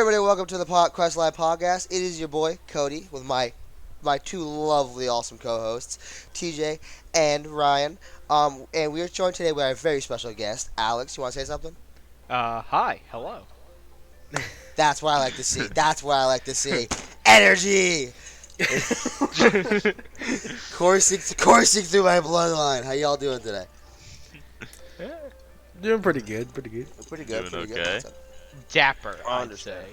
everybody, welcome to the Questline podcast. It is your boy Cody with my two lovely, awesome co-hosts, TJ and Ryan. And we are joined today by a very special guest, Alex. You want to say something? Hi, hello. That's what I like to see. That's what I like to see. Energy. coursing through my bloodline. How y'all doing today? Doing pretty good, pretty good. Pretty good. Doing Pretty okay. good. Dapper, I I'd understand.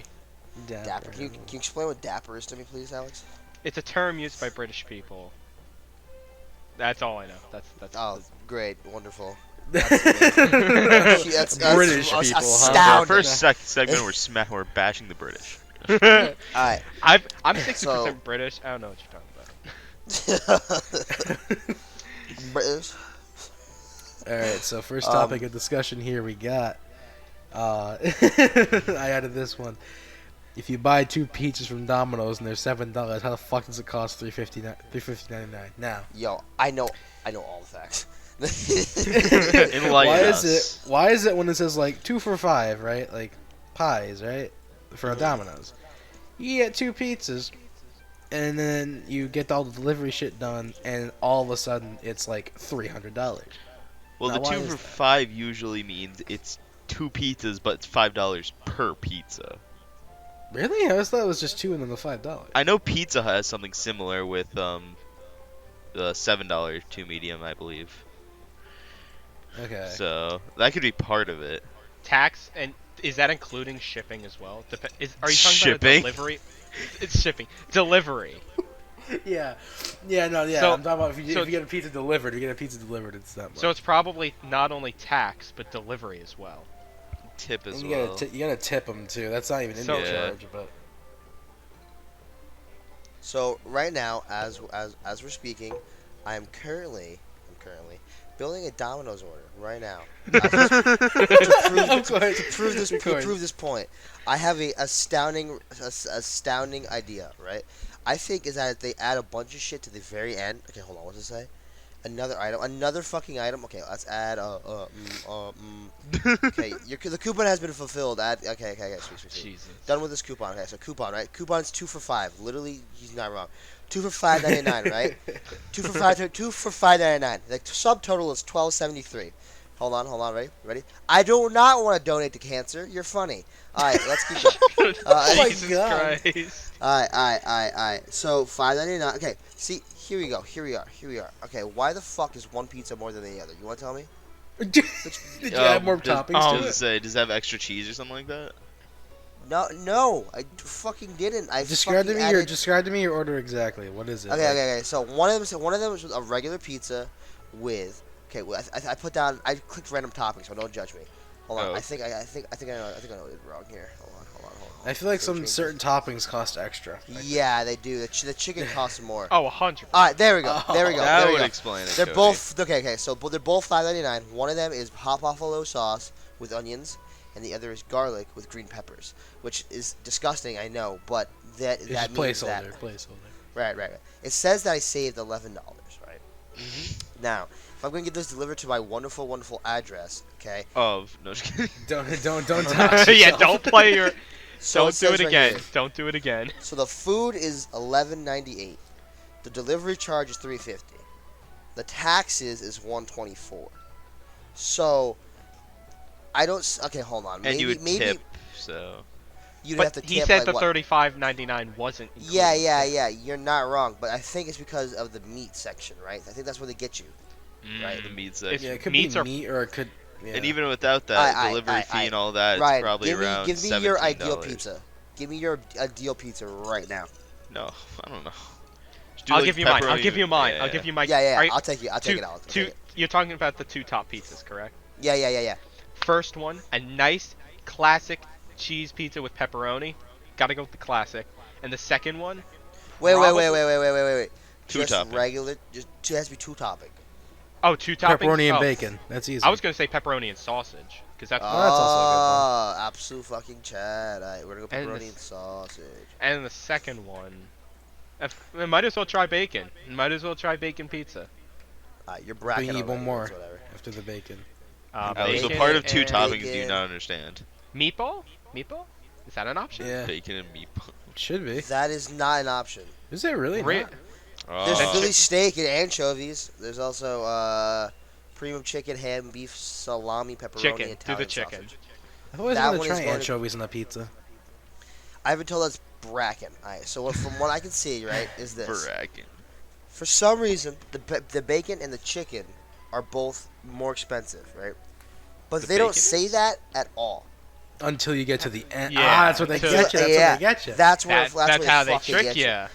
say. Dapper. Can you explain what dapper is to me, please, Alex? It's a term used by British people. That's all I know. That's Oh, great, wonderful. British That's people, huh? astounding. First segment, we're bashing the British. Alright. I'm 60% So- British. I don't know what you're talking about. British. Alright, so first topic of discussion here we got. I added this one. If you buy 2 pizzas from Domino's and they're $7, how the fuck does it cost $3.99 now? Yo, I know all the facts. Enlighten us. Why is it when it says like 2 for $5, right? Like pies, right? For a Domino's. You get 2 pizzas and then you get all the delivery shit done and all of a sudden it's like $300. Well, Now, the why 2 is for that? 5 usually means it's 2 pizzas, but it's $5 per pizza. Really? I always thought it was just 2 and then the $5. I know Pizza Hut has something similar with the $7 2 medium, I believe. Okay. So that could be part of it. Tax, and is that including shipping as well? Are you talking Shipping? about a delivery? It's shipping. Delivery. Yeah. So, I'm talking about if you get a pizza delivered, it's that much. So it's probably not only tax, but delivery as well. Tip as and well. you gotta tip them too. That's not even in So- the Yeah. charge, but So right now, as we're speaking, I'm currently building a Domino's order right now. Of course. To prove this point, I have a astounding idea. Right, I think is that they add a bunch of shit to the very end. Okay, hold on. What does it say? Another fucking item. Okay, let's add. Okay, the coupon has been fulfilled. Okay. Sweet. Jesus. Done with this coupon. Okay, so coupon, right? Coupon's 2 for 5. Literally, he's not wrong. 2 for $5.99, right? 2 for $5.99. The subtotal is $12.73. Hold on. Ready? I do not want to donate to cancer. You're funny. All right, let's keep going. Oh my Jesus God. Christ. All right. So $5.99. Okay. See, here we are. Okay, why the fuck is one pizza more than the other? You want to tell me? Did you add more toppings to Does it it? say, does it have extra cheese or something like that? No, I fucking didn't. Describe to me your order exactly. What is it? Okay. So one of them was a regular pizza with. Okay, well, I put down. I clicked random toppings, so don't judge me. Hold on. Oh. I think I know what it wrong here. Hold on. I feel like Save some changes. certain toppings cost extra. Yeah, they do. The chicken costs more. Oh, 100. All right, there we go. That There we would go. explain it. They're Cody. both okay. So they're both $5.99. One of them is hot buffalo sauce with onions, and the other is garlic with green peppers, which is disgusting. I know, but that It's that just means that placeholder. right. It says that I saved $11, right? Now, if I'm going to get this delivered to my wonderful address, okay? Of no, just kidding. Don't touch Yeah, yourself. don't play your. So Don't do says it right again. here. Don't do it again. So the food is $11.98. The delivery charge is $3.50. The taxes is $124. So I don't. Okay, hold on. And you would maybe tip, so you'd But have to he tip said like the what? $35.99 wasn't. Included. Yeah. You're not wrong, but I think it's because of the meat section, right? I think that's where they get you. Right. the meat If section. Yeah, it could meats be are- meat or it could. Yeah. And even without that Aye, delivery fee aye. and all that, Ryan, it's probably around give me your ideal $17. pizza. Give me your ideal pizza right now. No, I don't know. Just do I'll like give you mine. I'll pepperoni- give you mine. Yeah. I'll give you my. Yeah. Alright, I'll take it. I'll take it out. I'll take it. You're talking about the 2 top pizzas, correct? Yeah. First one, a nice classic cheese pizza with pepperoni. Gotta go with the classic. And the second one, Wait. Two Just topping. regular. Just it has to be 2 topping. 2 toppings. Pepperoni and Oh, bacon. That's easy. I was gonna say pepperoni and sausage, because that's. that's also absolute fucking Chad. Alright, we're gonna go And pepperoni the- and sausage. And the second one, might as well try bacon. Might as well try bacon pizza. Alright, you're bracking. We need one already, more. it's Whatever. after the bacon. Oh, so Bacon part of 2 and toppings do you bacon. not understand. Meatball? Meatball? Is that an option? Yeah, Bacon and meatball. it should be. That is not an option. Is it really Re- not? There's Then Philly chick- steak and anchovies. There's also premium chicken, ham, beef, salami, pepperoni, Chicken. Italian Do the chicken. sausage. I've always That wanted one to is try going to- anchovies on a pizza. I've been told that's bracken. Alright, so from what I can see, right, is this. Bracken. For some reason, the bacon and the chicken are both more expensive, right? But The they don't bacon say is? that at all. Until you get to the end. Yeah, that's what they until- get you. That's yeah, what they get you. That's where That's where how they fucking trick get you.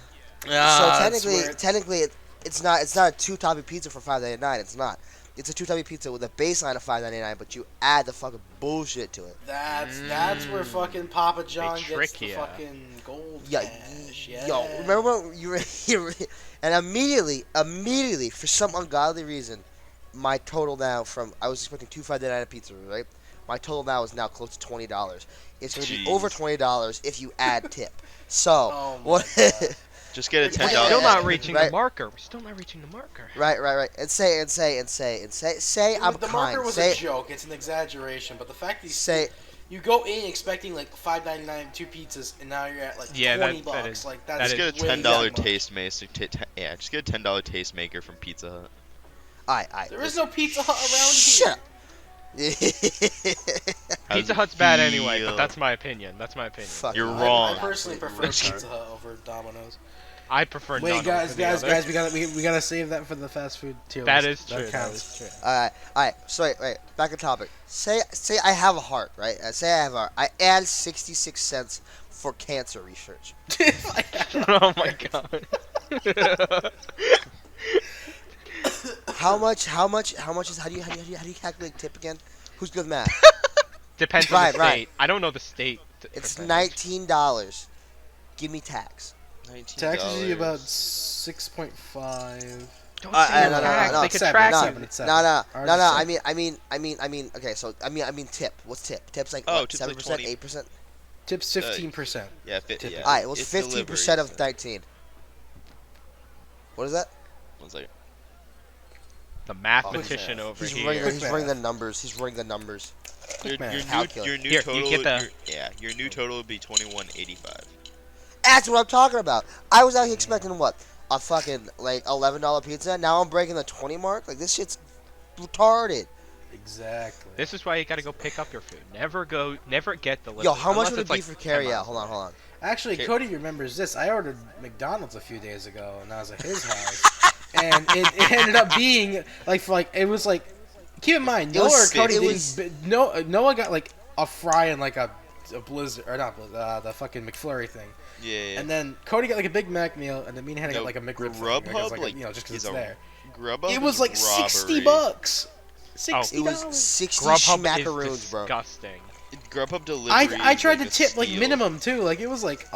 So technically, it's not a two-topping pizza for $5.99. It's not. It's a two-topping pizza with a baseline of $5.99, but you add the fucking bullshit to it. That's where fucking Papa John gets trick the ya. fucking gold Yeah, cash. Yeah. yo, remember when you were and immediately, for some ungodly reason, my total now I was expecting $2.59 a pizza, right? My total now is now close to $20. It's going to be Jeez. over $20 if you add tip. So Oh my what? God. Just get a We're We're $10. still not reaching Right. the marker. We're still not reaching the marker. Right. And say I'm the kind. marker was Say a joke. It's an exaggeration, but the fact that say you go in expecting like $5.99 two pizzas, and now you're at like Yeah, $20. that is- Like that that's Just is get a way $10 too much. taste maker. Yeah, just get a $10 taste maker from Pizza Hut. I. There is no Pizza Hut around Shut here. up. How's Pizza it Hut's bad anyway, feel? but that's my opinion. That's my opinion. Fuck You're you. wrong. I personally prefer Retard. Pizza Hut over Domino's. I prefer none Wait, over guys, the other. we gotta save that for the fast food tier That list. is true. That counts. is true. Alright. So wait. Back on topic. Say I have a heart, right? Say I have a heart. I add 66 cents for cancer research. Oh my god. How much is how do you calculate tip again? Who's good with math? Depends on the Right. state. I don't know the state. It's percentage. $19. Give me tax. Taxes you about 6.5. Don't Uh, say no, no, tax. no, They could seven, track no. you. Seven, it's seven. No. Ours is I mean. Okay, so I mean tip. What's tip? Tip's like Oh, what, tip's like 7%, 20. 8%. Tips 15%. Yeah, Tip. yeah. All right, it was it's 15% of delivery, 19. What is that? so- One second. The mathematician over He's here. running the numbers. He's running the numbers. Your, man. your Calculate. new Here, you total. get the- Your new total would be 21.85. That's what I'm talking about. I was out here expecting what? A fucking like $11 pizza. Now I'm breaking the 20 mark. Like this shit's retarded. Exactly. This is why you gotta go pick up your food. Never get delivered. Yo, how much unless would it it's be like for 10 carry miles out? Hold away. on. Actually, Okay. Cody remembers this. I ordered McDonald's a few days ago, and I was at his house, and it ended up being it was like. Keep in mind, It was- Noah or Cody it didn't. was- Noah got like a fry and like a blizzard or not blizzard, the fucking McFlurry thing, Yeah. and then Cody got like a Big Mac meal, and then me and Hannah No, got like a McRib thing, Grubhub, because, like, just because is it's a there. Grubhub It was is like robbery. $60. $60. It was 60 Grubhub schmackaroons, is bro. disgusting. Grubhub delivery. I is tried like to a tip like steal. minimum too. Like it was like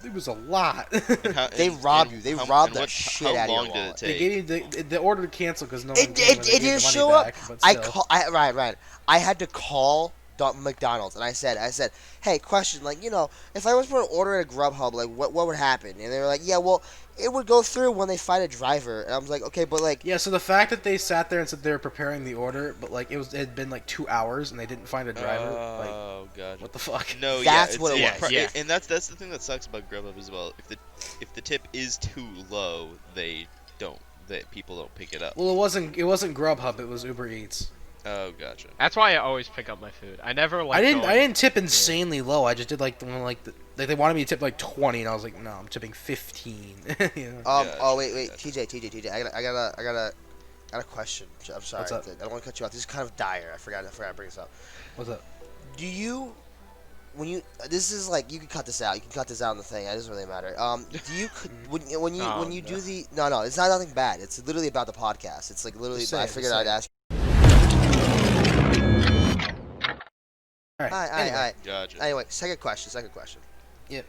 it was a lot. And how- They and- robbed and you. They how- robbed and the what- shit how out of your long did wallet. it They take? gave you the order to cancel because no one It came and they gave didn't the money show up. back, but still. Right. I had to call McDonald's and I said, hey, question, like, if I was going to order at a Grubhub, like, what would happen? And they were like, yeah, well, it would go through when they find a driver. And I was like, okay, but like, Yeah, so the fact that they sat there and said they were preparing the order, but like it had been like 2 hours and they didn't find a driver, like Oh god. what the fuck? No, That's yeah, what it it's- was. Yeah. and that's the thing that sucks about Grubhub as well. If the tip is too low, people don't pick it up. Well, it wasn't Grubhub, it was Uber Eats. Oh, gotcha. That's why I always pick up my food. I never like. I didn't going- tip insanely low. I just did like the one like they wanted me to tip like 20 and I was like, "No, I'm tipping 15." You know? Gotcha, oh wait, gotcha. TJ, I got a question. I'm sorry, What's up? I don't want to cut you off. This is kind of dire. I forgot to bring this up. What's up? Do you, this is like, you can cut this out. You can cut this out in the thing. It doesn't really matter. Do you when you Oh, when you no. do the no, it's not nothing bad. It's literally about the podcast. It's like literally. Just say I it, figured just I'd say it. ask. All right. All Anyway. right. Gotcha. Anyway, second question. Yep.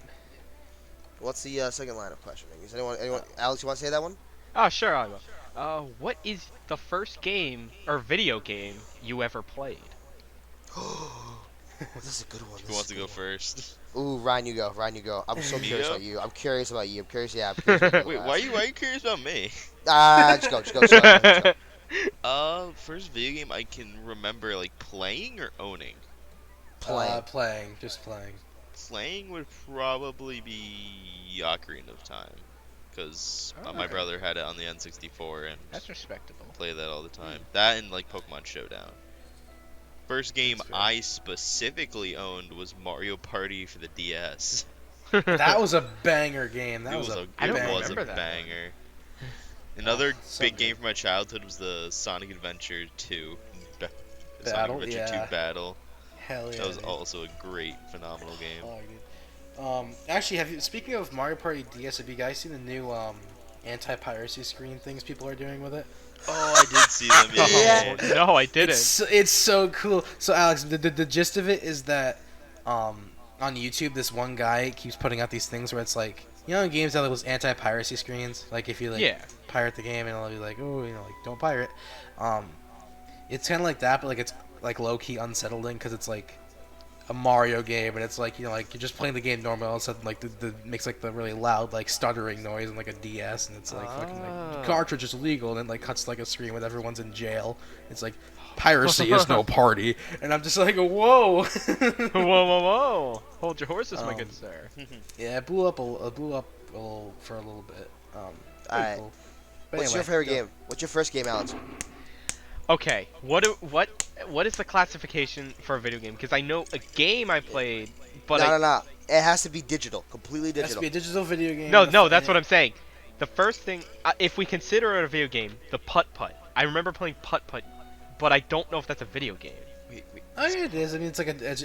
What's the second line of questioning? Is anyone? Alex, you want to say that one? Oh, sure, I will. What is the first game or video game you ever played? This is a good one. Who wants to go first? Ooh, Ryan, you go. I'm so Me curious go? about you. I'm curious about you. I'm curious. Yeah. I'm curious about Wait, you. why are you curious about me? Just go. Sorry. First video game I can remember like playing or owning. Playing. Playing, just playing. playing would probably be Ocarina of Time, because my Alright. brother had it on the N64 and That's respectable. play that all the time. That and like Pokemon Showdown. First game That's fair. I specifically owned was Mario Party for the DS. That was a banger game. That It was was a a I don't it was remember a that banger. Another so big good. game from my childhood was the Sonic Adventure 2. Ba- Sonic Battle, Adventure yeah. 2 Battle. Hell yeah. That was dude. also a great, phenomenal game. Oh, dude. Actually, have you? Speaking of Mario Party DS, have you guys seen the new anti-piracy screen things people are doing with it? Oh, I did see them. Yeah, Yeah. yeah, yeah. No, I didn't. It's so cool. So Alex, the gist of it is that on YouTube, this one guy keeps putting out these things where it's like, you know, in games that have those anti-piracy screens, like if you like Yeah. pirate the game and it'll be like, oh, you know, like don't pirate. It's kind of like that, but like it's like low key unsettling because it's like a Mario game and it's like, you know, like you're just playing the game normal, all of a sudden like the makes like the really loud like stuttering noise on like a DS and it's like fucking like Oh. cartridge is legal and then like cuts to, like a screen with everyone's in jail. It's like piracy is no party and I'm just like whoa. Whoa, whoa, whoa! Hold your horses, my good sir. Yeah, it blew up a little for a little bit. Pretty Alright. cool. But What's anyway, your favorite go. game? What's your first game, Alex? Okay, what is the classification for a video game? Because I know a game I played, but No. It has to be digital. Completely It has to digital. be a digital video game. No, that's what I'm saying. The first thing, if we consider it a video game, the Putt Putt. I remember playing Putt Putt, but I don't know if that's a video game. Wait. Oh yeah, it is. I mean, it's like an Because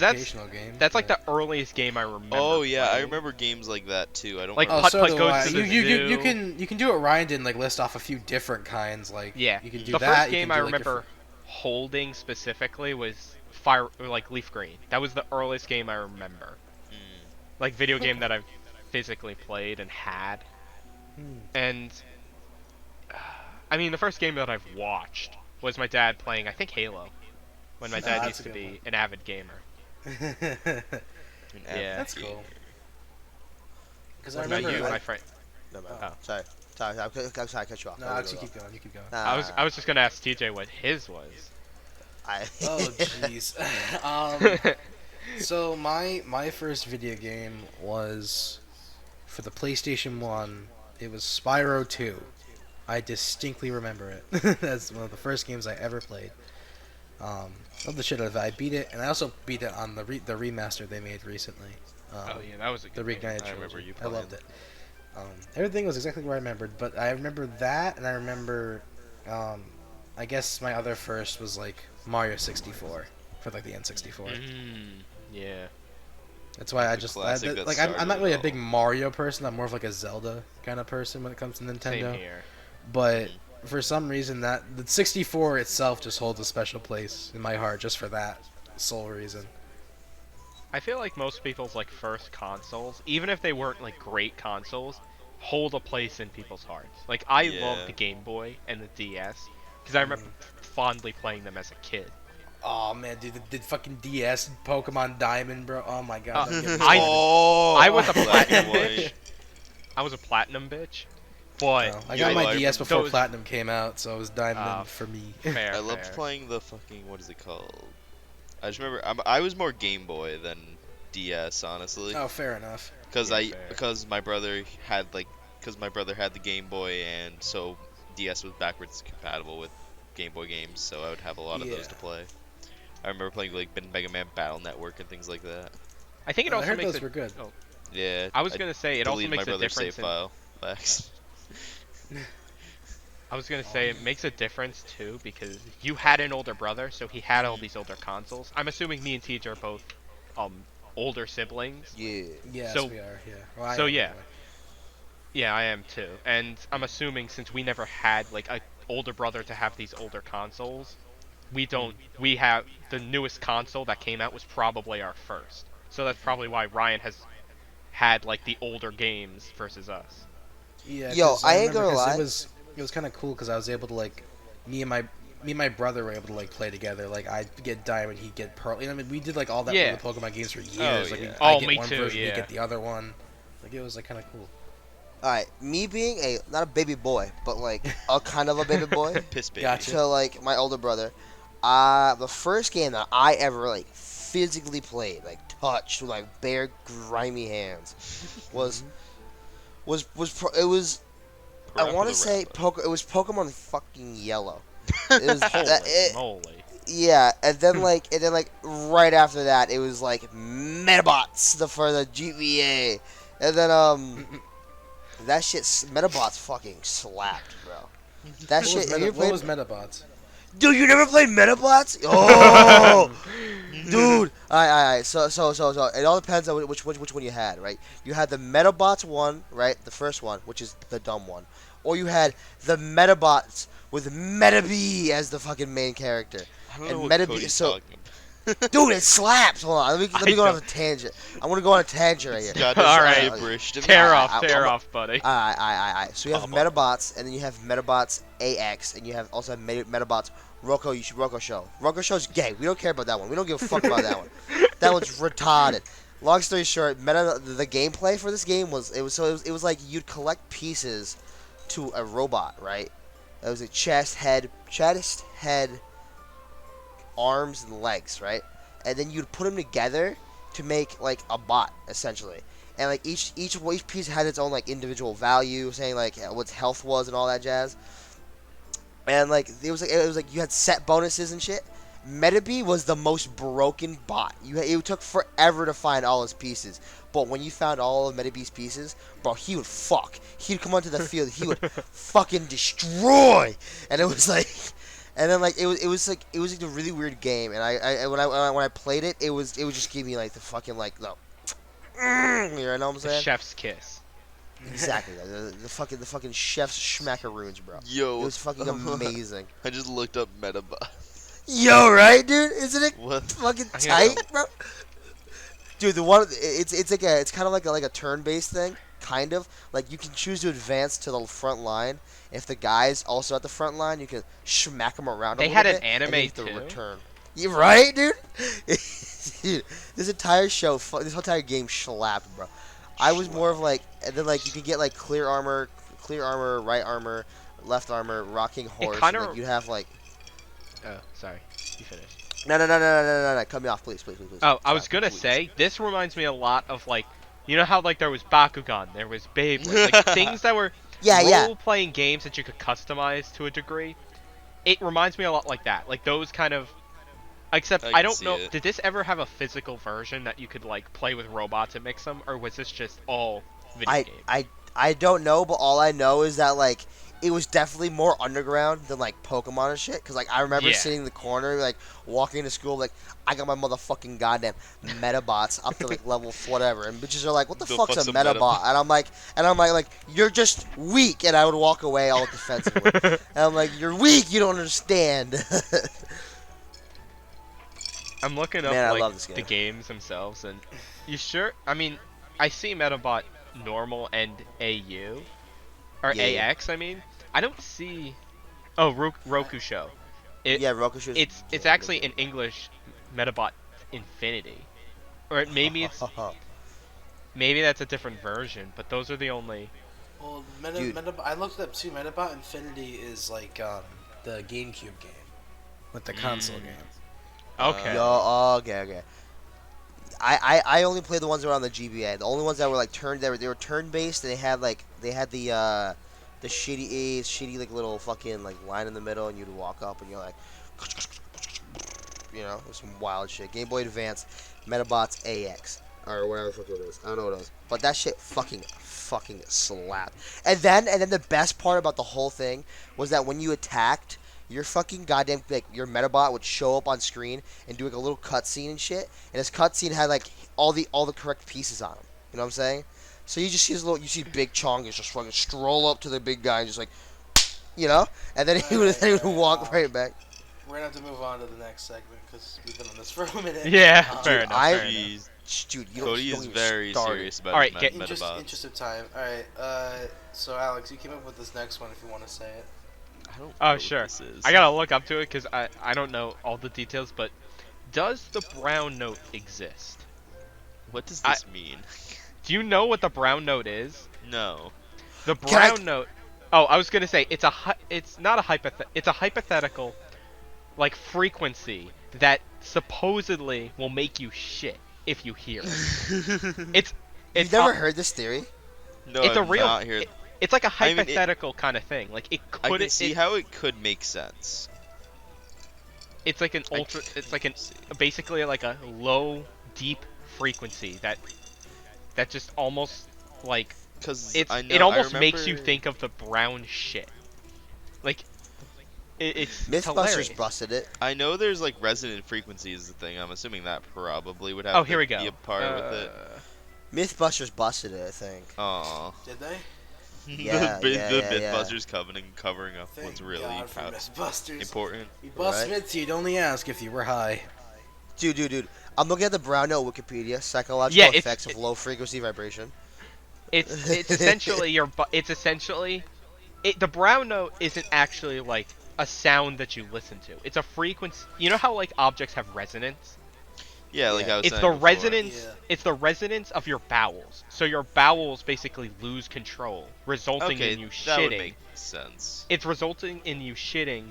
educational game. that's like yeah. the earliest game I remember. Oh yeah, I playing. remember games like that too. I don't Like remember. Putt so Putt do goes I. to the you zoo. can do it. Ryan didn't like list off a few different kinds. Like Yeah, you can do the that. first you game can I do, like, your remember holding specifically was Leaf Green. That was the earliest game I remember. Mm. Like video game that I've physically played and had. And I mean, the first game that I've watched was my dad playing, I think, Halo, when my dad that's used a to good be one. an avid gamer. An Yeah. That's avid cool. gamer. Because What I Now about remember. you, like- my friend. No, man. Oh. Sorry. I'm sorry. I cut you off. No, Go, Alex, go, you go. keep going. You keep going. Nah, I was just gonna ask TJ what his was. Oh jeez. So my first video game was for the PlayStation 1. It was Spyro 2. I distinctly remember it. That's one of the first games I ever played. Love the shit out of it. I beat it, and I also beat it on the remaster they made recently. Oh yeah, that was a The good game. Reignited I remember trilogy. you I loved playing. it. Everything was exactly what I remembered, but I remember that, and I remember, I guess my other first was like Mario 64 for like the N64. Yeah. That's why I The just classic that like I'm started not really it a big all. Mario person. I'm more of like a Zelda kind of person when it comes to Same Nintendo. here. But for some reason, that the 64 itself just holds a special place in my heart just for that sole reason. I feel like most people's like first consoles, even if they weren't like great consoles, hold a place in people's hearts. Like I love Yeah. the Game Boy and the DS because I remember fondly playing them as a kid. Oh man, dude, the fucking DS, Pokemon Diamond, bro. Oh my god. that game was I- so Oh, I was a black and platinum white. bitch. I was a platinum bitch, but No, I Yeah, got my I DS before those- Platinum came out, so it was Diamond Ah, for me. fair. I loved fair. playing the fucking what is it called? I just remember I was more Game Boy than DS, honestly, Oh, fair enough. fair. because my brother had the Game Boy, and so DS was backwards compatible with Game Boy games, so I would have a lot of Yeah. those to play. I remember playing like Mega Man Battle Network and things like that. I think it I also heard makes those it. were good. Oh, Yeah, I was gonna say it also deleted makes my a brother's difference. save file. Facts. I was gonna say it makes a difference too because you had an older brother, so he had all these older consoles. I'm assuming me and Teej are both older siblings. Yeah. Yes, So- we are. Yeah. Well, I so am, yeah. anyway. Yeah, I am too. And I'm assuming since we never had like a older brother to have these older consoles, we have the newest console that came out was probably our first. So that's probably why Ryan has had like the older games versus us. Yeah. Yo, 'cause I ain't remember gonna 'cause lie. It was kind of cool because I was able to like me and my brother were able to like play together. Like I'd get Diamond, he'd get Pearl. You know, I mean, we did like all that Yeah. with the Pokemon games for years. Oh, Like yeah. I'd Oh, get me one too, version, he'd yeah. get the other one. Like it was like kind of cool. All right. Me being not a baby boy, but like a kind of a baby boy Piss baby. Gotcha. to like my older brother. The first game that I ever like physically played, like touched with like bare grimy hands, was it was I Parappa want the to say Rapper. it was Pokemon fucking Yellow. It was Holy that it, moly. yeah, and then like right after that it was like Metabots for the GBA, and then that shit Metabots fucking slapped, bro. That What was shit. Have you ever What played? was Metabots? Dude, you never played Metabots? Oh, dude. Alright. So. It all depends on which one you had, right? You had the Metabots one, right? The first one, which is the dumb one, or you had the Metabots with Metabee as the fucking main character, I don't know and what Metabee. Cody's So, talking about. dude, it slaps. Hold on. Let me I go on don't. a tangent. I want to go on a tangent right It's here. goddamn All right. gibberish to me. Tear I- off, I- tear I'm- off, buddy. So you have Baba. Metabots, and then you have Metabots AX, and you have also have Metabots Roko Show. Roko Show's gay. We don't care about that one. We don't give a fuck about that one. That one's retarded. Long story short, the gameplay for this game it was like you'd collect pieces to a robot, right? It was a chest, head, arms, and legs, right? And then you'd put them together to make like a bot, essentially. And like each piece had its own like individual value, saying like what its health was and all that jazz. And like it was like you had set bonuses and shit. Metabee was the most broken bot. It took forever to find all his pieces, but when you found all of Metabee's pieces, bro, he would fuck. He'd come onto the field, he would fucking destroy, and it was like, and then like it was like a really weird game. And when I played it, it was just giving me like the fucking like the, you know what I'm The saying? chef's kiss. Exactly, the fucking chef's schmackaroons, bro. It Yo, was fucking amazing. I just looked up Metabot. Yo, right, dude? Isn't it What? fucking I tight, got bro? Dude, the one it's kind of like a turn-based thing, kind of. Like you can choose to advance to the front line. If the guy's also at the front line, you can smack him around They a little had an bit, and then anime you have to too? return. You right, dude? Dude, this entire show, this entire game slapped, bro. I was more of like, and then like you could get like clear armor, right armor, left armor, rocking horse. And, kinda- like you have like Oh, sorry. You finished. no. Cut me off, please. Oh, I was Sorry, gonna please. say, this reminds me a lot of, like, you know how, like, there was Bakugan, there was Beyblade, like, things that were Yeah. role-playing games that you could customize to a degree. It reminds me a lot like that. Like, those kind of... Except, I I can don't see know, it. did this ever have a physical version that you could, like, play with robots and mix them? Or was this just all video games? I don't know, but all I know is that like it was definitely more underground than like Pokemon and shit. Cause like I remember Yeah. sitting in the corner, like walking to school, like I got my motherfucking goddamn Metabots up to like level whatever, and bitches are like, "What the The fuck's a fuck's a Metabot?" Metabot? And I'm like, you're just weak, and I would walk away all defensively. And I'm like, you're weak, you don't understand. I'm looking up, Man, I like, love this the game. games themselves, and you sure? I mean, I see Metabot normal and AU. Or Yeah. AX, I mean. I don't see... Oh, Roku Show. Yeah, Rokusho's. It's actually in English Metabot Infinity. Or maybe it's... Maybe that's a different version, but those are the only... Well, Dude. I looked up too. Metabot Infinity is like the GameCube game, with the console game. Okay. Okay. I only played the ones that were on the GBA. The only ones that were like they were turn based, and they had the shitty like little fucking like line in the middle, and you'd walk up and you're like, you know, there's some wild shit. Game Boy Advance, Metabots AX or whatever the fuck it is. I don't know what it is, but that shit fucking slapped. And then the best part about the whole thing was that when you attacked, your fucking goddamn like your Metabot would show up on screen and do like a little cutscene and shit. And this cutscene had like all the correct pieces on him. You know what I'm saying? So you just see you see Big Chongus just fucking stroll up to the big guy and just like, you know, and then he would walk right back. We're gonna have to move on to the next segment because we've been on this for a minute. Yeah, Um, fair dude, enough, I- fair enough. Jeez. Dude, you Cody don't is even very start it. serious about Alright, his get- Metabots. Interest of time. All right. So Alex, you came up with this next one if you want to say it. I don't know Oh, what sure. this is. I gotta look up to it because I don't know all the details, but does the brown note exist? What does this mean? Do you know what the brown note is? No. The Can I- brown note. Oh, I was gonna say it's not a it's a hypothetical like frequency that supposedly will make you shit if you hear it. It's You've it's never heard this theory? No, it's a I've real not heard. it's like a I mean, hypothetical kind of thing. Like it I could can see it how it could make sense. it's like an I ultra it's like can an see. basically like a low deep frequency that just almost like Cause I it know, I almost makes you remember. think of the brown shit. Like it's Mythbusters hilarious. busted it. I know there's like resonant frequency is the thing. I'm assuming that probably would Oh, have here to we be go. a part with it. Mythbusters busted it, I think. Aw. Did they? Yeah, yeah, The yeah, yeah. Mythbusters covering up Thank what's really God for Mythbusters. important. We bust Right. myths, you'd only ask if you were high. Dude. I'm looking at the brown note Wikipedia. Psychological Yeah, effects of low frequency vibration. it's essentially it's essentially the brown note isn't actually like a sound that you listen to. It's a frequency. You know how like objects have resonance? Yeah, like Yeah. I was It's saying the before. resonance. Yeah. It's the resonance of your bowels. So your bowels basically lose control, resulting Okay, in you that would shitting. make sense. It's resulting in you shitting,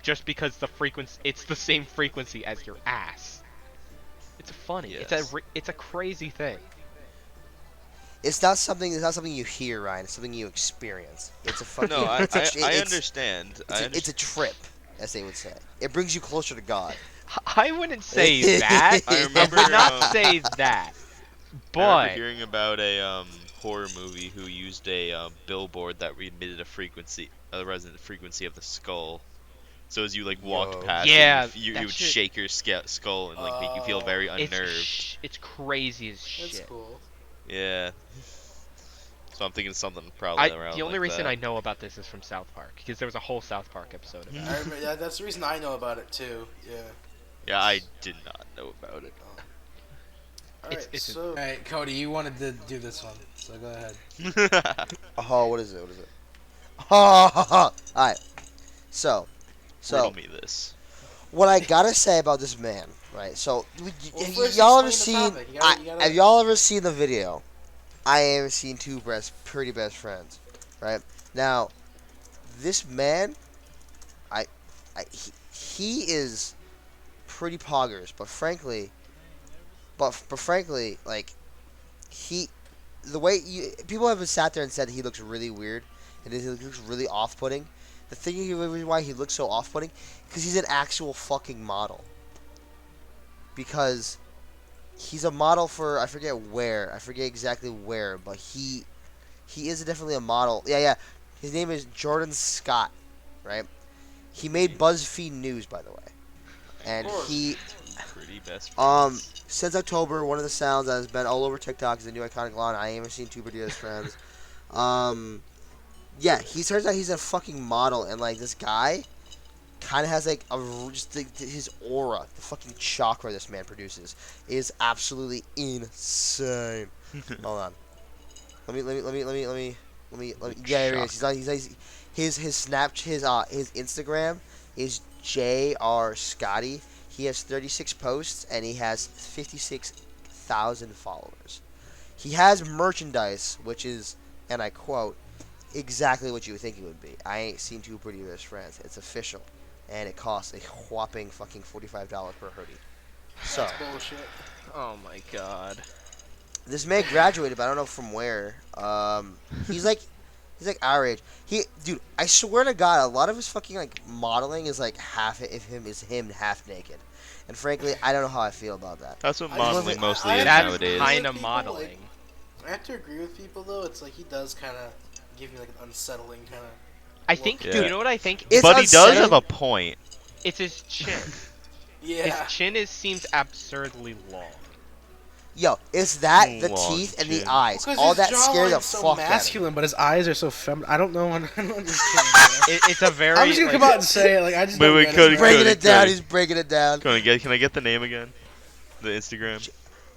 just because the frequency. It's the same frequency as your ass. It's funny. Yes. It's a crazy thing. It's not something you hear, Ryan. It's something you experience. It's a fucking. No, I it's a, I it's, understand. it's a trip, as they would say. It brings you closer to God. I wouldn't say that. I I remember, would not say I that. remember But hearing about a horror movie who used a billboard that emitted a resonant frequency of the skull. So as you like walked Yo. past Yeah, it, you that would shit- shake your skull and like make you feel very Oh. unnerved. it's crazy as That's shit. cool. Yeah. So I'm thinking something probably around The only like reason that. I know about this is from South Park because there was a whole South Park episode of it. I remember, yeah, that's the reason I know about it too. Yeah. Yeah, I did not know about it. Alright, it's so. Alright, Cody, you wanted to do this one, so go ahead. Oh, what is it? What is it? Oh, alright. So, Riddle me this. what I gotta say about this man, right? So, Well, have first y'all ever explain the seen? topic. You gotta- Have y'all ever seen the video? I have seen two pretty best friends, right? Now, this man, he is pretty poggers, but frankly, like the way people have sat there and said he looks really weird and he looks really off-putting. The reason why he looks so off-putting because he's an actual fucking model. Because he's a model for I forget exactly where, but he is definitely a model. Yeah. His name is Jordan Scott, right? He made BuzzFeed News, by the way, and he Pretty best friends. since October, one of the sounds that has been all over TikTok is the new iconic line. I ain't even seen two pretty best friends. Yeah, he turns out he's a fucking model, and like this guy kind of has like his aura, the fucking chakra this man produces is absolutely insane. Hold on, let me. Yeah, here he is. His Instagram is Jr. Scotty. He has 36 posts and he has 56,000 followers. He has merchandise, which is, and I quote, exactly what you would think it would be. I ain't seen two pretty best friends. It's official, and it costs a whopping fucking $45 per hoodie. So That's bullshit. Oh my god. this man graduated, but I don't know from where. He's like our age. Dude, I swear to God, a lot of his fucking like modeling is like half him half naked, and frankly, I don't know how I feel about that. That's what I modeling wasn't- mostly I- is That's nowadays. kind of People, modeling. I have to agree with people though. It's like he does kind of give me like an unsettling kind of. I think, Yeah. you know what I think? It's But he does unsettling. have a point. It's his chin. Yeah. His chin seems absurdly long. Yo, it's that, the Long teeth, and the chin. eyes. Because All his that scare the jawline's so fuck out of me. masculine, but his eyes are so feminine. I don't know. I don't understand. It's a very. I'm just gonna like, come out and say it. Like I just. Wait, don't wait, get Cody, it. Cody. Breaking it down. He's breaking it down. Can I get the name again? The Instagram?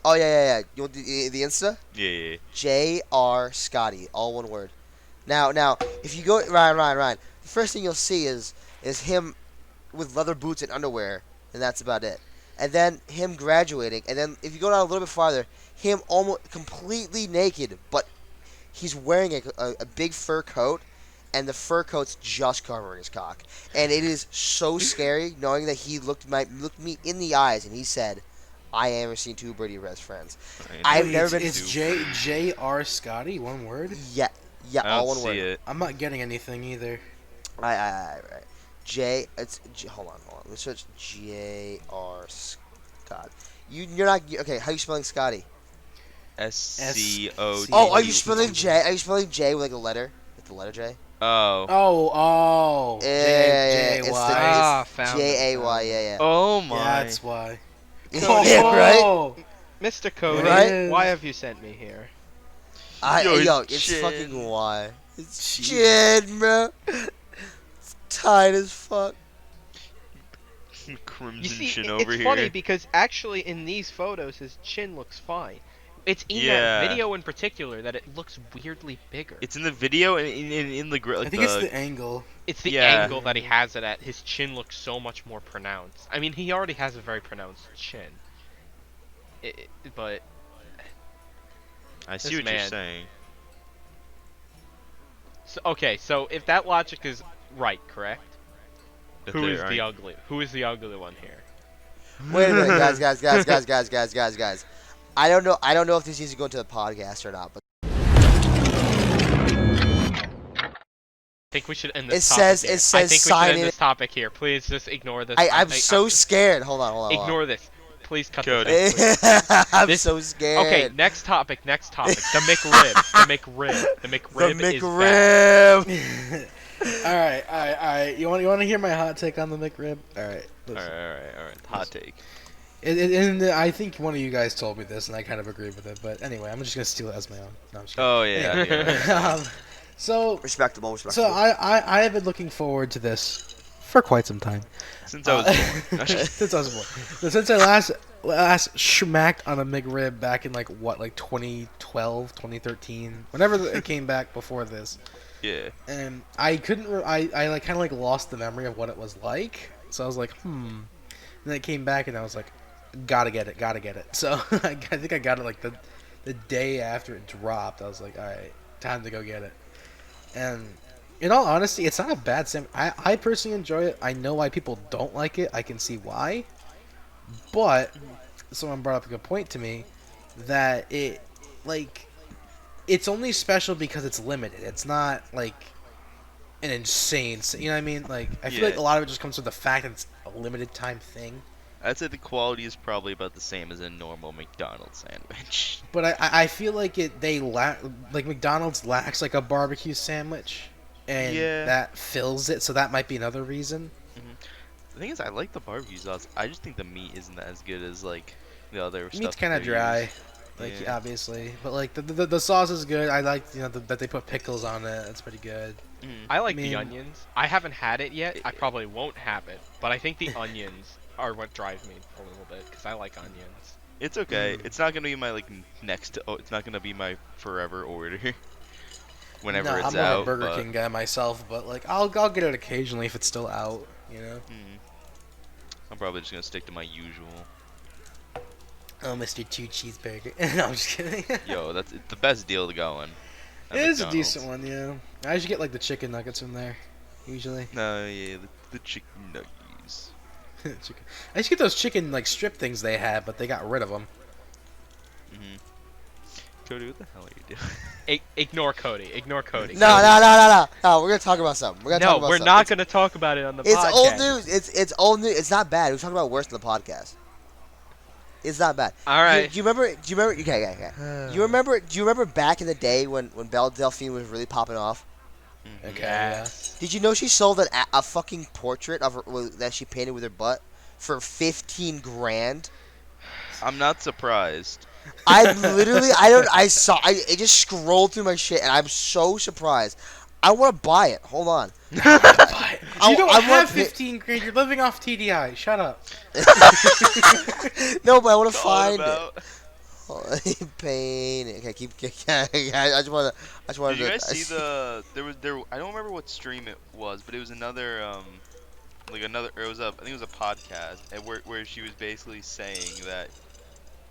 Oh yeah. You want the Insta? Yeah. Jr. Scotty, all one word. Now, if you go Ryan, the first thing you'll see is him with leather boots and underwear, and that's about it. And then him graduating, and then if you go down a little bit farther, him almost completely naked, but he's wearing a big fur coat, and the fur coat's just covering his cock. And it is so scary knowing that he looked me in the eyes and he said, "I ain't ever seen two birdie best friends." I ain't I've Wait, never never been. it's to. J.R. Scotty, one word? Yeah, yeah, I all don't one see word. it. I'm not getting anything either. Right. Hold on. Let's search J.R. Scott. You're not okay. How you spelling Scotty? S-C-O-T. Oh, are SCOTT. you spelling J? Are you spelling J with like a letter? With the letter J? Oh. J It's Ah, Y. found him. J A Found Y. him. Yeah, Oh Yeah, my. that's why. Cody, yeah. Right. Oh, Mr. there Cody, it Right? why is. have you sent me here? Yo, his It's fucking chin. Y. It's Jesus. chin, bro. It's tight as fuck. You Crimson see, chin over it's funny here. because actually in these photos his chin looks fine. It's in that Yeah. video in particular that it looks weirdly bigger. It's in the video and in the I like think it's the the angle. It's the yeah. angle that he has it at. His chin looks so much more pronounced. I mean, he already has a very pronounced chin. But I see this what you're man. saying. Okay, so if that logic is right, correct? That Who there is the aren't- ugly? Who is the ugly one here? Wait a minute, guys. I don't know. If this needs to go into the podcast or not, but I think we should end it this topic says here. it I says think we should sign end in. this topic here. Please just ignore this. I'm so scared. Hold on. Ignore this. Please cut Cody. this out. Please. I'm This- so scared. Okay, next topic. The McRib. The McRib The is bad. McRib. Alright. You want to hear my hot take on the McRib? Alright. Alright. Hot take. And I think one of you guys told me this, and I kind of agree with it. But anyway, I'm just gonna steal it as my own. No, I'm just kidding. Oh yeah. yeah. So Respectable. I have been looking forward to this for quite some time. Since I was born. Since I was born. So since I last schmacked on a McRib back in like 2012, 2013, whenever it came back before this, Yeah. and I couldn't. I like kind of like lost the memory of what it was like. So I was like, And then it came back, and I was like, gotta get it. So I think I got it like the day after it dropped. I was like, all right, time to go get it. And in all honesty, it's not a bad sandwich. I personally enjoy it. I know why people don't like it. I can see why. But someone brought up a good point to me that it's only special because it's limited. It's not like an insane, you know what I mean? Like I feel Yeah. like a lot of it just comes from the fact that it's a limited time thing. I'd say the quality is probably about the same as a normal McDonald's sandwich. But I feel like like McDonald's lacks like a barbecue sandwich, and Yeah. that fills it. So that might be another reason. The thing is, I like the barbecue sauce. I just think the meat isn't as good as like the other stuff. Meat's that kind of they dry, use. like Yeah. obviously, but like the sauce is good. I like that they put pickles on it. It's pretty good. I like I mean- the onions. I haven't had it yet. I probably won't have it, but I think the onions are what drives me a little bit because I like onions. It's okay. It's not gonna be my like next. Oh, it's not gonna be my forever order. Whenever No, it's I'm more out. of a Burger but, King guy myself, but like I'll get it occasionally if it's still out. You know. I'm probably just gonna stick to my usual. Oh, Mr. Two Cheeseburger. No, I'm just kidding. Yo, that's it's the best deal to go in. at It is a McDonald's. decent one, yeah. I usually get like the chicken nuggets from there, usually. No, yeah, the chicken nuggets. Chicken. I used to get those chicken like strip things they had, but they got rid of them. Cody, what the hell are you doing? Ignore Cody. Ignore Cody. No. We're gonna talk about something. No, we're not going to talk about it on the It's podcast. old news. It's old news. It's not bad. We're talking about worse than the podcast. It's not bad. All right. Do you remember? Okay. Do you remember back in the day when Belle Delphine was really popping off? Okay. Yes. Did you know she sold a fucking portrait of her that she painted with her butt for 15 grand? I'm not surprised. It just scrolled through my shit and I'm so surprised. I want to buy it. Hold on. You don't I have want 15 grand. You're living off TDI. Shut up. No, but I want to It's all find about- it. Pain. Okay, I just want to. Did you guys see the? There. I don't remember what stream it was, but it was another like another. It was I think it was a podcast, and where she was basically saying that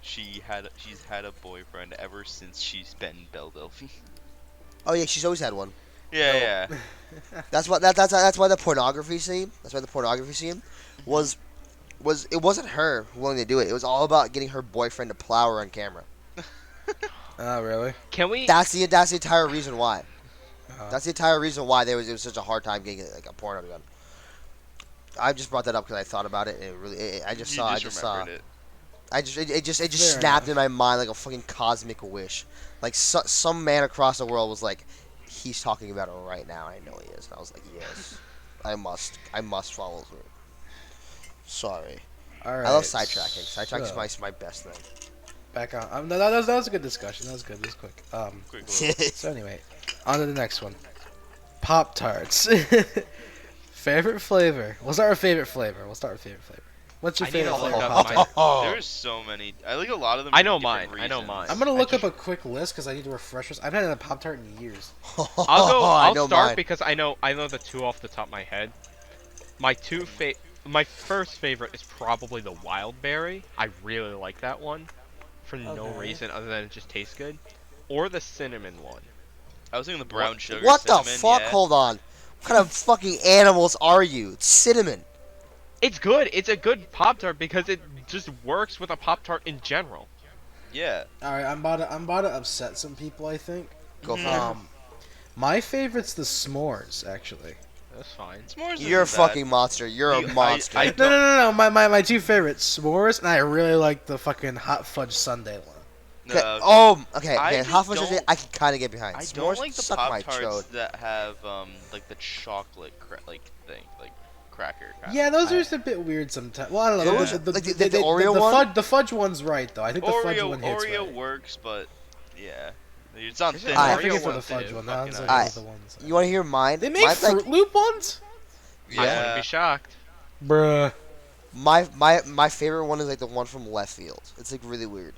she's had a boyfriend ever since she's been Belle Delphine. Oh yeah, she's always had one. Yeah, Nope. yeah. That's why the pornography scene. That's why the pornography scene Mhm. was it wasn't her willing to do it. It was all about getting her boyfriend to plow her on camera. Oh, really? Can we? That's the entire reason why. Uh, That's the entire reason why it was such a hard time getting like a porno done. I just brought that up because I thought about it and it really You just remembered it. it just Fair snapped enough. in my mind like a fucking cosmic wish. Like some man across the world was like, he's talking about it right now. I know he is. And I was like, yes, I must follow through. Sorry, all right. I love sidetracking. Sidetracking is So, my best thing. back on. No, that was a good discussion. That was good. That was quick. Quick little. So anyway, on to the next one. Pop Tarts. Favorite flavor. We'll start with favorite flavor. What's your I need to favorite look flavor? up mine. There's so many. I like a lot of them. I for know different mine. I know reasons. mine. I'm gonna I look just- up a quick list because I need to refresh this. I haven't had a Pop Tart in years. I'll go. I I'll know start mine. because I know the two off the top of my head. My first favorite is probably the wild berry. I really like that one for no Okay. reason other than it just tastes good. Or the cinnamon one. I was thinking the brown sugar. What the cinnamon, fuck? Yeah. Hold on. What kind of fucking animals are you? It's cinnamon. It's good. It's a good Pop Tart because it just works with a Pop Tart in general. Yeah. All right, I'm about to upset some people. I think. Go for it. My favorite's the s'mores, actually. That's fine. S'mores You're a isn't bad. fucking monster. You're a You- I- monster. I- No. My two favorites, s'mores, and I really like the fucking hot fudge sundae one. Okay. No, Okay. I Okay. just Hot fudge don't- sundae, I can kind of get behind. I S'mores, don't like the suck Pop my Tarts chode. that have like the chocolate like thing, like cracker. kind Yeah, of. those are just a bit weird sometimes. Well, I don't know. Yeah. Like the Oreo one? The fudge one's right though. I think the fudge Oreo one hits Oreo right. works, but yeah, it's on There's thin. an I Oreo forget for one the fudge too. one. That one's Fucking like Alright. the ones. You want to hear mine? They make Mine's Fruit like Loop ones, I wouldn't Yeah. be shocked. bruh. my favorite one is like the one from left field. It's like really weird.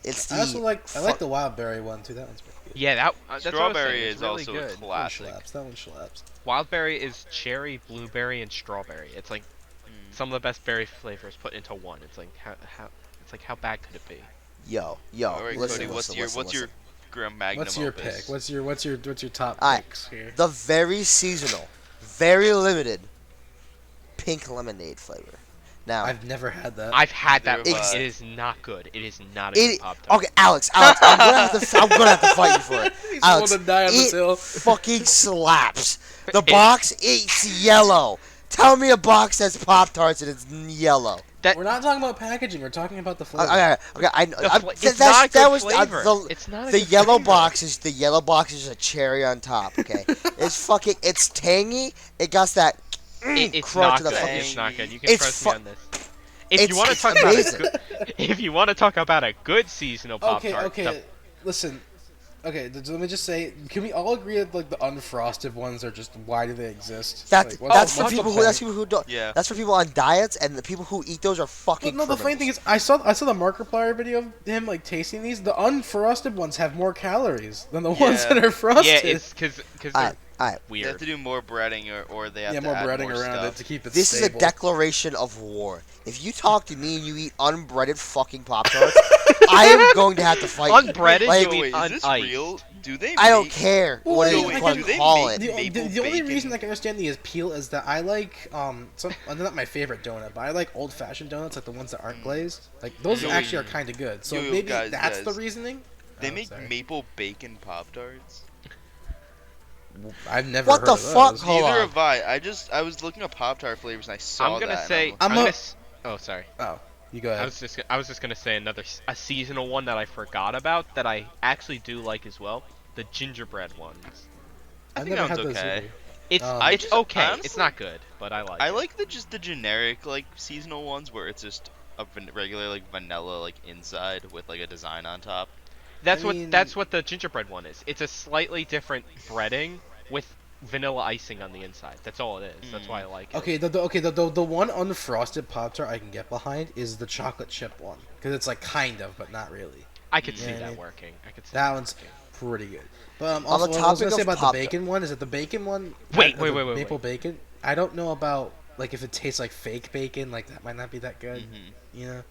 It's the I also like fu- the wild berry one too. That one's pretty good. Yeah, that's what I was Strawberry saying. It's is really also good. a That one classic. slaps. That one slaps. Wildberry is cherry, blueberry, and strawberry. It's like Mm. some of the best berry flavors put into one. It's like how bad could it be? yo. All right, Listen, Cody, what's listen, your listen, what's your listen. Graham Magnum What's your opus? pick? What's your top Alright. picks here? The very seasonal, very limited pink lemonade flavor. Now, I've never had that. I've had that. Neither have It I. is not good. It is not a good it Pop Tart. okay, Alex, I'm gonna have to fight you for it. He's Alex, willing to die on this it hill. fucking slaps. The box, it's yellow. Tell me a box that's Pop Tarts and it's yellow. That We're not talking about packaging. We're talking about the flavor. Okay, I know. it's not a good was flavor. the, It's not a the good yellow flavor. box is the yellow box is a cherry on top. Okay, it's tangy. It got that It's crunch not to the good. fucking. It's not good. You can It's trust me fu- on this. If you want to it's talk about amazing. if you want to talk about a good seasonal Pop Okay, Tart, okay. Listen. Okay, let me just say, can we all agree that like the unfrosted ones are just why do they exist? That's Like, what's that's the for people who point? that's people who don't. Yeah. That's for people on diets, and the people who eat those are fucking. But no, the funny thing is, I saw the Markiplier video of him like tasting these. The unfrosted ones have more calories than the ones Yeah. that are frosted. yeah, it's because they're Alright, They have weird. to do more breading, or they have yeah, to more add breading more around stuff. it to keep it this is stable. a declaration of war. If you talk to me and you eat unbreaded fucking Pop Tarts, I am going to have to fight you. Unbreaded, Like, you Yo, eat wait, is this uniced. real? Do they? I don't make- care Well, what wait, you wait, want do to they call make it. The maple only bacon. reason I can understand the appeal is that I like not my favorite donut, but I like old fashioned donuts, like the ones that aren't glazed. Like those Yo, actually are kind of good. So yo, maybe guys, that's the guys. reasoning. They Oh, make sorry. maple bacon Pop Tarts. I've never What heard the of fuck? those. Hold Neither on. have I. I was looking up Pop Tart flavors and I saw I'm gonna that. say. and I'm I'm a- gonna. Oh, sorry. Oh, you go ahead. I was just gonna say a seasonal one that I forgot about that I actually do like as well. The gingerbread ones. I I've think never that had one's those okay. either. It's I it's just- okay. honestly, It's not good, but I like. I it. like just the generic like seasonal ones where it's just a regular like vanilla like inside with like a design on top. That's I what mean- that's what the gingerbread one is. It's a slightly different breading with vanilla icing on the inside. That's all it is. That's why I like it. Okay, the one unfrosted Pop Tart I can get behind is the chocolate chip one because it's like kind of, but not really. I could see Yeah, that yeah. working. I could see That that one's working. pretty good. But On also, the what I was topic gonna say of about Pop the bacon one is that the bacon one. Wait, the wait. Maple bacon. I don't know about like if it tastes like fake bacon. Like that might not be that good. Mm-hmm. You know.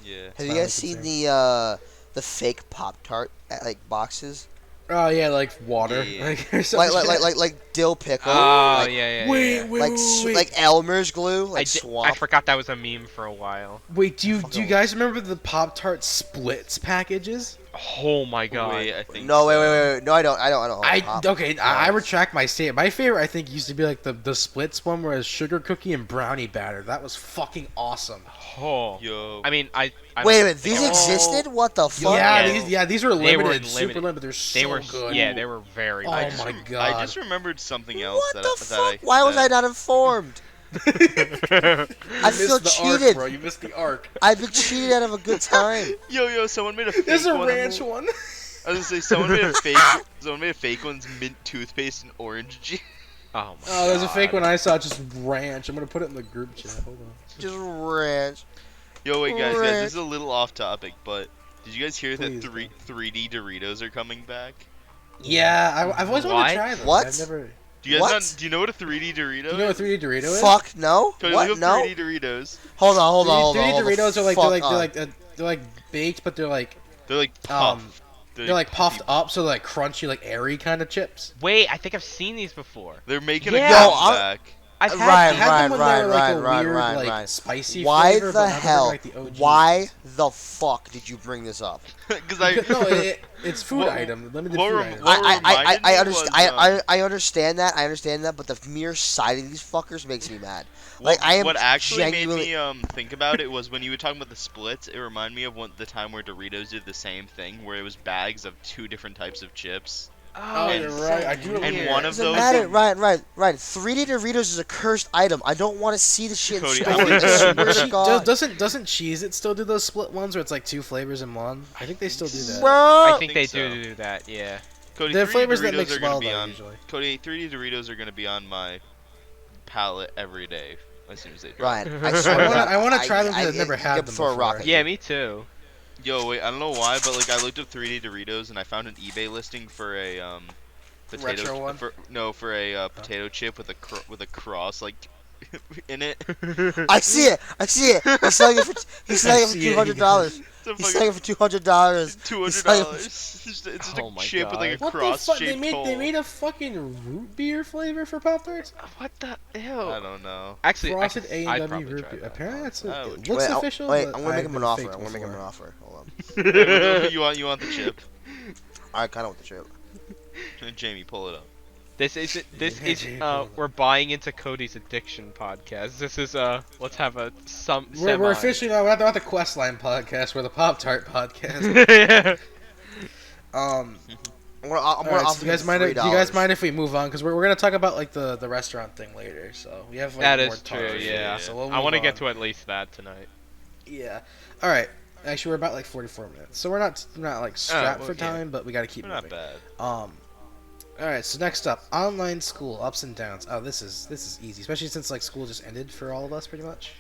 Yeah. Have you my guys only seen concern. the fake Pop Tart like boxes? Oh yeah, like water, Yeah. like or some shit. like dill pickle, Oh like yeah, yeah, Wait, yeah. wait, like wait, wait. like Elmer's glue, I like I swamp. forgot that was a meme for a while. Wait, do you fucking- guys remember the Pop-Tart splits packages? Oh my god. Wait, I think No, wait, so. wait, wait, wait. No, I don't. Hold on, I Pop. okay. I retract my statement. My favorite, I think, used to be like the splits one, where it's sugar cookie and brownie batter. That was fucking awesome. Oh. Yo. I mean, I'm Wait a minute, these Oh. existed? What the fuck? Yeah. These were They were limited, super limited. limited. They're so They were good. yeah, they were very Oh good. my I god. just remembered something else What that the I, fuck? that I Why was I that- not informed? I You feel missed the cheated. arc, bro. You missed the arc. I've been cheated out of a good time. Yo, someone made a fake There's a one. ranch one. I was gonna say someone made a fake. Someone made a fake one's mint toothpaste and orange juice. Oh my Oh, there's a fake God. one I saw. Just ranch. I'm gonna put it in the group chat. Hold on. Just ranch. Yo, wait, guys, Ranch. this is a little off topic, but did you guys hear Please, that 3D Doritos are coming back? Yeah, I've always wanted What? to try them. What? I've never. Do you guys What? do you know what a 3D Dorito? Do you know what 3D Dorito is? Fuck no. Cody, What? look up No. 3D Doritos. Hold on, hold on, hold on. 3D hold the Doritos are like fuck they're like baked, but they're like They're like Um, puffed. they're like puffed puffy. up, so they're like crunchy, like airy kind of chips. Wait, I think I've seen these before. They're making Yeah. a Yo, comeback. I've had Ryan, I these. had them when they were like a Ryan, weird, Ryan, like Ryan. spicy Why flavor. the but now they're hell? like the OG. Why the fuck did you bring this up? Because I No, it's food What- item. Limited what food rem- item. what reminded me understand. was, I understand that. I understand that. But the mere sight of these fuckers makes me mad. What, Like, I am what actually genuinely- made me think about it was when you were talking about the splits. It reminded me of the time where Doritos did the same thing, where it was bags of 2 different types of chips. Oh, and- you're right. I do and remember. one of Doesn't those- matter. Right. 3D Doritos is a cursed item. I don't want to see the shit in Cody, store. I think I swear to God. Doesn't Cheez-It still do those split ones where it's like 2 flavors in one? I think they still do that. Bro. I think they think do that. Yeah. Cody, They're 3D flavors that Doritos mix are gonna well be though, on. usually. Cody, 3D Doritos are gonna be on my palate every day as soon as they drop. Ryan, I swear to God, I wanna try them 'cause I've never you had can them throw a before. rock at Yeah, me. me too. Yo, wait, I don't know why, but like I looked up 3D Doritos and I found an eBay listing for a potato Retro one? for a potato chip with a cross like in it. I see it. He's selling it for I see it, $200. It's a He's selling it for $200. $200. It's just Oh a my chip with like a God. What the cross fuck? shaped They hole. made a fucking root beer flavor for Pop Tarts. What the I hell? don't know. Actually, Frosted I'd A&W probably root try beer. that. Apparently, that's I it would looks Wait, official. wait, but I'm gonna make I've him an been offer. faked I'm gonna make him an before. offer. Hold on. you want the chip? I kind of want the chip. Jamie, pull it up. This is Yeah, we're buying into Cody's addiction podcast. This is let's have a We're officially not the Questline podcast. We're the Pop Tart podcast. semi. I'm gonna Alright, offer so do you guys him mind? Do $3. you guys mind if we move on? Because we're gonna talk about like the restaurant thing later. So we have like That more is time. true. Yeah. So we'll I want to move get on. to at least that tonight. Yeah. All right. Actually, we're about like 44 minutes, so we're not like strapped well, for yeah. time, but we got to keep We're not moving. bad. All right. So next up, online school ups and downs. Oh, this is easy, especially since like school just ended for all of us pretty much.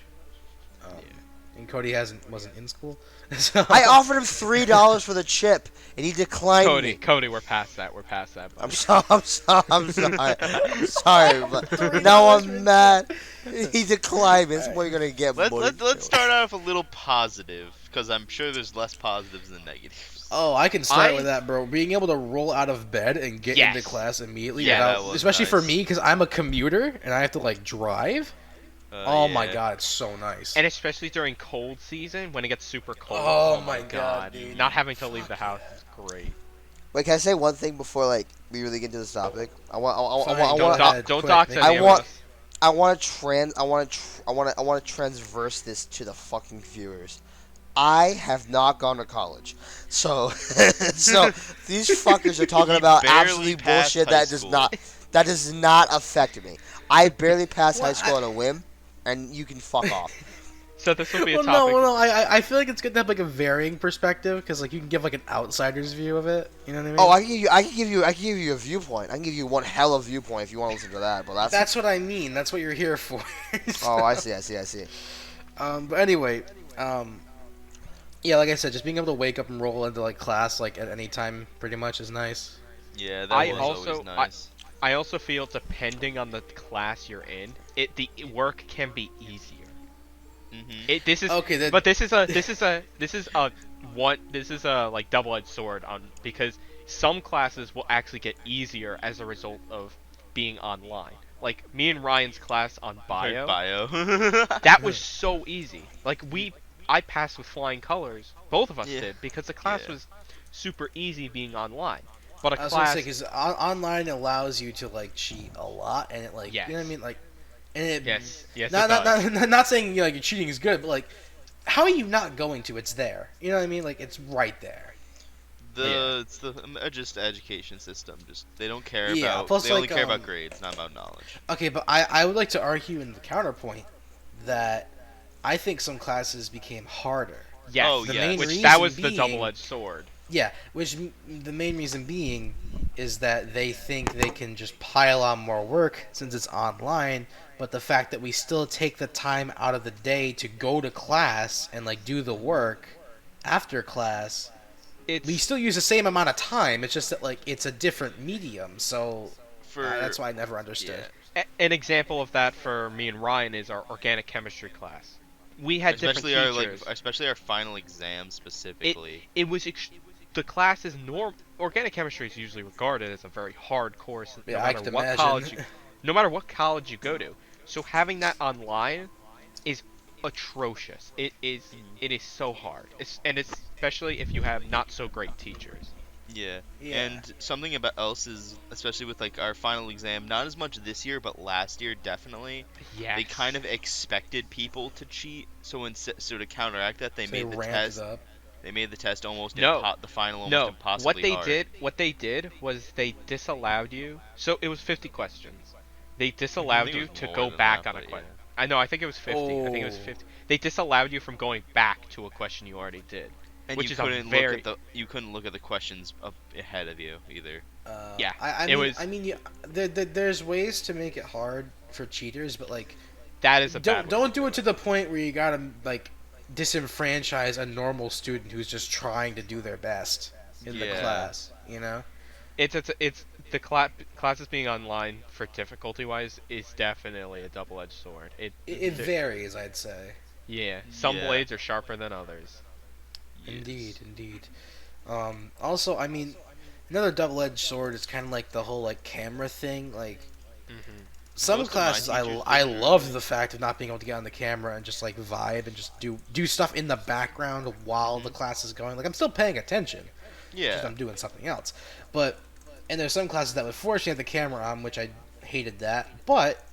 And Cody wasn't in school. So, I offered him $3 for the chip, and he declined me. Cody, we're past that. We're past that. I'm sorry. I'm sorry, but now I'm mad. He declined me. That's what you're gonna get. Let's buddy. let's start off a little positive because I'm sure there's less positives than negatives. Oh, I can start I- with that, bro. Being able to roll out of bed and get Yes. into class immediately, Yeah, without, that was especially for nice. me, because I'm a commuter and I have to like drive. Oh my Yeah. god, it's so nice. And especially during cold season when it gets super cold. Oh my God, dude. Not having to leave the house is great. Wait, can I say one thing before like we really get into this topic? I Fine, want. don't Don't Go ahead, dock, don't quick, dock Nick. any of want- us. I want to transverse this to the fucking viewers. I have not gone to college, so so these fuckers are talking about barely absolute passed bullshit high that does school. that does not affect me. I barely passed Well, high school on a whim, and you can fuck off. So this will be a Well, topic. no. I feel like it's good to have like a varying perspective because like you can give like an outsider's view of it. You know what I mean? Oh, I can give you a viewpoint. I can give you one hell of viewpoint if you want to listen to that. But that's what I mean. That's what you're here for. oh, I see. But anyway, yeah, like I said, just being able to wake up and roll into like class like at any time pretty much is nice. Yeah, that I was also- always nice. I also feel depending on the class you're in, the work can be easier. Mm-hmm. This is Okay, but this is a this is a like double-edged sword on because some classes will actually get easier as a result of being online. Like me and Ryan's class on Right, bio, bio. that was so easy. Like I passed with flying colors. Both of us Yeah. did because the class Yeah. was super easy being online. But a I was gonna say class, because online allows you to like cheat a lot, and it like you know what I yes, mean, like, and it yes, it not not does. not saying like your cheating is good, but like how are you not going to? It's there. You know what I mean? Like it's right there. Yeah. It's the just education system. Just they don't care Yeah. about. Plus, They only like care about grades, not about knowledge. okay, but I would like to argue in the counterpoint that I think some classes became harder. Oh Yes, The main which yes. that reason was the being, double-edged sword. yeah, the main reason being is that they think they can just pile on more work since it's online, but the fact that we still take the time out of the day to go to class and like do the work after class, we It's still use the same amount of time. It's just that like it's a different medium, so For that's why I never understood. yeah, an example of that for me and Ryan is our organic chemistry class. We had different teachers. especially our final exam It specifically. it was the class is organic chemistry is usually regarded as a very hard course no Yeah, I matter could what imagine. college you no matter what college you go to. So having that online is atrocious. It is so hard. And it's especially if you have not so great teachers. Yeah. Yeah. And something about else is, especially with like our final exam, not as much this year, but last year definitely, they kind Yes. of expected people to cheat. So to counteract that, So they ramped it up. they made the test No. the final almost No. impossibly hard. What they did was they disallowed you. So it was 50 questions. They I disallowed think it you was to more go than that, back on a but question. yeah. I know, I think it was 50. I think it was Oh. 50. They disallowed you from going back to a question you already did, And which is a very you couldn't look at the questions up ahead of you either. yeah. I It mean, was there's ways to make it hard for cheaters, but like, that is a bad way don't to do do it to the point where you gotta like disenfranchise a normal student who's just trying to do their best in the Yeah. class. You know? It's the classes being online for difficulty wise is definitely a double edged sword. It varies, I'd say. Yeah, some Yeah. blades are sharper than others. Indeed, Yes. indeed. Also, I mean, another double-edged sword is kind of like the whole like camera thing. Like Hmm. some Most of my classes, teachers I did loved early. the fact of not being able to get on the camera and just like vibe and just do stuff in the background while the class is going. Like I'm still paying attention, just Yeah. I'm doing something else. But and there's some classes that would force you to have the camera on, which I hated that. But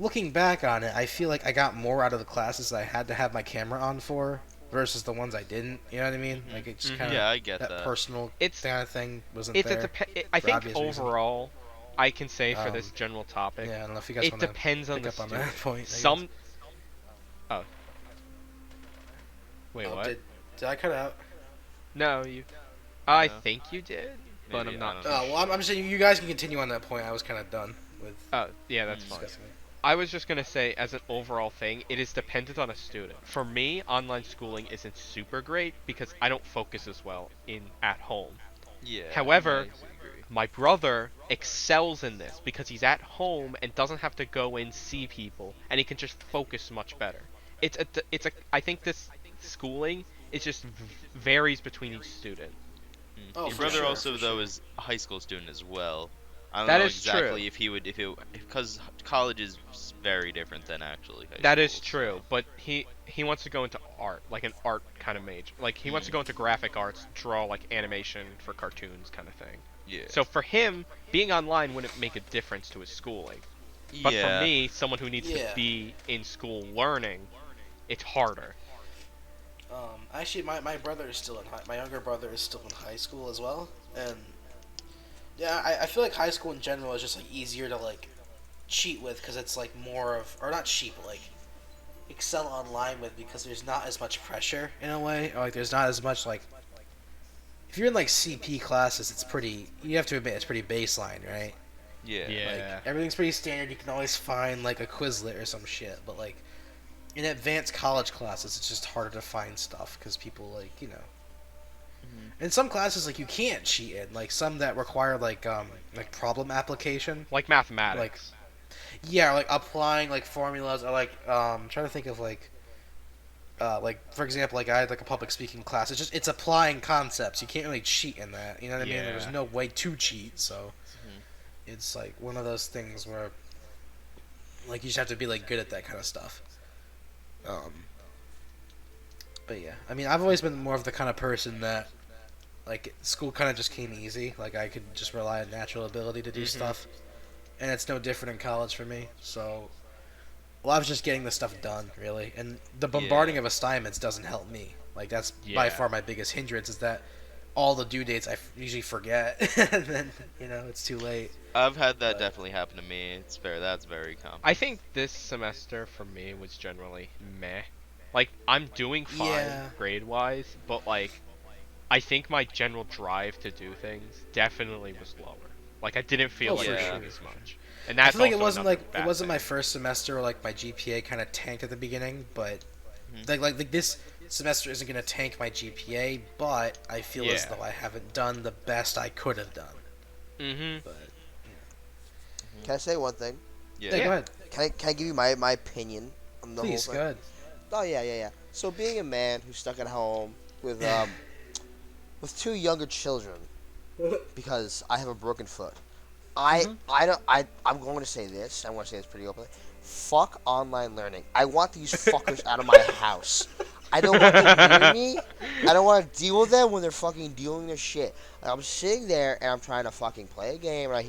looking back on it, I feel like I got more out of the classes that I had to have my camera on for versus the ones I didn't. You know what I mean? Like it's Mhm. kind of Yeah, I get that that. personal It's kind of thing wasn't it's a there I for think obvious reasons. overall, I can say for this Um, general topic, Yeah, I don't know if you guys it want to depends on pick the up on student. that point. I guess. Some oh wait Oh, what? did I cut out? No, you. I No. think you did, but Maybe, I'm I not don't too know. Well, I'm just saying you guys can continue on that point. I was kind of done with Oh, yeah, that's fine. discussing it. I was just gonna say, as an overall thing, it is dependent on a student. For me, online schooling isn't super great because I don't focus as well in at home. Yeah. However, I agree. my brother excels in this because he's at home and doesn't have to go and see people, and he can just focus much better. I think this schooling is just varies between each student. Oh, Your for brother sure, also for though sure. is a high school student as well. I don't That know is true. exactly if he would because college is very different than actually high That is school. true, but he wants to go into art, like an art kind of major. Like he wants to go into graphic arts, draw like animation for cartoons kind of thing. Yeah. So for him, being online wouldn't make a difference to his schooling. But for Yeah. me, someone who needs to Yeah. be in school learning, it's harder. Actually, my brother is still in my younger brother is still in high school as well, and yeah, I feel like high school in general is just like easier to like cheat with because it's like more of or not cheat, but like excel online with because there's not as much pressure in a way, or like there's not as much like if you're in like CP classes, it's pretty. You have to admit it's pretty baseline, right? Yeah. Yeah. Like everything's pretty standard. You can always find like a Quizlet or some shit, but like in advanced college classes, it's just harder to find stuff because people like in some classes like you can't cheat in like some that require like problem application. Like mathematics. Yeah, like applying like formulas or like trying to think of like like for example, like I had like a public speaking class. It's applying concepts. You can't really cheat in that. You know what I mean? Yeah. There's no way to cheat. So Mhm. it's like one of those things where like you just have to be like good at that kind of stuff. But yeah, I mean, I've always been more of the kind of person that like school kind of just came easy. Like I could just rely on natural ability to do stuff, and it's no different in college for me. So, well, I was just getting the stuff done really, and the bombarding Yeah. of assignments doesn't help me. Like that's by Yeah. far my biggest hindrance is that all the due dates usually forget, and then it's too late. I've had that But definitely happen to me. It's fair. That's very common. I think this semester for me was generally meh. Like I'm doing fine yeah, grade wise, but like I think my general drive to do things definitely was lower. Like I didn't feel Oh, like for learning sure. as much, and I that's feel like it also wasn't another like it bad wasn't my thing. first semester where like my GPA kind of tanked at the beginning, but Mhm. like this semester isn't gonna tank my GPA, but I feel as Yeah. though I haven't done the best I could have done. Mhm. But Can I say one thing? yeah, Yeah. go ahead, Can I give you my opinion on the please, whole go thing? ahead. Oh yeah. So being a man who's stuck at home with with two younger children because I have a broken foot. I don't I'm going to say this. I'm going to say this pretty openly. Fuck online learning. I want these fuckers out of my house. I don't want them near me. I don't want to deal with them when they're fucking dealing their shit. Like, I'm sitting there and I'm trying to fucking play a game and I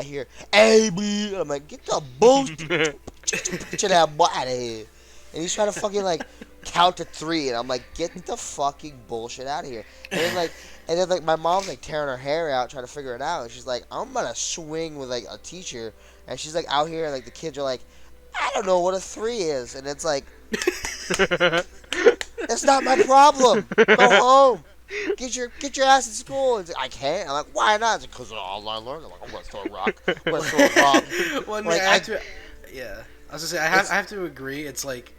hear A B and I'm like, get the bullshit to that boy out of here. And he's trying to fucking like count to 3 and I'm like, get the fucking bullshit out of here. And then like my mom's like tearing her hair out trying to figure it out and she's like, I'm gonna swing with like a teacher and she's like out here and like the kids are like, I don't know what a 3 is and it's like, that's not my problem. Go home. Get your ass in school. And I can't. I'm like, why not? Because of online learning. I'm like, I'm gonna throw a rock. I'm gonna throw a rock. Well, Like, I have to, yeah. I was gonna say I have to agree. It's like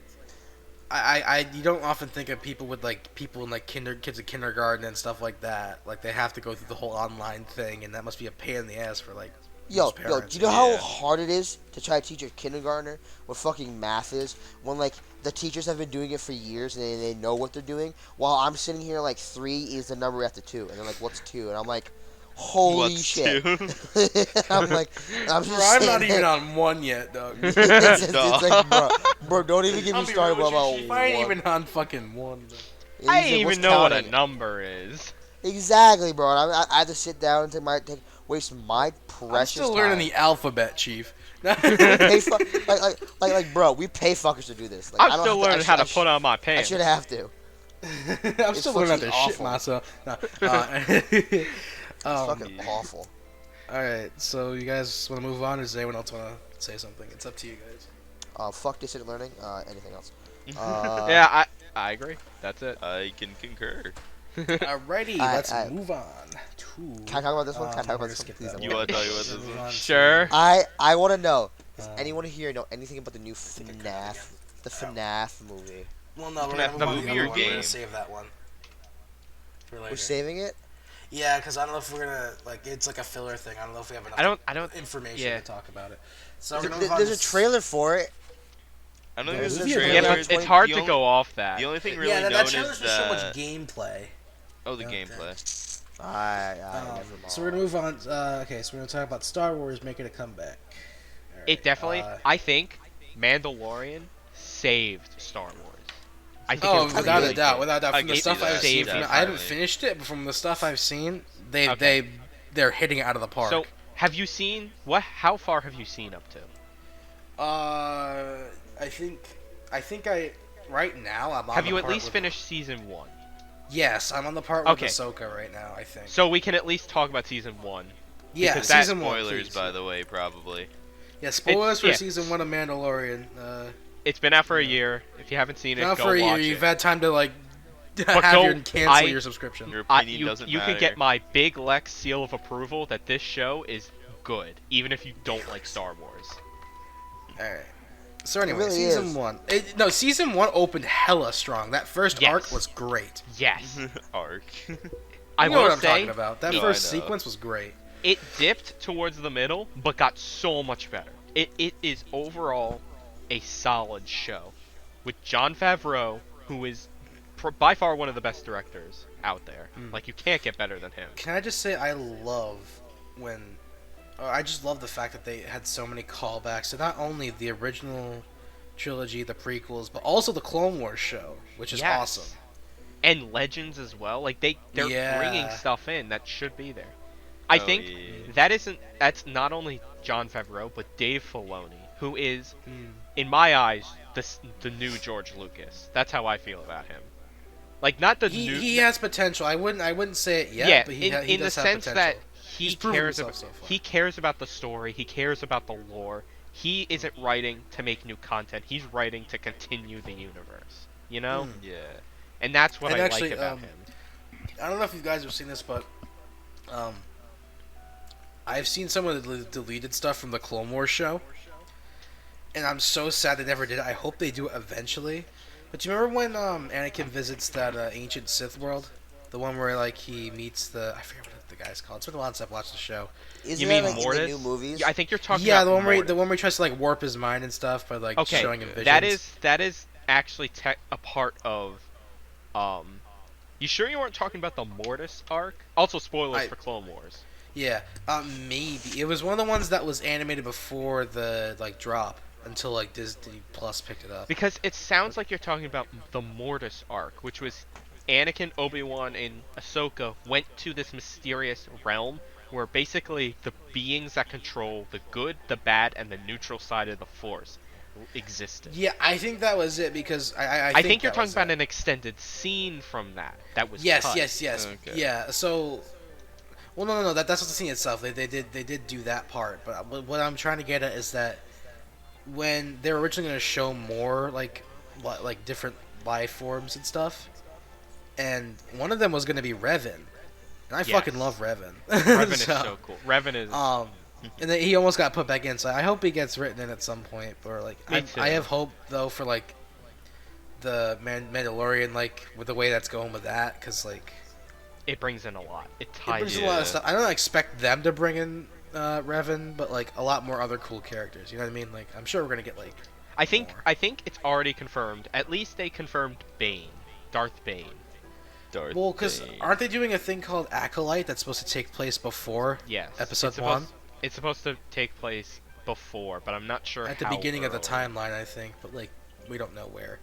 I you don't often think of people with like people in like kids in kindergarten and stuff like that. Like they have to go through the whole online thing, and that must be a pain in the ass for like most Yo, parents. do you know how Yeah. hard it is to try to teach a kindergartner what fucking math is when like the teachers have been doing it for years and they know what they're doing? While I'm sitting here like 3 is the number after 2, and they're like, what's 2? And I'm like, holy What's shit. two? I'm like, I'm just Bro, I'm not sitting even there. on one yet, dog. It's Dog. like, bro, don't even get me started about I ain't one. even on fucking one. And I he's didn't like, "What's even know what a counting?" number is. Exactly, bro. And I had to sit down and waste my precious I'm still time. learning the alphabet, chief. Pay like, bro, we pay fuckers to do this. Like, I I'm don't still have learning how to I put on my I pants. should have to. I'm It's still learning how to fucking shit awful. myself. No, It's um, fucking awful. all right, so you guys want to move on, or does anyone else want to say something? It's up to you guys. Fuck distant learning. Anything else? Yeah, I agree. That's it. I can concur. Alrighty, I- let's I- move on to. Can I talk about this one? Can I talk we're about gonna this one? skip Please that don't. You wanna talk about Let's this move one? on to- Sure. I want to know. Does Um, anyone here know anything about the new FNAF? The FNAF movie. Well, no, we're FNAF gonna move the on to movie the or other one. We're game? gonna save that one for later. We're saving it. Yeah, because I don't know if we're gonna like. It's like a filler thing. I don't know if we have enough I don't. information yeah. to talk about it. So we're gonna move on There's to a trailer for it. I don't think There's there's a a trailer. Yeah, trailer. but it's hard The to only- go off that. The only thing really yeah, that known trailer's is just so much that. gameplay. Oh, the Yeah, gameplay. Never So we're gonna move on. Okay, so we're gonna talk about Star Wars making a comeback. Alright, It definitely. uh, I think Mandalorian saved Star Wars. I think Oh, it without really a doubt, did. without a doubt. I From the can stuff see I've that, seen, definitely. I haven't finished it, but from the stuff I've seen, Okay. they're hitting it out of the park. So, have you seen what? How far have you seen up to? I think right now I'm on. Have the you at part least with- finished season 1? Yes, I'm on the part Okay. with Ahsoka right now. I think. So we can at least talk about season 1. Yeah, because that- season 1. Spoilers, please. by the way, probably. Yeah, spoilers for yeah. season 1 of Mandalorian. It's been out for a year. If you haven't seen it, Now go for a year, watch you've it. had time to like But have go- your cancel I- your subscription. Your opinion you doesn't you matter. can get my big Lex seal of approval that this show is good, even if you don't like Star Wars. All right. So anyway, really season is. 1. Season 1 opened hella strong. That first Yes. arc was great. Yes, Arc. I You know will what I'm say talking about. That No, first I know. sequence was great. it dipped towards the middle, but got so much better. It is overall a solid show. with Jon Favreau, who is by far one of the best directors out there. Like, you can't get better than him. Can I just say I love when I just love the fact that they had so many callbacks to not only the original trilogy, the prequels, but also the Clone Wars show, which is Yes. awesome. And Legends as well. Like, they're Yeah. bringing stuff in that should be there. I think yeah. that's not only Jon Favreau, but Dave Filoni, who is, in my eyes, the new George Lucas. That's how I feel about him. Like, not the new. He has potential. I wouldn't say it yet, Yeah, but he in the does have sense potential. that He's he proven cares himself about so far. he cares about the story, he cares about the lore. He isn't writing to make new content. He's writing to continue the universe. You know? Yeah. And that's what And I actually, like about him. I don't know if you guys have seen this, but I've seen some of the deleted stuff from the Clone Wars show, and I'm so sad they never did it. I hope they do it eventually. But do you remember when Anakin visits that ancient Sith world, the one where like he meets I forget what the guy's called. It's been a while since I've watched the show. Isn't You that mean like Mortis? in the new movies? Yeah, I think you're talking Yeah, about the one where he tries to like warp his mind and stuff by like Okay, showing him visions. that is actually a part of you sure you weren't talking about the Mortis arc? Also spoilers for Clone Wars. Yeah, maybe it was one of the ones that was animated before the like drop until like Disney Plus picked it up. Because it sounds like you're talking about the Mortis arc, which was Anakin, Obi-Wan, and Ahsoka went to this mysterious realm where basically the beings that control the good, the bad, and the neutral side of the Force existed. Yeah, I think that was it because I think you're that talking was about it. an extended scene from that was Yes, cut. yes. Okay. Yeah, so well, no. That's not the scene itself. They did do that part, but what I'm trying to get at is that when they were originally going to show more like different life forms and stuff, and one of them was going to be Revan, and I Yes. fucking love Revan. Revan is so cool. Revan is and then he almost got put back in, so I hope he gets written in at some point. Or like, Me too. I have hope though for like the Mandalorian, like with the way that's going with that, because like it brings in a lot. It it ties brings in. a lot of stuff. I don't expect them to bring in Revan, but like a lot more other cool characters. You know what I mean? Like I'm sure we're gonna get like. I think more. I think it's already confirmed. At least they confirmed Bane, Darth Bane. Darth Well, because Bane. aren't they doing a thing called Acolyte that's supposed to take place before Yes. Episode it's 1? It's supposed to take place before, but I'm not sure At the how beginning of the early. timeline, I think, but like we don't know where.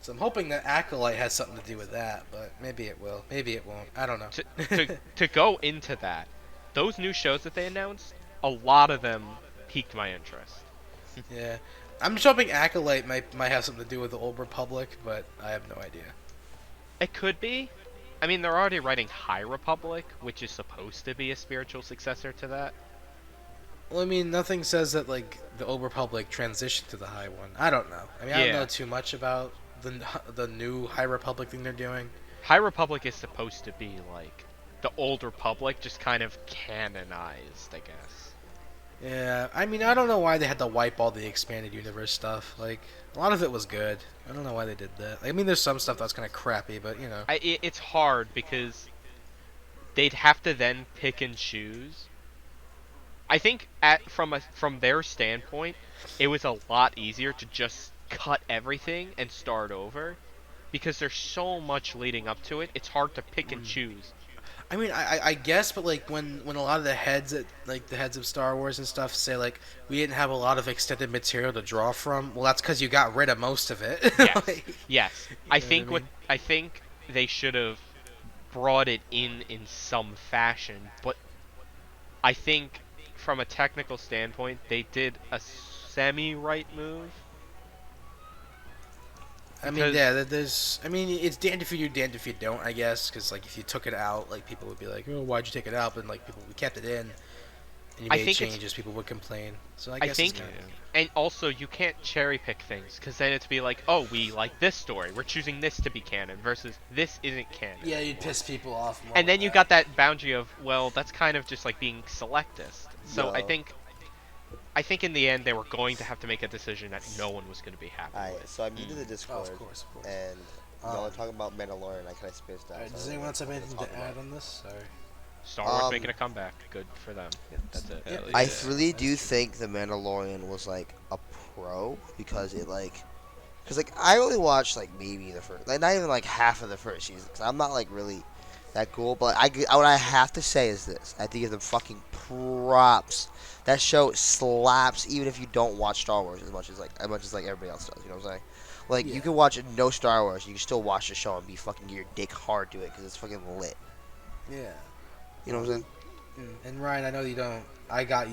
So I'm hoping that Acolyte has something to do with that, but maybe it will, maybe it won't. I don't know. To go into that, those new shows that they announced, a lot of them piqued my interest. Yeah, I'm just hoping Acolyte might have something to do with the Old Republic, but I have no idea. It could be. I mean, they're already writing High Republic, which is supposed to be a spiritual successor to that. Well, I mean, nothing says that like the Old Republic transitioned to the High One. I don't know. I mean, I don't Yeah. know too much about the new High Republic thing they're doing. High Republic is supposed to be like the Old Republic, just kind of canonized, I guess. Yeah, I mean, I don't know why they had to wipe all the expanded universe stuff. Like, a lot of it was good. I don't know why they did that. I mean, there's some stuff that's kind of crappy, but you know. It's hard because they'd have to then pick and choose. I think from their standpoint, it was a lot easier to just cut everything and start over, because there's so much leading up to it. It's hard to pick and choose. I mean, I guess, but like when a lot of the heads the heads of Star Wars and stuff say like we didn't have a lot of extended material to draw from, well, that's because you got rid of most of it. Yes, Like, yes. know I what think I mean? I think they should have brought it in some fashion, but I think from a technical standpoint, they did a semi-right move. I mean, Because- yeah, there's. I mean, it's damned if you do, damned if you don't. I guess because like if you took it out, like people would be like, "Oh, why'd you take it out?" But like people, we kept it in, and you I made think it's- changes. People would complain. So I I guess think, it's kind of. and also you can't cherry pick things, because then it'd be like, oh, we like this story, we're choosing this to be canon, versus this isn't canon. Yeah, you'd piss people off. More And then with you that. got that boundary of, well, that's kind of just like being selectist. So Yeah. I think in the end they were going to have to make a decision that no one was going to be happy Alright, with. so I'm new to the Discord, of course. and y'all are Um, talking about Mandalorian. I kind of spaced out. Alright, so does I anyone else don't have know what anything to talk add about. on this? Or? Star Wars Um, making a comeback. Good for them. That's it. Hell I yeah. really do think the Mandalorian was like a pro because it like Cause like I only watched like maybe the first, like not even like half of the first season. Cause I'm not like really that cool. But what I have to say is this: I have to give them fucking props. That show slaps, even if you don't watch Star Wars as much as everybody else does. You know what I'm saying? Like Yeah. you can watch no Star Wars, you can still watch the show and be fucking get your dick hard to it because it's fucking lit. Yeah. You know what I'm saying? And Ryan, I know you don't. I caught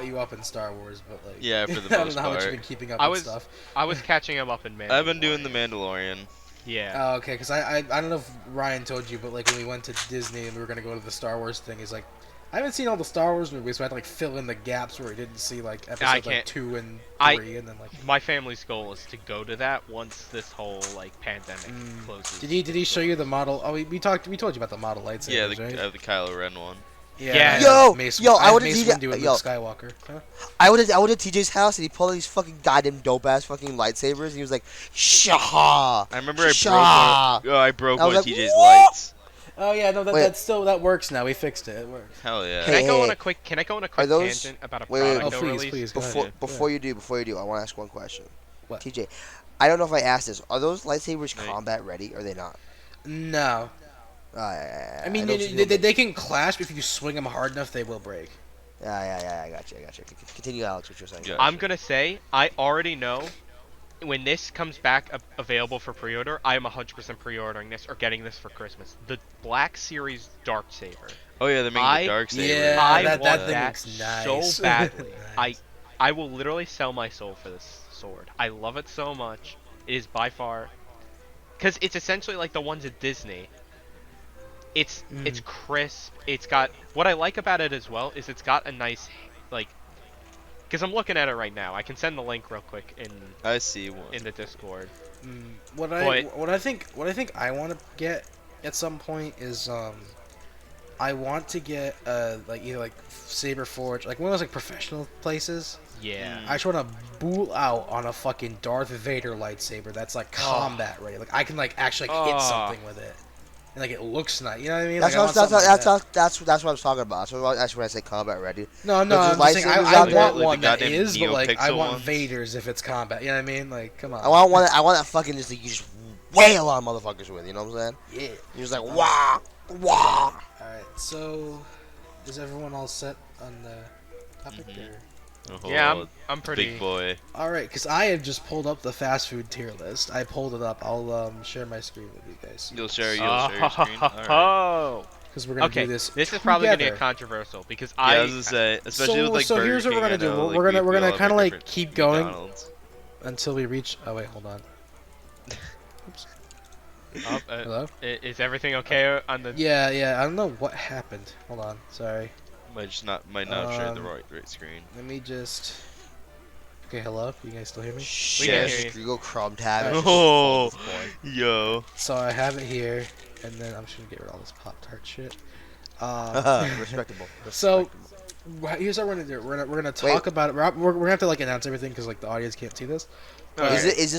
you up in Star Wars, but like. Yeah, for the I don't most know how much you've part. been keeping up I with was stuff. I was catching him up in Mandalorian. I've been doing the Mandalorian. Yeah. Oh, okay, because I don't know if Ryan told you, but like when we went to Disney and we were gonna go to the Star Wars thing, he's like, I haven't seen all the Star Wars movies, so I had to like fill in the gaps where he didn't see like episode like can't- 2 and I- 3, and then like. My family's goal is to go to that once this whole like pandemic closes. Did he show you the model? Oh, we told you about the model lightsabers, Yeah, right? the Kylo Ren one. Yeah. I have Yo, Mace, yo, I I have would've Mace seen Windu and yo. Luke Skywalker. Huh? I went to TJ's house and he pulled out these fucking goddamn dope ass fucking lightsabers and he was like, "Shah." I remember I Shah. broke I was one of like, TJ's "What?" lights. Oh yeah, no, Wait. that works now. We fixed it. It works. Hell yeah. Can I go Hey, on hey. a quick Are those- tangent about a wait, wait, product Oh, they'll please, release? please, go Before ahead. before you do, I want to ask one question. What? TJ, I don't know if I asked this. Are those lightsabers Right. combat ready or are they not? No, I mean don't see no they can clash, but if you swing them hard enough, they will break. Yeah, I got you. Continue, Alex, what you're saying. Yeah. I'm gonna say I already know when this comes back available for pre-order. I am 100% pre-ordering this or getting this for Christmas. The Black Series Dark Saber. Oh yeah, they're making the dark saber. Yeah, I that want thing that looks nice. so badly. Nice. I will literally sell my soul for this sword. I love it so much. It is by far, because it's essentially like the ones at Disney. It's crisp. It's got what I like about it as well is it's got a nice like. Because I'm looking at it right now. I can send the link real quick I see one. in the Discord. What I think I want to get at some point is I want to get like either like Saber Forge, like one of those like professional places. Yeah. I just want to boot out on a fucking Darth Vader lightsaber that's like combat ready. Like I can like actually like, hit something with it, and like it looks nice. You know what I mean? That's Like, I what want something like that. that's what I was talking about. That's when I say combat ready. No, Those I'm just saying lightsabers I out there, want like one the that goddamn is, but like I NeoPixel want ones. Vader's if it's combat. You know what I mean? Like, come on. I want that fucking just like you just wail on motherfuckers with. You know what I'm saying? Yeah. You're just like wah. All right. So, is everyone all set on the topic? Or? Oh, Yeah, I'm pretty. big boy. All right, because I have just pulled up the fast food tier list. I pulled it up. I'll share my screen with you guys. You'll share your screen. All right. Oh. Because we're gonna Okay. do this. This is probably gonna together. get controversial because Yeah, I was gonna say, especially with like so Burger here's what King, we're gonna I know, do. like, We're gonna we all have kind of our like different keep going McDonald's. until we reach. Oh wait, hold on. Hello. Is everything okay on the? Yeah. I don't know what happened. Hold on. Sorry. Might not have shared the right screen. Let me just. Okay. Hello. You guys still hear me? can Shit, hear you. just Google Chrome tab. Oh, yo. So I have it here, and then I'm just gonna get rid of all this Pop-Tart shit. Respectable. So, here's what we're gonna do. We're gonna talk about it. We're gonna have to like announce everything because like the audience can't see this. Is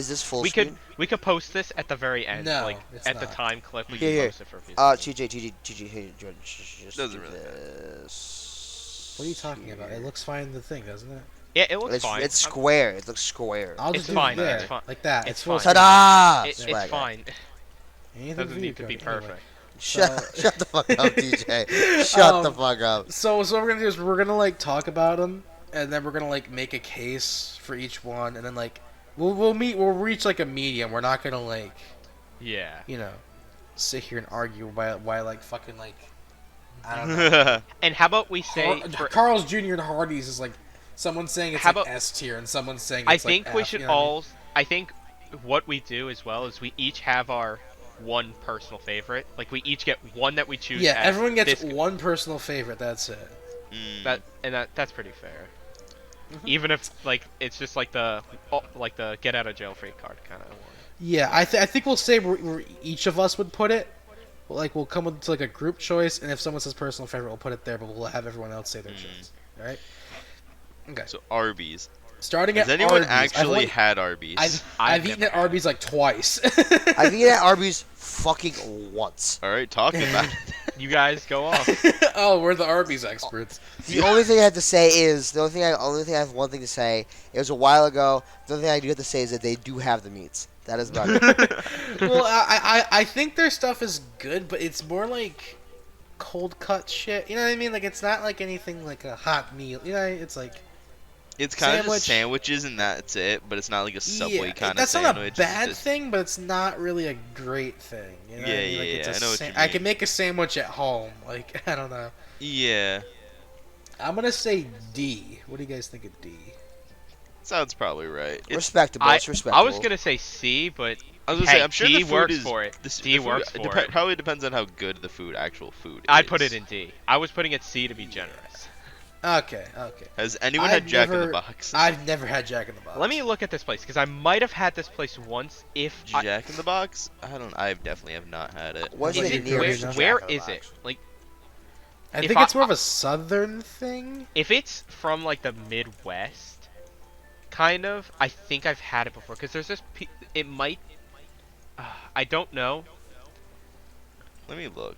this full screen? We could post this at the very end, No, like it's at the not. time clip. We Here. can post it for a few seconds. TJ, hey, Jordan, just Doesn't do really matter. this. What are you talking about? It looks fine in the thing, doesn't it? Yeah, it looks It's fine. it's square. It looks square. I'll It's just do fine, it there, it's fine. like that. It's full fine. screen. Ta-da! It's Swagger. fine. Anything Doesn't for need you, to be Cody. Anyway. perfect. Shut the fuck up, TJ. Shut the fuck up. So what we're gonna do is we're gonna like talk about them, and then we're gonna like make a case for each one, and then like we'll reach like a medium. We're not gonna like Yeah. sit here and argue why like fucking like I don't know. And how about we say? for- Carl's Jr. and Hardee's is like someone's saying it's How like about- S tier, and someone's saying I it's think like we F, should you know what I mean? all. I think what we do as well is we each have our one personal favorite. Like we each get one that we choose. Yeah, as everyone gets this- one personal favorite. That's it. That's pretty fair. Even if like it's just like the get out of jail free card kind of one. Yeah, I think we'll say where each of us would put it. Like we'll come with like a group choice, and if someone says personal favorite, we'll put it there, but we'll have everyone else say their choice. All right. Okay. So Arby's. Starting Has at anyone Arby's. actually had Arby's? I've eaten at Arby's like twice. I've eaten at Arby's fucking once. All right, talking about You guys go off. Oh, we're the Arby's experts. The only thing I have to say is only thing I have one thing to say. It was a while ago. The only thing I do have to say is that they do have the meats. That is about it. Well, I think their stuff is good, but it's more like cold cut shit. You know what I mean? Like it's not like anything like a hot meal. You know, it's like It's kind of Sandwich. just sandwiches and that's it, but it's not like a Subway kind of that's sandwich. not a it's bad just- thing, but it's not really a great thing. You know what I Yeah, mean? Like, yeah, it's yeah, a I know what you I can mean. make a sandwich at home. Like I don't know. Yeah, I'm gonna say D. What do you guys think of D? sounds probably right. It's, Respectable. I It's respectable. I was gonna say C, but I was gonna hey, say, I'm sure D the food works is for it. the D food works for it. Probably depends on how good the actual food I'd is. put it in D. I was putting it C to be generous. Okay. Has anyone I've had Jack in never- the Box? I've never had Jack in the Box. Let me look at this place because I might have had this place once. If I, Jack in the Box? I don't. I definitely have not had it. What's Is the it- nearest where- Jack where in the is it? Box? Like, I if think I- it's more of a southern thing. if it's from like the Midwest, kind of, I think I've had it before. Because there's this. It might. I don't know. Let me look.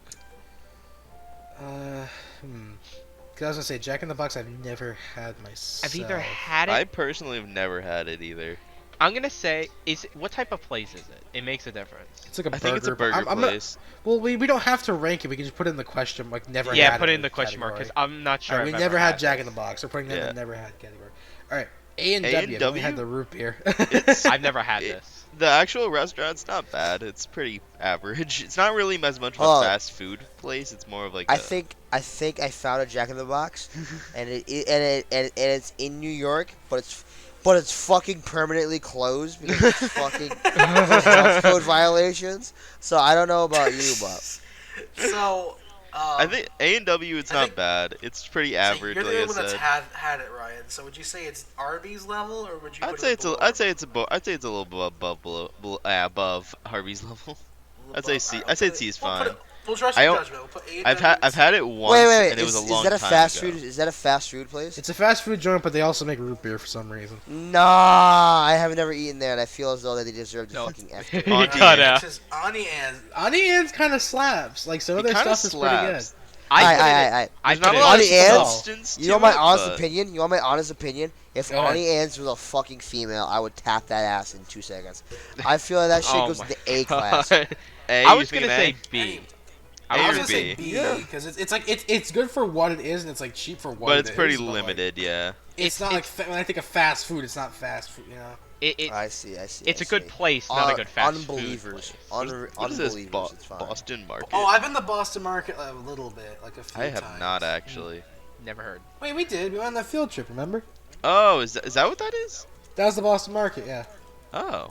Cause I was gonna say Jack in the Box. I've never had myself. I've either had it. I personally have never had it either. I'm gonna say, what type of place is it? It makes a difference. It's like a I burger. think it's a but burger I'm not- place. well, we don't have to rank it. We can just put it in the question like never. Yeah, had put it in the the question mark because category. I'm not sure. Alright, I've we never ever had Jack this. in the Box. We're putting that in Yeah. the never had category. All right, A and A W. and We only had W? the root beer. It's- I've never had It- this. The actual restaurant's not bad. It's pretty average. It's not really as much of a Oh. fast food place. It's more of like I a, think I found a Jack in the Box, and it's in New York, but it's fucking permanently closed because it's fucking health code violations. So I don't know about you, but so. I think A&W. It's I not think- bad. It's pretty average, like I said. had it, Ryan. So would you say it's Arby's level, or would you? I'd say it's a little above Harvey's level. I'd say C. I'd say C is fine. We'll trust I your don't- judgment. We'll put I've had it once, wait. and it was a Is long that a time fast ago. food? Is that a fast food place? It's a fast food joint, but they also make root beer for some reason. Nah, I have never eaten there, and I feel as though that they deserve to No. fucking F. You Auntie cut Anne's. out. Auntie Anne's kind of slaps. Like some of It their kinda stuff is pretty good. slaps. I. I There's not put a it lot of Auntie Anne's? substance You to know my it, honest but- opinion? You want my honest opinion? If Go ahead. Auntie Anne's was a fucking female, I would tap that ass in 2 seconds. I feel like that shit Oh goes my to A class. God. A, I you was thinking gonna say A? B. A I or was gonna say B? Yeah. because it's like it's good for what it is, and it's like cheap for what But it it's is, pretty but, like, limited, yeah. it's not like when I think of fast food, it's not fast food, you know. I see. It's a good place, not a good fast food Unbelievers. place. What is this? Unbelievers. It's fine. Boston Market. Oh, I've been to Boston Market a little bit, like a few I have times. not actually. Never heard. Wait, we did. We went on that field trip. Remember? Oh, is that what that is? That was the Boston Market. Yeah. Oh.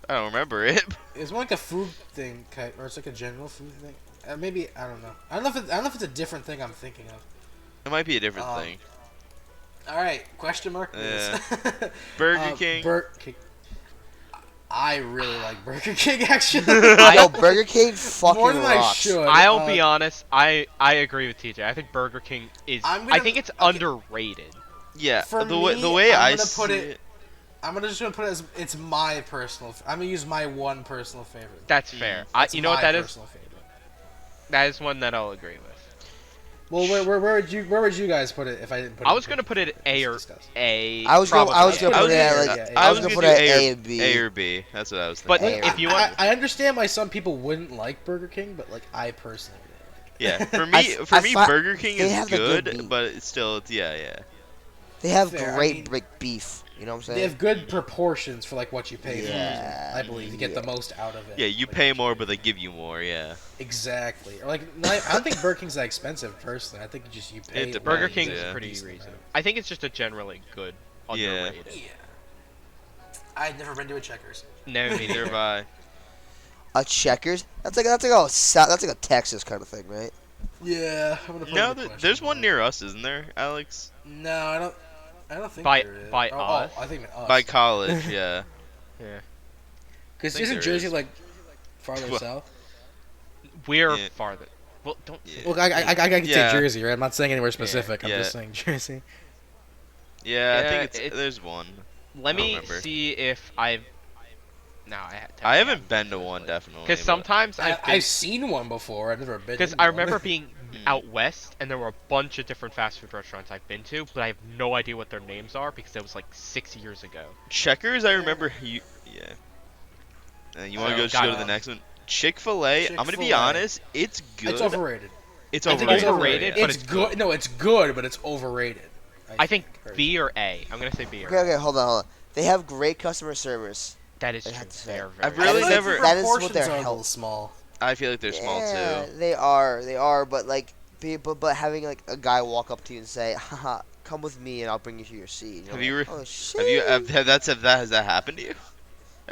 I don't remember it. It's more like a food thing, or it's like a general food thing. Maybe I don't know. I don't know if it's a different thing I'm thinking of. It might be a different Um, thing. All right, question mark. Yeah. please. Burger King. Burger King. I really like Burger King actually. Yo, Burger King fucking More than I rocks. should. I'll be honest. I agree with TJ. I think Burger King is. I'm I gonna- think it's okay. underrated. Yeah. For the me, way I'm I gonna see put it- I'm just gonna put it as it's my personal. I'm gonna use my one personal favorite. That's fair. That's You know what my that is? personal favorite. That is one that I'll agree with. Well, where would you guys put it if I didn't put it? I in was gonna Burger put it King? A or Let's discuss. A. I was gonna probably. put I it was at gonna- like yeah, I was gonna put it at A and B. A or B. That's what I was But thinking. if you I, want, I understand why some people wouldn't like Burger King, but like I personally really like it. Yeah, for me, I Burger King they is have the good good, meat. but it's still, yeah. They have Fair, I great mean- brick beef. You know what I'm saying? They have good proportions for like what you pay Yeah, for. I believe to get the most out of it. Yeah, you Like, pay more, but they give you more. Yeah. Exactly. Or like, I don't think Burger King's that expensive personally. I think you pay. It Burger depends, King is yeah. pretty Decent reasonable. amount. I think it's just a generally good, Yeah. underrated. Yeah. I've never been to a Checkers. No, me Neither neither. have I. A Checkers? That's like a Texas kind of thing, right? Yeah, I'm gonna put No, it in the question there's one mark. near us, isn't there, Alex? No, I don't. I don't think By- there is. by oh, us? Oh, I think us. By college, yeah. Because think isn't there Jersey is. like farther Well- south? We're Yeah. farther. Well, don't. Yeah. Well, I can Yeah. say Jersey, right? I'm not saying anywhere specific. I'm Yeah. just saying Jersey. Yeah, I Yeah, think it's- there's one. Let I don't me remember. see if I've. No, I haven't been to one definitely. Because but- sometimes I've seen one before. I've never been. Because in I one. remember being Mm. out west, and there were a bunch of different fast food restaurants I've been to, but I have no idea what their names are because it was like 6 years ago. Checkers, I remember. Yeah. You want to Oh, go to God. the next one? Chick-fil-A. I'm gonna be Chick-fil-A. honest. It's good. It's overrated. It's I think overrated. overrated, yeah. but it's it's good. good. No, it's good, but it's overrated. I think personally. B or A. I'm gonna say B or Okay, okay, hold on. They have great customer service. That is I true. have to say. They are I've very really I feel never- Like the That is what proportions they're are a little help- small. I feel like they're small Yeah, too. they are, but like, but having like a guy walk up to you and say, "Haha, come with me and I'll bring you to your seat." You're Have you like, re- oh shit. Has that happened to you?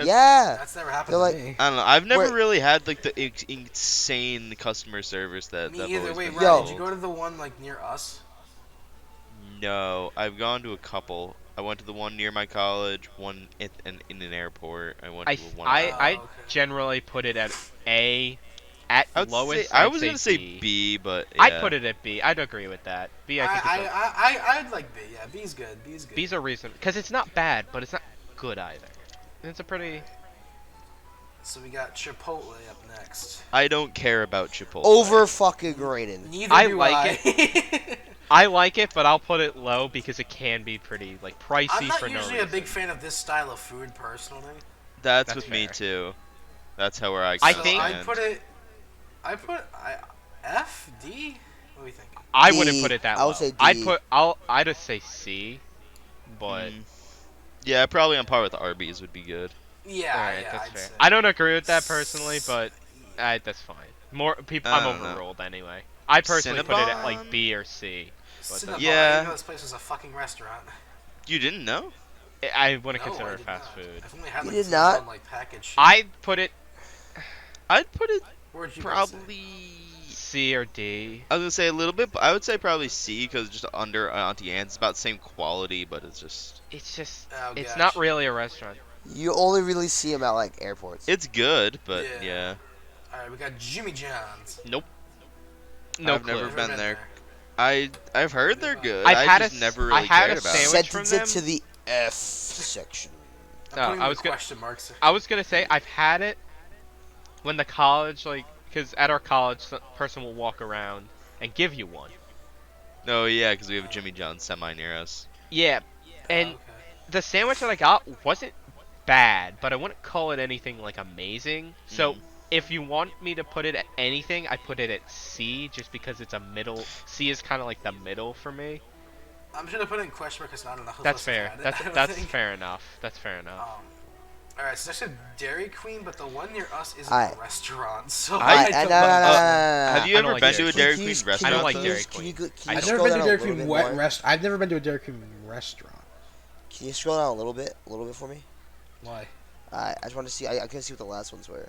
Yeah. That's never happened They're to like- me. I don't know. I've never Wait. really had like the insane customer service that. Me that I've either. always Wait, been Ryan, Yo. did you go to the one like near us? No, I've gone to a couple. I went to the one near my college, one in an airport. I went I to th- one. I okay. generally put it at A. At I would lowest, say, I I'd was say gonna say B. B, but yeah. I'd put it at B. I'd agree with that. B, I think it's I'd like B. Yeah, B's good. B's good. B's a reason because it's not bad, but it's not good either. It's a pretty. So we got Chipotle up next. I don't care about Chipotle. Over fucking rated. Neither I do like it. I like it, but I'll put it low because it can be pretty like pricey I'm not for no usually reason. a big fan of this style of food personally. That's That's with me fair. too. That's how where I. I So think- I put it. F D. What do you think? I D. wouldn't put it that I low. would say I'd D. I'd just say C, but Yeah, probably on par with Arby's would be good. Yeah, alright, yeah, that's I'd fair. say. I don't agree with that personally, but that's fine. More people, I I'm don't know. overruled anyway. I personally put it at Cinnabon? like B or C. But Cinnabon, Yeah. I didn't know this place was a fucking restaurant. You didn't know? I wouldn't No, consider I it did fast not. food. I've only had You like did not? Cinnabon, like packaged shit. I'd put it I'd put it Where'd you guys say? probably. C or D. I was gonna say a little bit, but I would say probably C because just under Auntie Anne's, it's about the same quality, but it's just It's just, Oh, it's gosh. not really a restaurant. You only really see them at like airports. it's good, but Yeah. yeah. Alright, we got Jimmy John's. No I've clue. never been there. I've heard they're good. I've I had just a s- never I really had a cared about it. sandwich from Sentence it them? to the F section. I'm Oh, putting I the was gonna- question marks. I was gonna say I've had it when the college, like, because at our college, the person will walk around and give you one. No, yeah, because we have a Jimmy John's semi near us. Yeah, and Okay. the sandwich that I got wasn't bad, but I wouldn't call it anything like amazing. So Mm. if you want me to put it at anything, I put it at C, just because it's a middle. C is kind of like the middle for me. I'm just gonna put it in question mark because not enough of That's us fair. have had it, That's I don't that's think. fair enough. That's fair enough. Alright, so there's a Dairy Queen, but the one near us isn't Alright. a restaurant, so I, don't no, no, no, no, know. no, no, Have you I don't ever like been Dairy to a Queen. Dairy Can you- Queen can restaurant? I don't like you- Dairy can Queen. you go- can you I've scroll never been down to a Dairy little Queen bit more? restaurant. I've never been to a Dairy Queen restaurant. Can you scroll down a little bit for me? Why? I just want to see. I couldn't see what the last ones were.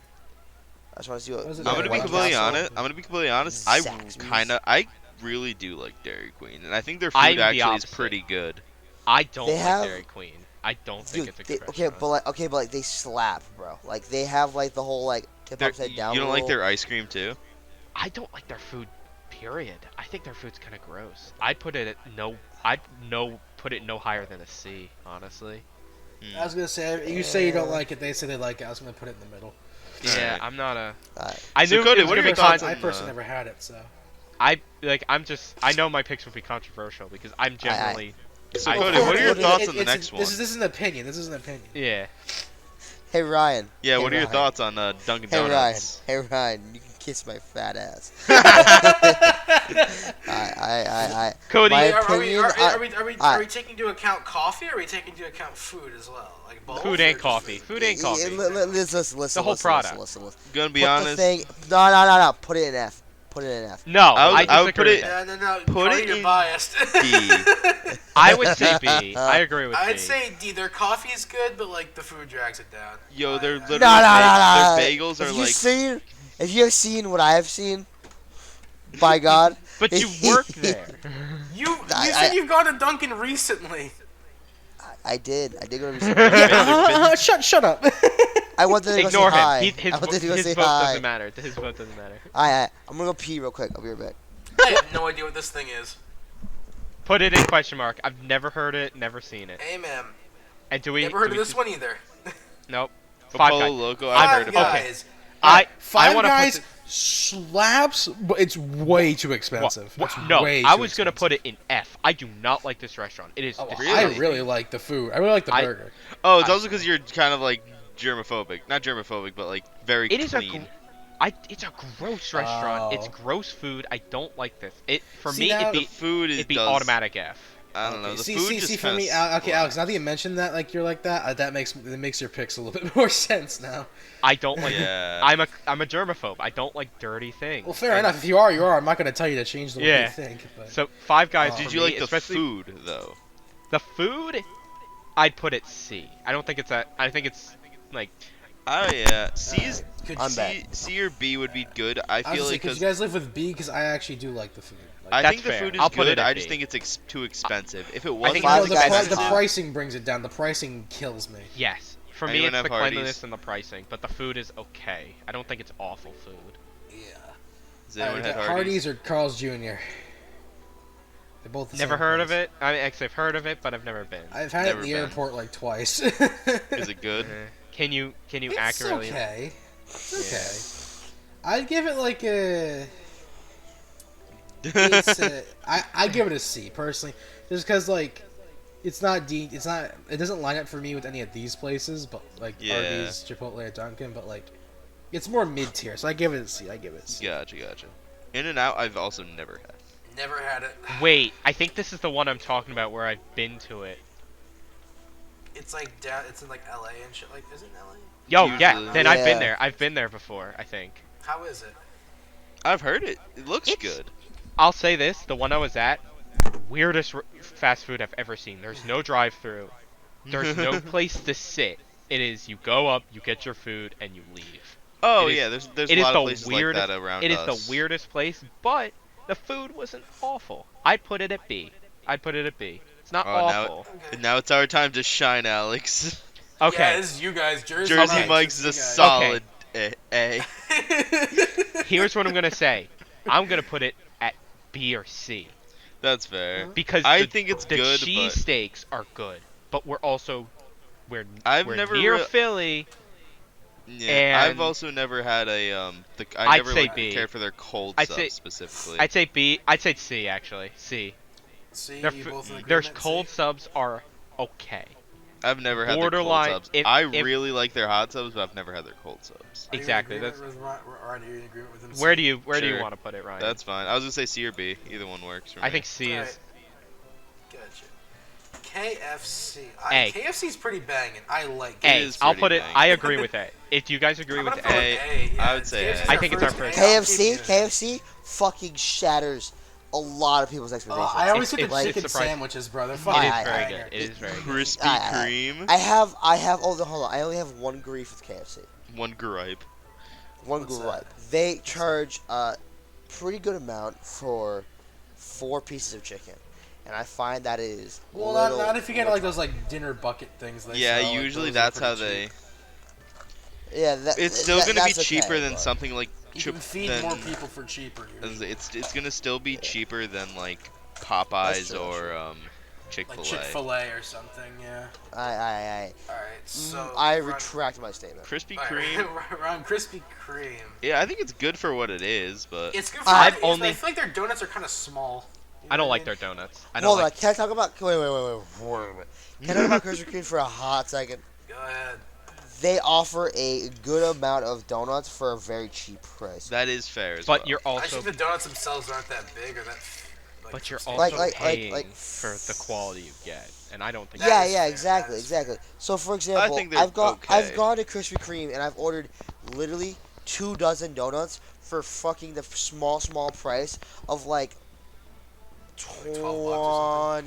I just want to see what. What is it? I'm Yeah, gonna be White completely Castle. honest. I'm gonna be completely honest. Zaxby's. I really do like Dairy Queen, and I think their I'm food the actually is opposite. pretty good. I don't They like have- Dairy Queen. I don't think Dude, it's a they, good okay, restaurant. but like they slap, bro. Like they have like the whole like tip Their- upside down. you don't like roll. their ice cream too? I don't like their food. Period. I think their food's kind of gross. I'd put it at no. I'd put it no higher than a C. Honestly. I was gonna say, you say you don't like it, they say they like it. I was gonna put it in the middle. Yeah, Alright. I'm not a. Alright. I So knew Cody, it was what are gonna your be thoughts con- I on personally never had it, so. I like. I'm just. I know my picks would be controversial because I'm generally. So I- Cody, what are your It- thoughts it- on the it's- next one? This is an opinion. This is an opinion. Yeah. Hey Ryan. Yeah, Hey, what are your Ryan. thoughts on Dunkin' Hey Ryan. Donuts? Hey Ryan. You can kiss my fat ass. Cody, My Are we, opinion, are we taking into account coffee or are we taking into account food as well? Like both? food or and just coffee. Food and coffee. Listen. The whole product. Listen. Gonna be Put honest. the thing. No. Put it in F. Put it in F. No, I would disagree put with it- that. No. Put Cody, it you're in biased. D. I would say B. I agree with B. I'd say D. Their coffee is good, but like the food drags it down. Yo, they're No, literally No. their bagels are like. If you have seen what I have seen, by God. But you work there. You I- said you've gone to Dunkin' recently. I did go to. Yeah, Shut up. I wanted to go Ignore say hi. him. His I wanted to go vote say hi. doesn't matter. His vote doesn't matter. Alright, I'm gonna go pee real quick. I'll be right back. I have no idea what this thing is. Put it in question mark. I've never heard it, never seen it. Amen. And do we? Never heard do of we this just- one either. Nope. Five Polo Guys. Loco, I've I've heard heard of of it. it. Guys. I Five wanna put Guys this- slaps, but it's way too expensive. What? It's No, way I too was gonna put it expensive. in F. I do not like this restaurant. It is Oh, I disgusting. really like the food. I really like the I- burger. Oh, it's I- also because you're kind of like germophobic. Not germophobic, but like very It is a clean. it's a gross restaurant. It's Oh. gross food. I don't like this. It for See, me now- The food it'd be does. automatic F. I don't know. The see, food see, just see, for kinda me, okay, Alex. Now that you splats. mentioned that, like you're like that, that makes your picks a little bit more sense now. I don't like. Yeah. I'm a germaphobe. I don't like dirty things. Well, fair And enough. If you are, you are. I'm not gonna tell you to change the way Yeah. you think. But So Five Guys. Oh. for Did you me, like the especially food though? the food? I'd put it C. I don't think it's a. I think it's like Oh yeah. C is could I'm you, back. C or B would be good. I I was feel gonna say, like could you guys live with B? Because I actually do like the food. Like, I That's think the fair. food is I'll put it good. at I just B. think it's too expensive. If it think wasn't Five the, Guys pri- is the top. pricing brings it down. The pricing kills me. yes. For me, Anyone it's have the Hardee's? cleanliness and the pricing, but the food is okay. I don't think it's awful food. Yeah. Does anyone have Hardee's? Hardee's or Carl's Jr. They're both the Never same heard of place. it. I mean, actually, I've heard of it, but I've never been. I've had it Never in the been. airport like twice. Is it good? Can you It's accurately? okay. It's okay. I'd give it like a. It's I give it a C personally, just because like, it's not D. It's not. It doesn't line up for me with any of these places, but like Yeah. Arby's, Chipotle, or Dunkin'. But like, it's more mid tier, so I give it a C. I give it a C. Gotcha. In-N-Out, I've also never had. Never had it. Wait, I think this is the one I'm talking about where I've been to it. It's like down. It's in like LA and shit. Like, is it LA? Yo, Usually. yeah. Then I've been Yeah. there. I've been there before. I think. How is it? I've heard it. It looks It's- good. I'll say this: the one I was at, weirdest fast food I've ever seen. There's no drive-through. There's no place to sit. It is you go up, you get your food, and you leave. Oh It is- yeah, there's It a is lot the of places weirdest. like that around It is us. the weirdest place, but the food wasn't awful. I'd put it at B. I'd put it at B. It's not Oh, awful. And now it's our time to shine, Alex. Okay. is you guys. Jersey, Jersey Mike's is a solid A. Here's what I'm gonna say. I'm gonna put it at B or C That's fair. because I the, think it's the good, cheese but steaks are good, but we're I've we're never near rea- Philly. yeah, I've and also never had a I I'd never say like B. care for their cold I'd stuff say- specifically. I'd say B. I'd say C actually. C. See, Their, you f- both in their agreement, cold see? subs are okay. I've never had their borderline- cold subs. if- I if- really like their hot subs, but I've never had their cold subs. Are you in Exactly, agreement that's- with Ryan? Are you in agreement with him? Where do you Sure. want to put it, Ryan? That's fine. I was gonna say C or B. Either one works for me. I think C is. Alright. Gotcha. KFC. A. KFC's pretty banging. I like A. is I'll pretty put it. bang. I agree with it. If you guys agree I'm with gonna put A, it A. I would say KFC's A. I think it's our first. A. I'll KFC, keep it. KFC fucking shatters a lot of people's expectations. I always get It's- the it's chicken surprising. sandwiches, bro. They're it fucking is I- very I- good. It is very good. Krispy I- Kreme. I have. Oh, hold on. I only have one grief with KFC. One gripe. One What's gripe. that? They charge a pretty good amount for 4 pieces of chicken, and I find that is. Well, little not if you get overpriced. like those like dinner bucket things. They Yeah, sell, like, usually those are that's how pretty they. cheap. Yeah, It's still gonna be that's cheaper okay, than but- something like. You can feed more people for cheaper. Usually. It's gonna still be cheaper than like That's Popeyes true, that's or Chick-fil-A. Like Chick-fil-A or something, yeah. I Alright, so... retract my statement. Krispy Alright, Kreme. Ron, Krispy Kreme. Yeah, I think it's good for what it is, but It's good for I've what it is, but only- I feel like their donuts are kind of small. You know I don't what like mean? their donuts. I don't Hold on, like. can I talk about? Wait. Can I talk about Krispy Kreme for a hot second? Go ahead. They offer a good amount of donuts for a very cheap price. that is fair as But well. you're I also. think the donuts themselves aren't that big or that... Like, But you're substantial. also Like- paying for the quality you get, and I don't think. That Yeah, is yeah, fair, exactly, that is exactly. So for example, think they're I've okay. gone to Krispy Kreme and I've ordered literally 2 dozen donuts for fucking the small price of like Like $12 or $20.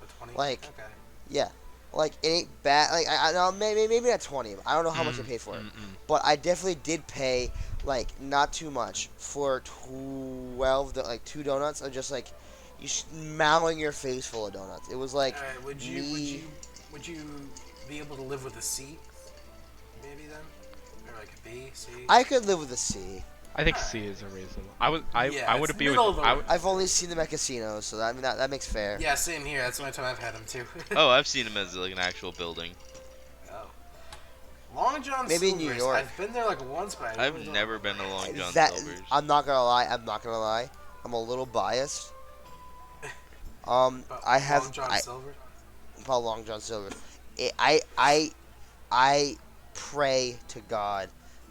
The 20? like- Okay. Yeah, like it ain't bad. Like I know maybe not 20. I don't know how much I paid for it, but I definitely did pay like not too much for 2 donuts of just like you mowing your face full of donuts. It was like Alright, would you be able to live with a C? Maybe then? Or like a B, C? I could live with a C. I think C is a reason. I would. I Yeah, would it's be with. middle of the I road. would, I've only seen them at casinos, so that makes fair. Yeah, same here. That's the only time I've had them too. Oh, I've seen them as like an actual building. Oh. Long John Maybe in Silver's. New York. I've been there like once, but I I've really don't never been remember. to Long John That Silver's. I'm not gonna lie. I'm a little biased. But I have Long John I Silver. about Long John Silver. I pray to God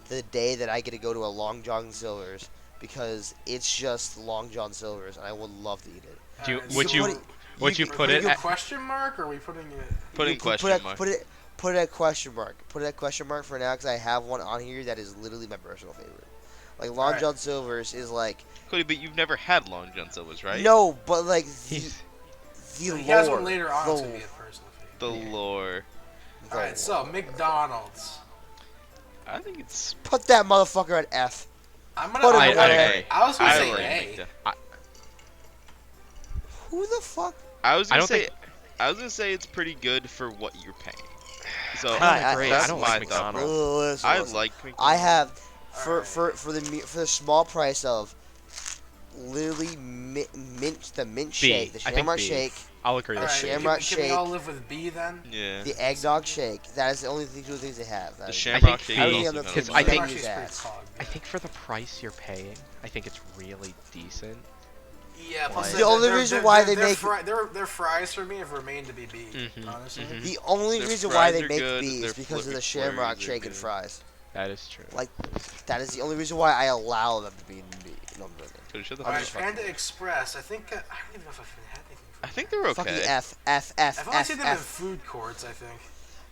the day that I get to go to a Long John Silver's because it's just Long John Silver's and I would love to eat it. Would you put Are it you a at, question mark, or are we putting it? Putting question mark. Put it at question mark. Put it at question mark for now because I have one on here that is literally my personal favorite. Like Long Alright. John Silver's is like Cody, but you've never had Long John Silver's, right? no, but like he's the He has lore, one later on. the, It's gonna be a personal favorite. The lore. the Alright, so lore. McDonald's. I think it's. Put that motherfucker at F. I'm gonna. Put him I, at I, A. I was gonna I say like A. McDo- Who the fuck? I was I gonna don't say. think- I was gonna say it's pretty good for what you're paying. So I don't agree. that's I don't my like thought. McDonald's. I Listen. like McDonald's. I have Alright. for the small price of literally the mint shake, the I think Shamrock B. Shake, I'll agree. Alright, That's the B. Shamrock can we Shake. all live with B then? Yeah. the eggnog shake. That is the only two things they have. The That is- Shamrock think Shake B, is on the also because kind I of think- Shamrock Shake's pretty that. cog, I yeah. think for the price you're paying, I think it's really decent. Yeah, plus The only reason why they make- their fries for me have remained to be B. Mhm, Honestly, mhm. the only Their reason why fries they are make good, B their is because of flippy the Shamrock flurries are Shake and good. fries. That is true. Like that is the only reason why I allow them to be in B. No, I'm joking. Cody, shut the I'm fuck Alright, just up. fucking- Panda Express. I think I don't even know if I've had anything. I think they're Fucking okay. F. I've only seen them in F. food courts. I think.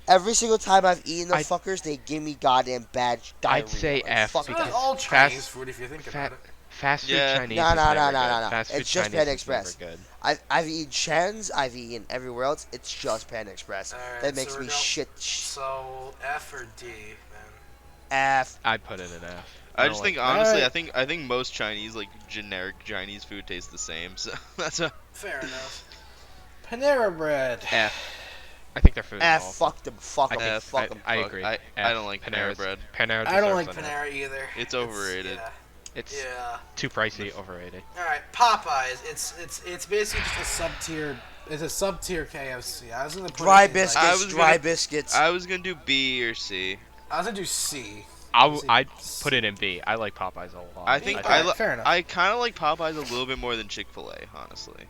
Every single time I've eaten those I'd- fuckers, they give me goddamn bad diarrhea. say Like, F fuck So because that's that. all fast- Chinese food if you think Fat, about it. fast food Yeah. Chinese No, is no, never no, good. no, no. Fast food It's just Chinese Panda is Express. never good. I've eaten Chen's, I've eaten everywhere else. It's just Panda Express. Alright, That so makes we're me go- shit. So F or D then? F. I'd put it in F. I don't just like think honestly, Alright. I think most Chinese like generic Chinese food tastes the same. So that's a Fair enough. Panera Bread. F. I think their food is F. awful. Fuck them. Fuck I them. think Fuck them. I fuck. agree. I F. don't like Panera Bread. Panera I don't like deserves an F. Panera either. It's overrated. Yeah. It's Yeah. too pricey, overrated. All right, Popeyes. It's basically just a sub tier. It's a sub tier KFC. I was gonna put Dry it in, like- biscuits. I was Dry gonna- biscuits. I was gonna do B or C. I was gonna do C. I'd put it in B. I like Popeyes a lot. I think Alright, fair enough. I kind of like Popeyes a little bit more than Chick-fil-A, honestly.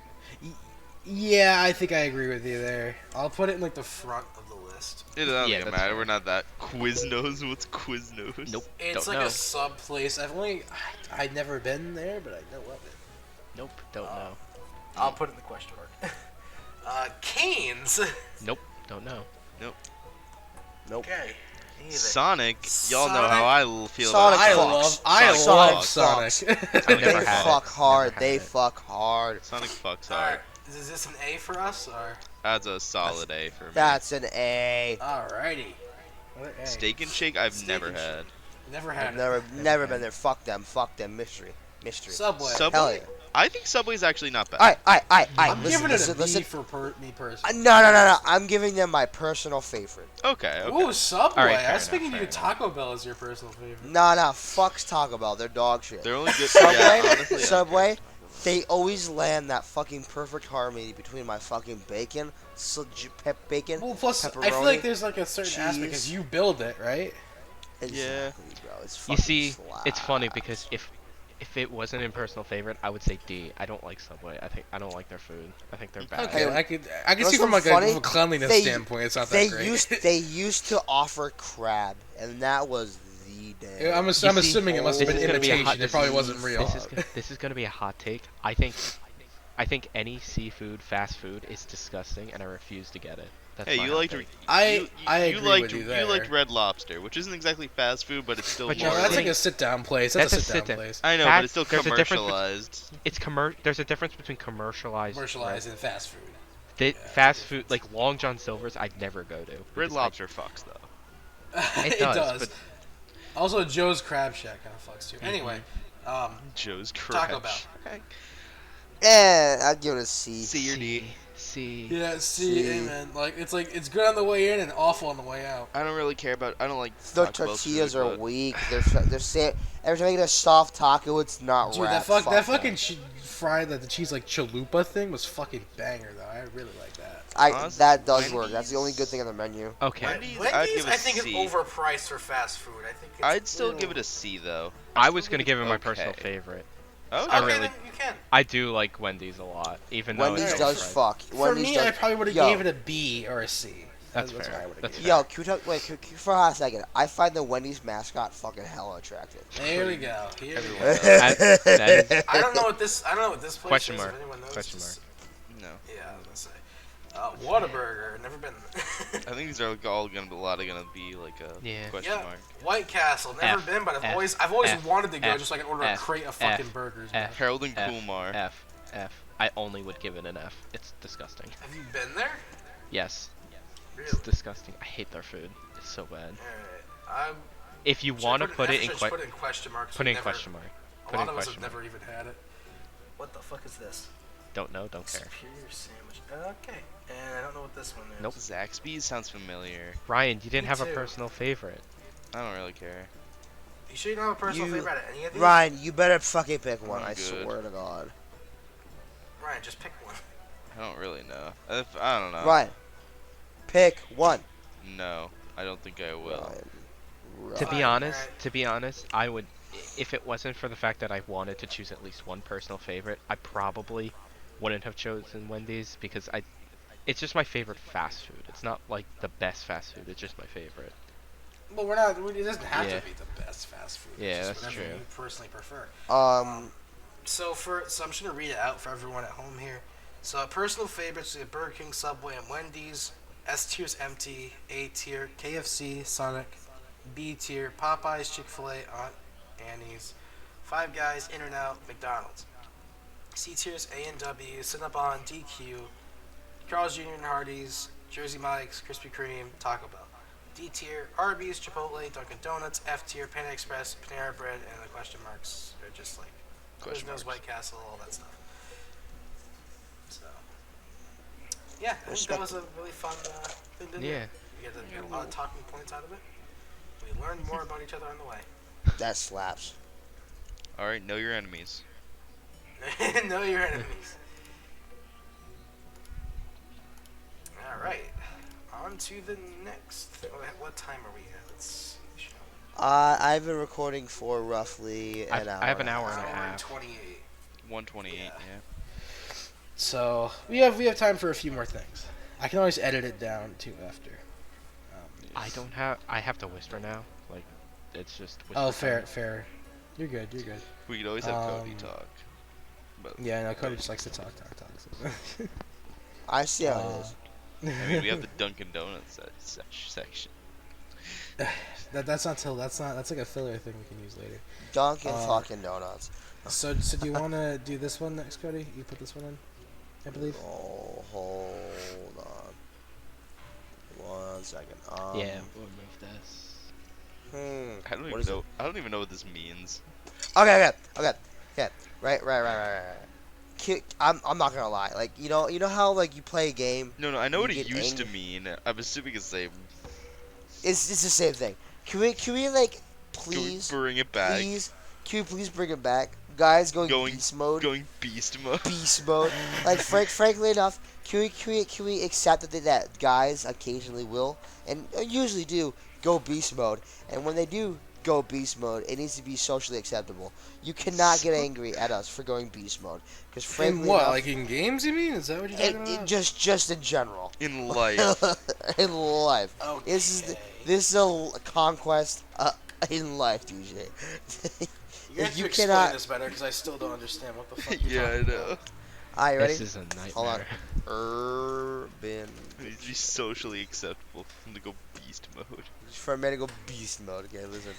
Yeah, I think I agree with you there. I'll put it in like the front of the list. It doesn't Yeah, even that's matter. fair. We're not that Quiznos. What's Quiznos? Nope. It's Don't like know. a sub place. I've never been there, but I know of it. Nope. Don't know. I'll put it in the question mark. Canes. Nope. Don't know. Nope. Okay. Sonic. Y'all know how I feel Sonic about fucks. I Sonic love fucks. Sonic. I've They never had fuck it. hard. Never They had it. fuck hard. Sonic fucks All right. hard. Is this an A for us or? That's a solid A for me. That's an A. Alrighty. Another A. Steak and Shake I've Steak never and Shake. had. Never had I've it. never been there. Fuck them. Fuck them. Mystery. Subway. Subway? Hell yeah. I think Subway's actually not bad. Alright. I'm Listen, giving it a listen, B listen. for me personally. No. I'm giving them my personal favorite. Okay. Ooh, Subway. Alright, I fair was thinking enough, you fair Taco Bell is your personal favorite. Nah. Fucks Taco Bell. They're dog shit. They're only good. Subway. Yeah, honestly, yeah. Subway. They always land that fucking perfect harmony between my fucking bacon, bacon, Well, plus I pepperoni, feel like there's like a certain aspect cheese. because you build it, right? Exactly, bro. It's You fucking see, slap. it's funny because if it wasn't in personal favorite, I would say D. I don't like Subway. I don't like their food. I think they're bad. Okay, Hey, I could know see from like something funny? a cleanliness They- standpoint, it's not They that great. used to offer crab, and that was the day. I'm You see, assuming it must have this been is gonna be a imitation. hot- It this probably is- wasn't real. This is gonna be a hot take. I think any seafood, fast food, is disgusting, and I refuse to get it. That's Hey, my you hot liked take. I agree liked with you you there. liked Red Lobster, which isn't exactly fast food, but it's still But No, you're more. that's saying- like a sit-down place. That's a sit-down place. I know, Fast- but it's still there's a difference commercialized. There's a difference between commercialized. Commercialized in fast food. Fast food, like Long John Silver's, I'd never go to. Red because Lobster fucks though. It It does, does. but- Also, Joe's Crab Shack kind of fucks too. Anyway, Joe's Taco Crash. Bell. I'd give it a C. C or D. See. Yeah, see, See. amen. Like it's good on the way in and awful on the way out. I don't really care about. I don't like The Taco Bell tortillas food, are but weak. Every time I get a soft taco, it's not Dude, wrapped. that Fuck fucking fried the cheese like chalupa thing was fucking banger though. I really like that. honestly, That does work. That's the only good Wendy's- thing on the menu. Okay. I'd give a I think, is C. overpriced for fast food. I think it's I'd still little- give it a C though. I was gonna give it my personal okay. favorite. Oh, I Okay, really- then you can. I do like Wendy's a lot, even though Wendy's it's does overpriced. fuck. For Wendy's me, does, I probably would have yo, gave it a B or a C. That's what fair. I would've That's given fair. Yo, can we talk, wait, for a hot second. I find the Wendy's mascot fucking hella attractive. it. There we go. Here we Everyone go. knows. That is I don't know what this. I don't know what this place Question is. mark. If anyone knows, Question just- No, Yeah, I was gonna say. Whataburger. Never been. I think these are all gonna be like a Yeah. question Yeah. mark. White Castle. Never F, been, but I've F, always F, wanted to go F, just so I can order F, a crate of F, fucking burgers. man. F. Harold and F, Kumar. F. I only would give it an F. It's disgusting. Have you been there? Yes, Really? it's disgusting. I hate their food. It's so bad. Alright. If you want to put it in put it in question marks. put it in never, question mark. A Put lot in of us question have mark. never even had it. What the fuck is this? Don't know. Don't care. Superior sandwich. Okay. And I don't know what this one is. Nope. Zaxby's sounds familiar. Ryan, you didn't Me have a too. personal favorite. I don't really care. You sure you don't have a personal You- favorite out of any of these? Ryan, you better fucking pick one. I'm I good. swear to God. Ryan, just pick one. I don't really know. I don't know. Ryan, pick one. No, I don't think I will. Ryan. To be Fine, honest, alright. I would, if it wasn't for the fact that I wanted to choose at least one personal favorite, I probably wouldn't have chosen Wendy's because it's just my favorite fast food. It's not like the best fast food. It's just my favorite. Well, we're not. It doesn't have Yeah. to be the best fast food. Yeah, It's that's just whatever true. you personally prefer. So I'm just gonna read it out for everyone at home here. So personal favorites are Burger King, Subway, and Wendy's. S tier is empty. A tier KFC, Sonic. B tier Popeyes, Chick-fil-A, Aunt Annie's, Five Guys, In-N-Out, McDonald's. C tier is A&W, Cinnabon, DQ, Carl's Jr. and Hardee's, Jersey Mike's, Krispy Kreme, Taco Bell. D tier Arby's, Chipotle, Dunkin' Donuts. F tier Panda Express, Panera Bread, and the question marks are just like Question Quiznos, marks. White Castle, all that stuff. So, yeah, I think that was a really fun thing to do. Yeah. We get a lot of talking points out of it. We learned more about each other on the way. That slaps. All right, know your enemies. Know your enemies. All right, on to the next. What time are we at? Let's see. I've been recording for roughly an hour. I have an hour and a and a half. Hour and half. 28. 128. Yeah. Yeah. So we have time for a few more things. I can always edit it down too after. I have to whisper now. Like, it's just. Whisper Oh, time. fair. You're good. We could always have Cody Um, talk. But Yeah, no, Cody just likes to talk. So. I see how it is. I mean, we have the Dunkin' Donuts section. That's like a filler thing we can use later. Dunkin' fucking Donuts. So do you want to do this one next, Cody? You put this one in, I believe. Oh, hold on. 1 second. Yeah, we'll move this. I don't What even is know. I don't even know what this means. Okay. Right. I'm not gonna lie. Like you know how like you play a game. No, I know You what it get used to angry. mean. I'm assuming it's the same. It's the same thing. Can we like Can we please bring it back? can we please bring it back, guys? Going Going- beast mode. Going beast mode. Beast mode. Like frankly enough, can we accept that guys occasionally will and usually do go beast mode, and when they do go beast mode, it needs to be socially acceptable. You cannot get angry at us for going beast mode, because frankly In what? enough, Like in games, you mean? Is that what you're talking about? just in general In life. in life. Okay. This is a conquest in life, DJ. You're gonna you have to cannot- explain this better because I still don't understand what the fuck you're Yeah, I talking know. about. Alright, ready? This is a nightmare. Hold on. Urban. It needs to be socially acceptable for them to go beast mode. Just for a minute, go beast mode. Okay, listen.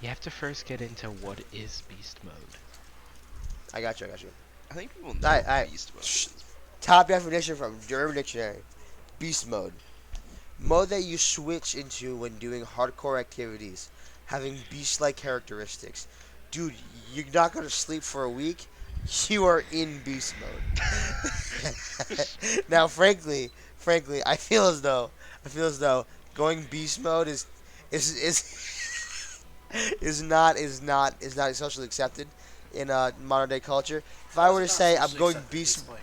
You have to first get into what is beast mode. I got you. I think people know Alright, what alright. beast mode Shh. is. Top definition from Urban Dictionary. Beast mode. Mode that you switch into when doing hardcore activities, having beast-like characteristics. Dude, you're not gonna sleep for a week. you are in beast mode. Now, frankly, I feel as though going beast mode is is not socially accepted in modern day culture. If I How's were it to not say I'm socially going acceptable? beast, Explain.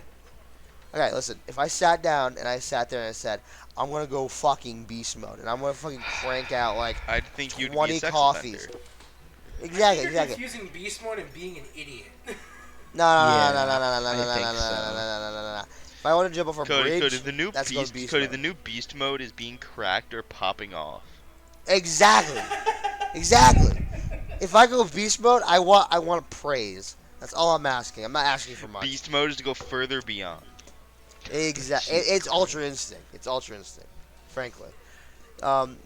okay, listen. If I sat down and I sat there and I said I'm gonna go fucking beast mode and I'm gonna fucking crank out like I'd think you'd be a 20 sex offender. coffees. I think Exactly, you're exactly. confusing beast mode and being an idiot. No, no, no, no, Yeah, no, no, no, I no, no, think no, no, so. no, no, no, no, no. If I want to jump off a Cody, bridge, the new that's going beast, beast Cody, mode. the new beast mode is being cracked or popping off. Exactly, exactly. If I go beast mode, I want praise. That's all I'm asking. I'm not asking for much. Beast mode is to go further beyond. It's Jesus ultra Christ. instinct. It's ultra instinct. Frankly, um,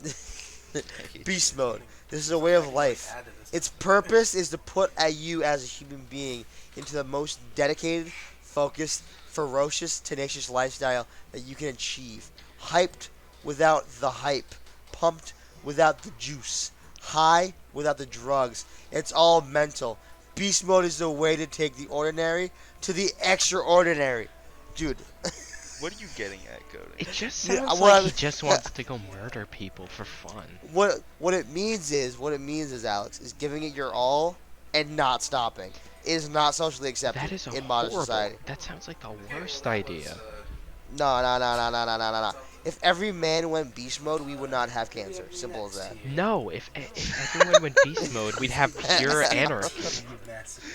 I hate beast you. mode. This is a way of I can, like, life. add to this. Its purpose is to put at you as a human being into the most dedicated, focused, ferocious, tenacious lifestyle that you can achieve. Hyped without the hype. Pumped without the juice. High without the drugs. It's all mental. Beast mode is the way to take the ordinary to the extraordinary. Dude, What are you getting at, Cody? It just yeah, sounds like what he just wants to go murder people for fun. what it means is Alex is giving it your all and not stopping. It is not socially accepted That is a in modern horrible. society. That sounds like the Okay, worst well, that was, idea. No, no, no, no, no, no, no, no, no. so If every man went beast mode, we would not have maybe cancer. I'll be Simple as next that. to you. No, if everyone went beast mode, we'd have pure anarchy. You massacre.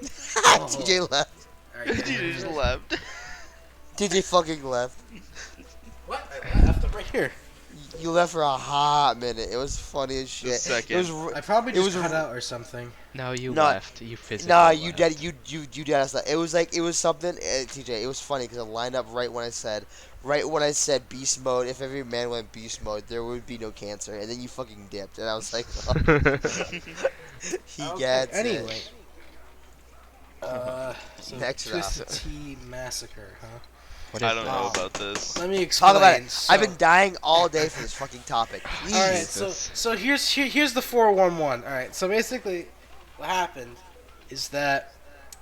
TJ left. Alright, go Dude, ahead. just left. TJ fucking left. What? I left. I'm right here. You left for a hot minute. It was funny as shit. Just a second. It was. I probably It just was cut a- out or something. No, you No, left. You physically Nah, you left. did. You did us that. It was like it was something. TJ, it was funny because it lined up right when I said beast mode. If every man went beast mode, there would be no cancer. And then you fucking dipped, and I was like, he Okay, gets anyway. it. So Next Twisted round. Tea Massacre, huh? What I is don't that? know about this. Let me explain. Talk about it. So, I've been dying all day for this fucking topic. Please. all right, so Jesus. so here's the 411. All right, so basically, what happened is that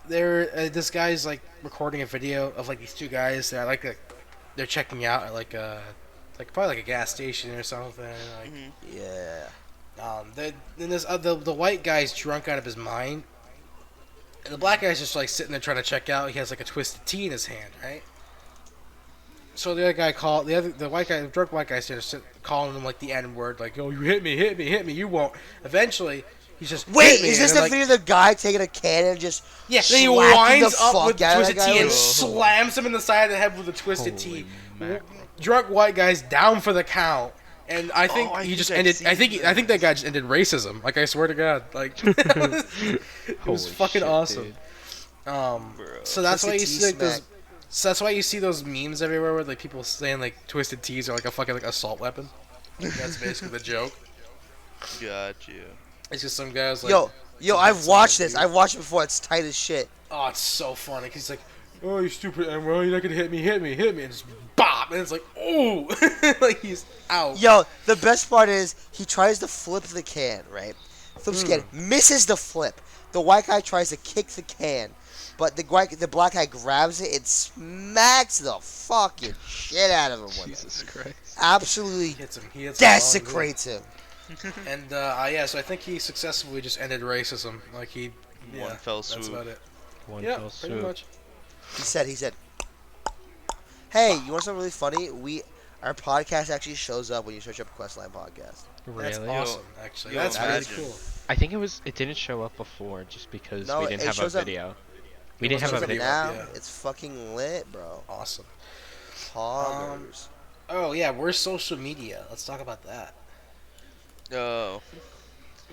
this guy's like recording a video of like these two guys that they're checking out at like probably like a gas station or something. Like, Mhm. Yeah. then this the white guy's drunk out of his mind, and the black guy's just like sitting there trying to check out. He has like a twisted tea in his hand, right? So the other guy the drunk white guy started calling him like the N word, like, "Oh, you hit me, you won't." Eventually, he's just Wait, hit me, is and this then, the like, video of the guy taking a can and just yeah, then he slacking winds the up fuck with out of twisted that guy tea and with- slams him in the side of the head with the twisted Holy tea. mackerel. Drunk white guy's down for the count, and I think I he think just I've ended. seen I think that guy just ended racism. Like, I swear to God, like it was Holy fucking shit, awesome. dude. Bro. So that's why you Twisted see tea like those. smack. So that's why you see those memes everywhere with like people saying like twisted teas are like a fucking like assault weapon. Like, that's basically the joke. Got you. It's just some guys like, Yo, I've watched this. I've watched it before. It's tight as shit. oh, it's so funny. 'Cause he's like, oh, you stupid, and well, you're not gonna hit me, and just bop, and it's like, oh, like he's out. Yo, the best part is he tries to flip the can, right? Flips the can, misses the flip. The white guy tries to kick the can, but the black guy grabs it and smacks the fucking shit out of him with it. Jesus Christ. Absolutely He hits him. desecrates him. And yeah, so I think he successfully just ended racism. Like One fell That's swoop. about it. One Yeah, fell pretty swoop. much. He said, "Hey, you want something really funny? Our podcast actually shows up when you search up Questline podcast. That's Really? awesome, actually. yo, That's really imagine. cool. I think it didn't show up before just because No, we didn't it have a shows up- video. We It didn't have shows a up video. Now yeah. it's fucking lit, bro. Awesome. Poggers. Oh yeah, where's social media? Let's talk about that. Oh.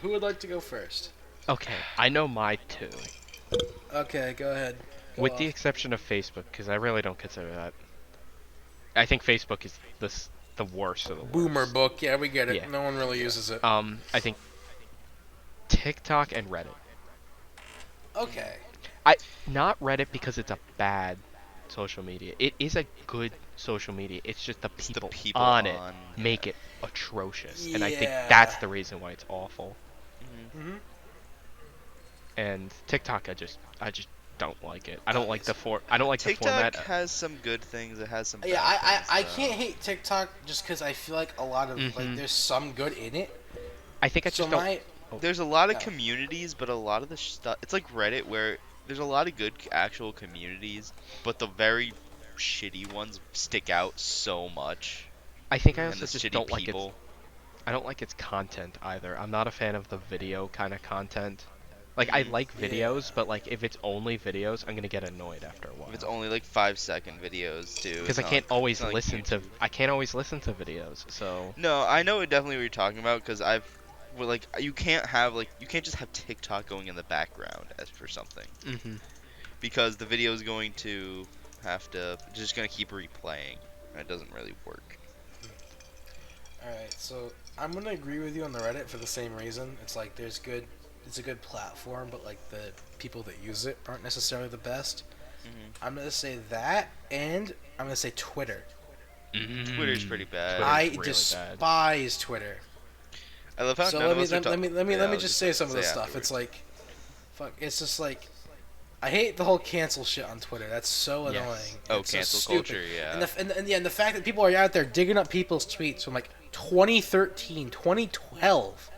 Who would like to go first? Okay, I know my two. Okay, go ahead. Go With the off. exception of Facebook, because I really don't consider that. I think Facebook is the worst of the worst. Boomer book. Yeah, we get it. Yeah. No one really uses it. I think TikTok and Reddit. Okay. Not Reddit because it's a bad social media. It is a good social media. It's just the It's people, the people on it on, make it atrocious, and I think Yeah. that's the reason why it's awful. Mm-hmm. And TikTok, I just don't like it. I don't like the I don't like the TikTok format. has some good things. It has some bad Yeah, things. I though. can't hate TikTok just because I feel like a lot of like there's some good in it. I think I So just don't. my There's a lot of Yeah. communities, but a lot of the stuff. It's like Reddit, where there's a lot of good actual communities, but the very shitty ones stick out so much, I think I and the also just shitty don't like its. people. I don't like its content either. I'm not a fan of the video kind of content. Like I like Yeah. videos, but like if it's only videos, I'm gonna get annoyed after a If it's while. only like 5-second videos too, Because I can't it's always not like listen to. YouTube. I can't always listen to videos. So. No, I know definitely what you're talking about because well, like you can't just have TikTok going in the background as for something Mhm. because the video is going to have to just gonna keep replaying. And it doesn't really work. All right, so I'm gonna agree with you on the Reddit for the same reason. It's like it's a good platform, but like the people that use it aren't necessarily the best. Hmm I'm gonna say that, and I'm gonna say Twitter. Twitter's pretty bad. Twitter's I really bad. despise Twitter. I love how So none let of me us are let me yeah, let I me was just just say about some to of the say stuff. It's afterwards. like, fuck. It's just like, I hate the whole cancel shit on Twitter. That's so Yes. annoying. Oh, It's so cancel stupid. culture, yeah. And the fact that people are out there digging up people's tweets from like 2013, 2012,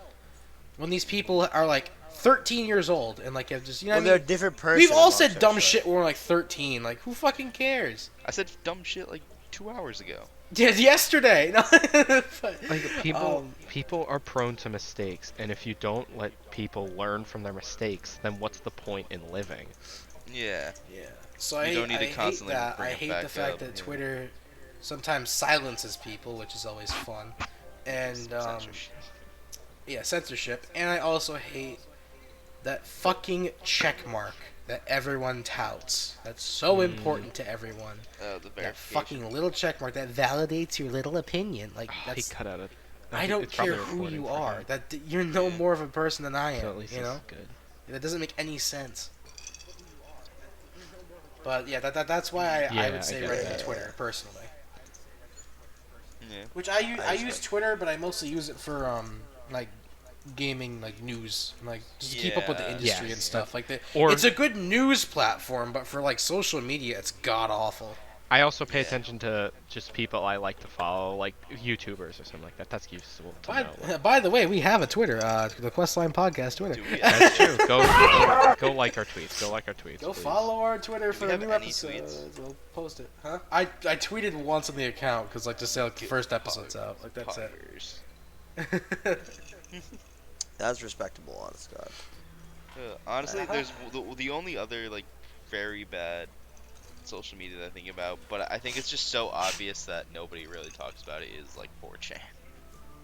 when these people are like 13 years old and like have just, you know Well, what I they're a mean? different person. We've all amongst said dumb ourselves. shit when we're like 13. Like, who fucking cares? I said dumb shit like 2 hours ago. Yes, yesterday. No, but, Like people, um, people are prone to mistakes, and if you don't let people learn from their mistakes, then what's the point in living? Yeah. yeah. So You I don't need to hate constantly that. bring I it hate back the fact up, that yeah. Twitter sometimes silences people, which is always fun. And Censorship. yeah, censorship. And I also hate that fucking check mark that everyone touts. That's so important to everyone. The That verification. fucking little check mark that validates your little opinion. Like, He that's, cut out it. I don't It's care probably who recording you for are. him, That you're no Yeah. more of a person than I so am. at least You this know, is good. that doesn't make any sense. But yeah, that's why I Yeah, I would say get Reddit that. and Twitter personally. Yeah. Which I use respect. Twitter, but I mostly use it for like gaming, like news, like just to keep up with the Yeah. industry Yes. and stuff. Like Or it's a good news platform, but for like social media, it's god awful. I also pay Yeah. attention to just people I like to follow, like YouTubers or something like that. That's useful to know. By the way, we have a Twitter, the Questline podcast Twitter. Do we That's actually? true. Go like our tweets. Go like our tweets. Go please. follow our Twitter for have new any episodes. tweets? We'll post it. Huh? I tweeted once on the account because like to say like the first episode's out. Like that's Poggers. it. That's respectable, honest God. Honestly, there's the only other like very bad social media that I think about, but I think it's just so obvious that nobody really talks about it is like 4chan.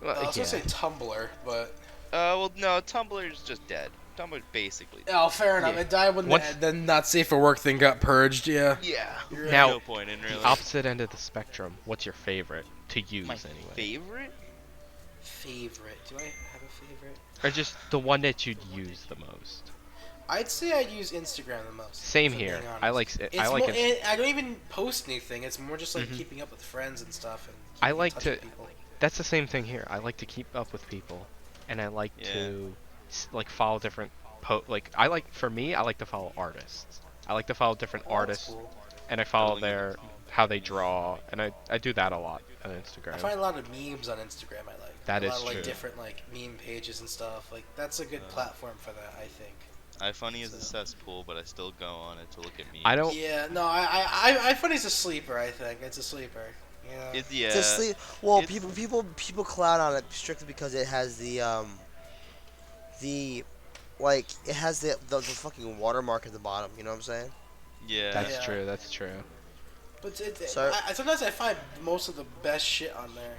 Well, I was yeah. gonna say Tumblr, but Well, no, Tumblr is just dead. Tumblr's basically dead. oh, fair enough. Yeah. It died when Once- the not safe for work thing got purged. Yeah. Yeah. You're right. Now, No point in really. Opposite end of the spectrum. What's your favorite to use My anyway? favorite? Favorite? Do I have a favorite? Or just the one that you'd use the most? I'd say I'd use Instagram the most. Same if I'm here. being honest. I like It's I like more, it. I don't even post anything. It's more just like Mhm. keeping up with friends and stuff. And I keeping in like touch to- with people. That's the same thing here. I like to keep up with people, and I like Yeah. to like follow different I like for me I like to follow artists. I like to follow different Oh, that's artists, cool. and I follow Totally their how they draw, and I do that a lot on Instagram. I find a lot of memes on Instagram. I like That a is lot of like true. different like meme pages and stuff. Like that's a good platform for that. I think. iFunny is a cesspool, but I still go on it to look at memes. I don't. Yeah, no, I Funny's a sleeper. I think it's a sleeper. You know? Yeah. To sleep. Well, it's- people clown on it strictly because it has the like it has the fucking watermark at the bottom. You know what I'm saying? Yeah. That's Yeah. true. That's true. But So- sometimes I find most of the best shit on there,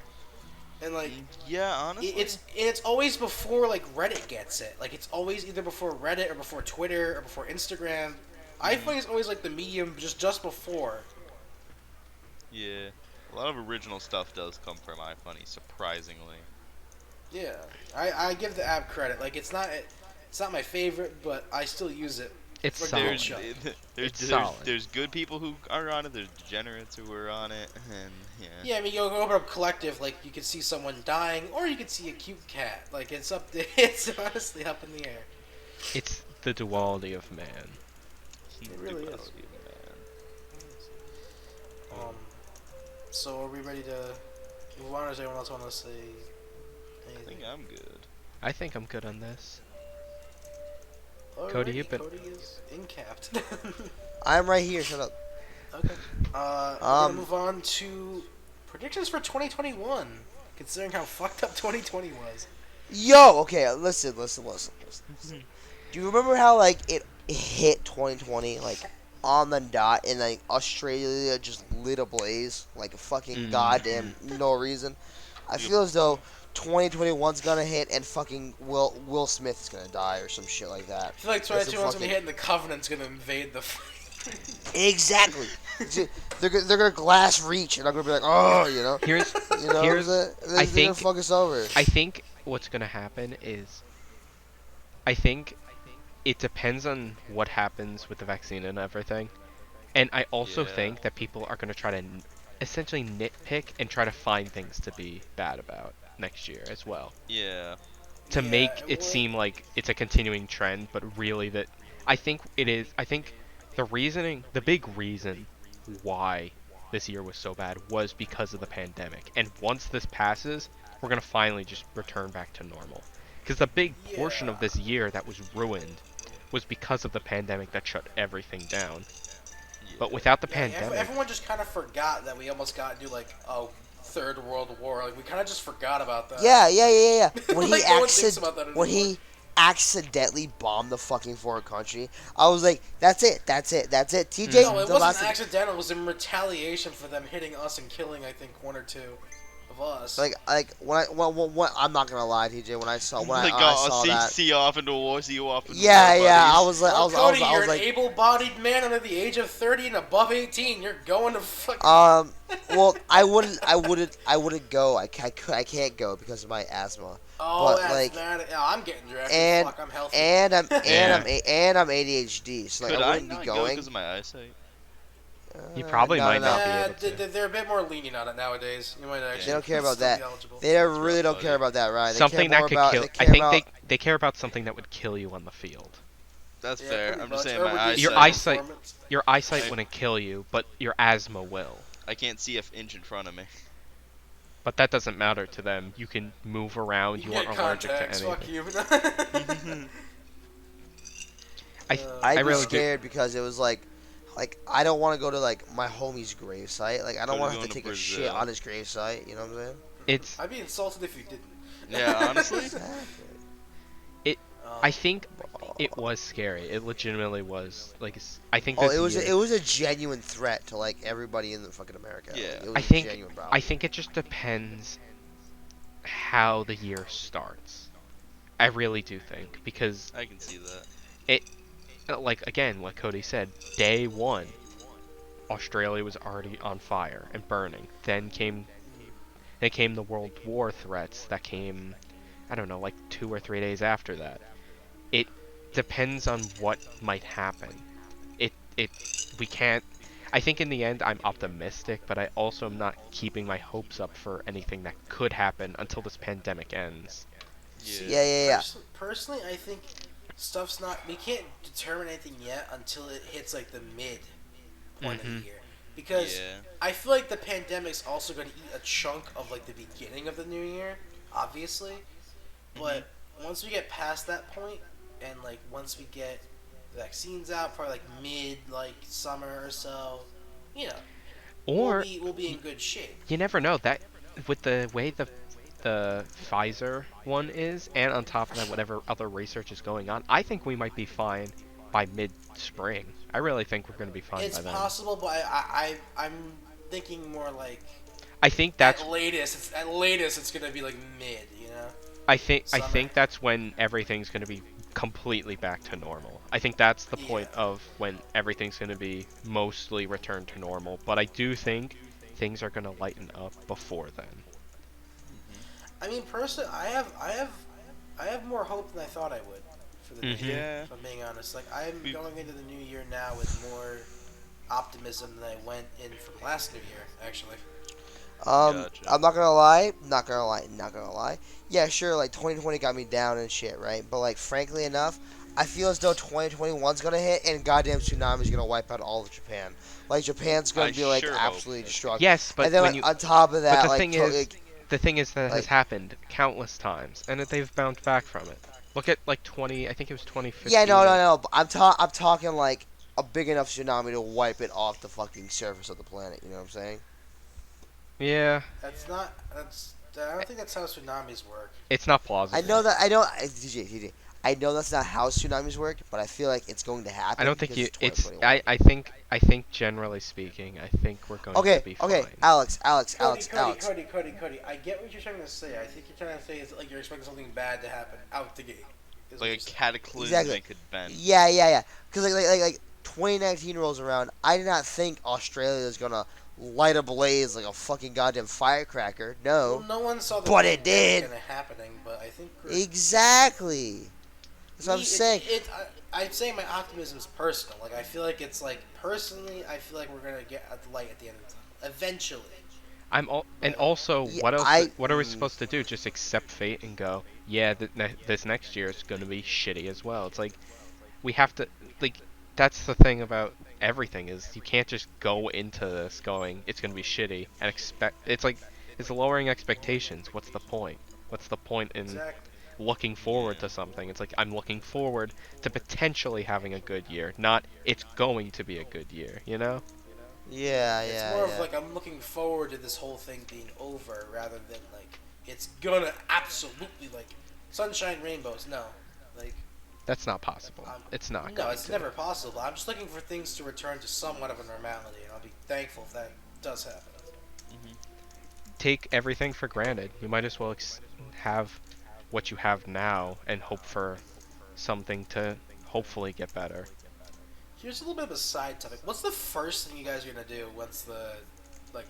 and like Yeah, honestly. it's always before like Reddit gets it. Like it's always either before Reddit or before Twitter or before Instagram. iFunny is always like the medium just before. Yeah. A lot of original stuff does come from iFunny, surprisingly. Yeah, I give the app credit. Like it's not my favorite, but I still use it. It's Like, solid. there's- It's solid. There's good people who are on it. There's degenerates who are on it, and yeah. Yeah, I mean, you open up Collective, like you can see someone dying, or you can see a cute cat. Like it's up, it's honestly up in the air. It's the duality of man. It really Dude, is. man. Um, so are we ready to move on, or does anyone else want to say I think anything? I'm good. I think I'm good on this. Cody, you've Alrighty, been. Cody is incapped. I'm right here. Shut up. Okay. We're gonna Um, move on to predictions for 2021. Considering how fucked up 2020 was. yo, okay, listen. Do you remember how like it hit 2020 like on the dot and like Australia just lit ablaze like a fucking goddamn no reason? I Yep. feel as though 2021's gonna hit and fucking Will Smith's gonna die or some shit like that. I feel like That's a 2021's gonna fucking hit and the Covenant's gonna invade the. exactly. They're gonna glass reach and I'm gonna be like, oh, you know, Here's you know, here's they're gonna fuck us over. I think what's gonna happen is I think it depends on what happens with the vaccine and everything. And I also Yeah. think that people are gonna try to essentially nitpick and try to find things to be bad about next year as well. Yeah. To Yeah, make it well, seem like it's a continuing trend, but really that I think it is. I think the big reason why this year was so bad was because of the pandemic. And once this passes, we're gonna finally just return back to normal. Because the big portion yeah. of this year that was ruined was because of the pandemic that shut everything down. But Yeah. without the Yeah, pandemic, everyone just kind of forgot that we almost got into like a third world war. Like we kind of just forgot about that. Yeah. When Like, he no one thinks about that when anymore. he accidentally bombed the fucking foreign country, I was like, that's it. TJ, No, it the wasn't last accidental. It was in retaliation for them hitting us and killing, I think, one or two of us. like when I'm not gonna lie, TJ, when I saw Like, I I'll saw that. see you off into war, see you off into war, Yeah, I buddies. was like, Well, Cody, I you're was an like, able-bodied man under the age of 30 and above 18. You're going to fucking. well, I wouldn't go. I can't go because of my asthma. Oh, but that's like, mad. Yeah, I'm getting drafted. and Fuck, I'm healthy. and I'm ADHD, so like Could I I wouldn't be not go going. because of my eyesight? you probably might not be Yeah, able to. they're a bit more lenient on it nowadays. You might actually. They don't care about still be that. eligible. They That's really rough, don't buddy. care about that, right? They Something care that more could about. kill. They I care think about. they care about something that would kill you on the field. That's Yeah, fair. pretty I'm just much. saying Or my reduce Your eyesight. performance. Your eyesight I- wouldn't kill you, but your asthma will. I can't see an inch in front of me. But that doesn't matter to them. You can move around. You You aren't get allergic to contacts. Fuck anything. you. I'd I be really do. scared because it was like I don't want to go to like my homie's grave site. Like I don't Could've want to have gone to to take a shit Brazil. on his grave site. You know what I'm saying? It's. I'd be insulted if you didn't. Yeah, honestly. I think it was scary. It legitimately was. Like, I think. Oh, This it year, was a genuine threat to like everybody in the fucking America. Yeah. Like, it was I a think. genuine problem. I think it just depends how the year starts. I really do think because I can see that. like again, like Cody said, day one, Australia was already on fire and burning. Then came the World War threats that came, I don't know, like 2 or 3 days after that. It depends on what might happen. It we can't. I think in the end I'm optimistic, but I also am not keeping my hopes up for anything that could happen until this pandemic ends. Yeah. Personally, I think stuff's not. We can't determine anything yet until it hits like the mid point of the year, because Yeah. I feel like the pandemic's also going to eat a chunk of like the beginning of the new year, obviously. But once we get past that point, and like once we get vaccines out, probably like mid like summer or so, you know, Or we'll be in good shape. you never know that with the way the Pfizer one is, and on top of that, whatever other research is going on, I think we might be fine by mid-spring. I really think we're going to be fine It's by then. possible, but I'm thinking more like I think that's at latest it's gonna be like mid, you know. I summer. think that's when everything's going to be completely back to normal. I think that's the point Yeah. of when everything's going to be mostly returned to normal. But I do think things are going to lighten up before then. I mean, personally, I have more hope than I thought I would for the new Mhm. year. Yeah. If I'm being honest, like I'm We- going into the new year now with more optimism than I went in from last new year. Actually, Gotcha. I'm not gonna lie. Yeah, sure, like 2020 got me down and shit, right? But like, frankly enough, I feel as though 2021's gonna hit and goddamn tsunami's gonna wipe out all of Japan. Like Japan's gonna I be like sure hope absolutely so. destroyed. Yes, but And then when like, you on top of but that, like, the thing is that has like happened countless times, and that they've bounced back from it. Look at like 20. I think it was yeah, 2015. no, no, Or, no. But I'm talking like a big enough tsunami to wipe it off the fucking surface of the planet. You know what I'm saying? yeah, That's not. That's. I don't think that's how tsunamis work. it's not I plausible. know that. DJ. I know that's not how tsunamis work, but I feel like it's going to I happen don't think because you. it's It's. 2021. I think generally speaking, I think we're going to Okay, be okay, fine. Alex. Cody. I get what you're trying to say. I think you're trying to say is like you're expecting something bad to happen out the gate. Is what Like you're a saying. cataclysmic event. Yeah. Because like 2019 rolls around. I did not think Australia was gonna light ablaze like a fucking goddamn firecracker. Well, No, no one saw the but it pandemic did. gonna happening, but I think Exactly. That's what I'm me, saying. I'd say my optimism is personal. Like I feel like it's like personally, I feel like we're gonna get at the light at the end of the tunnel eventually. And But also, Yeah, what else? I. What are we supposed to do? Just accept fate and go? Yeah, this next year is going to be shitty as well. It's like we have to like. That's the thing about everything is you can't just go into this going it's going to be shitty and expect. It's like it's lowering expectations. What's the point? What's the point in exactly. looking forward Yeah. to something? It's like I'm looking forward to potentially having a good year, not it's going to be a good year. You know? It's Yeah. more of like I'm looking forward to this whole thing being over rather than like it's gonna absolutely like sunshine rainbows. No, like That's not possible. It's not no, going it's to. never possible. I'm just looking for things to return to somewhat of a normality, and I'll be thankful if that does happen. Hmm. Take everything for granted. You might as well have what you have now and hope for something to hopefully get better. Here's a little bit of a side topic. What's the first thing you guys are gonna do once the like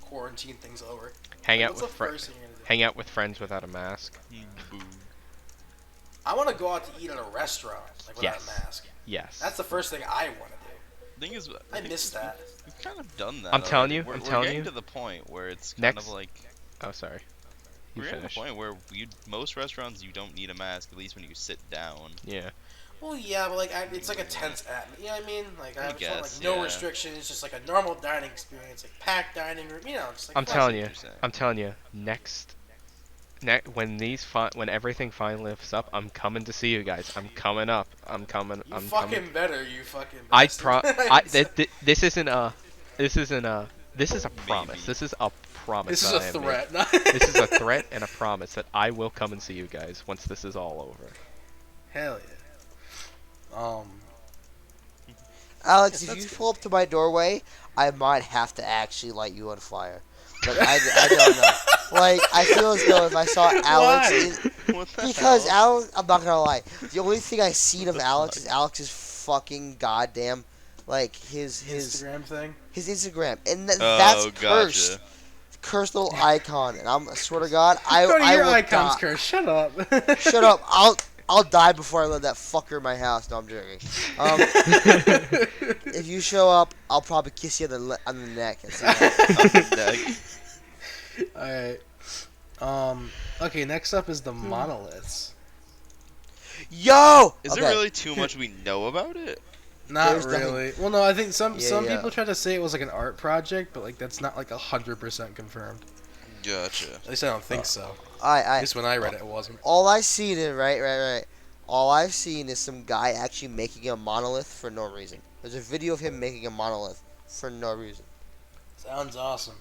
quarantine thing's over? Hang Like, out what's with the first thing you're gonna do? hang out with friends without a mask. Boo. I want to go out to eat at a restaurant like without Yes. a mask. Yes. That's the first thing I want to do. Thing is, I think miss that. we've kind of done that. I'm telling already. you, We're, I'm we're telling getting you. to the point where it's kind Next- of like Oh, sorry. You we're getting to the finish. point where most restaurants you don't need a mask at least when you sit down. Yeah. Well, yeah, but like it's like a tense atmosphere. You know what I mean? Like I just want guess, like no yeah. restrictions, just like a normal dining experience, like packed dining room. You know, just like I'm fun. telling you. what you're saying. I'm telling you. When everything finally lifts up, I'm coming to see you guys. I'm coming up. I'm coming. You I'm fucking coming. better, you fucking. I Bastard. this isn't a this isn't a this is a promise. Maybe. This is a promise. This is that a I have threat. made. This is a threat and a promise that I will come and see you guys once this is all over. Hell yeah. Alex, Yes, if you that's pull up to my doorway, I might have to actually light you on fire. Like, I don't know. Like, I feel as though if I saw Alex, What the because hell? Alex, I'm not gonna lie, the only thing I seen of the Alex fuck? is Alex's fucking goddamn, like his Instagram thing. his Instagram, and Oh, that's gotcha. cursed little icon, and I swear to God, I Cody, your will icon's die. cursed. Shut up. Shut up! I'll die before I let that fucker in my house. No, I'm joking. If you show up, I'll probably kiss you on the neck. And say that. Alright. Okay, next up is the monoliths. Yo! Is Okay. there really too much we know about it? Not There's nothing- really. Well, no, I think some Yeah. people try to say it was like an art project, but like that's not like 100% confirmed. Gotcha. At least I don't think so. I At least when I read it, it wasn't. all I seen is right. All I've seen is some guy actually making a monolith for no reason. There's a video of him making a monolith for no reason. Sounds awesome.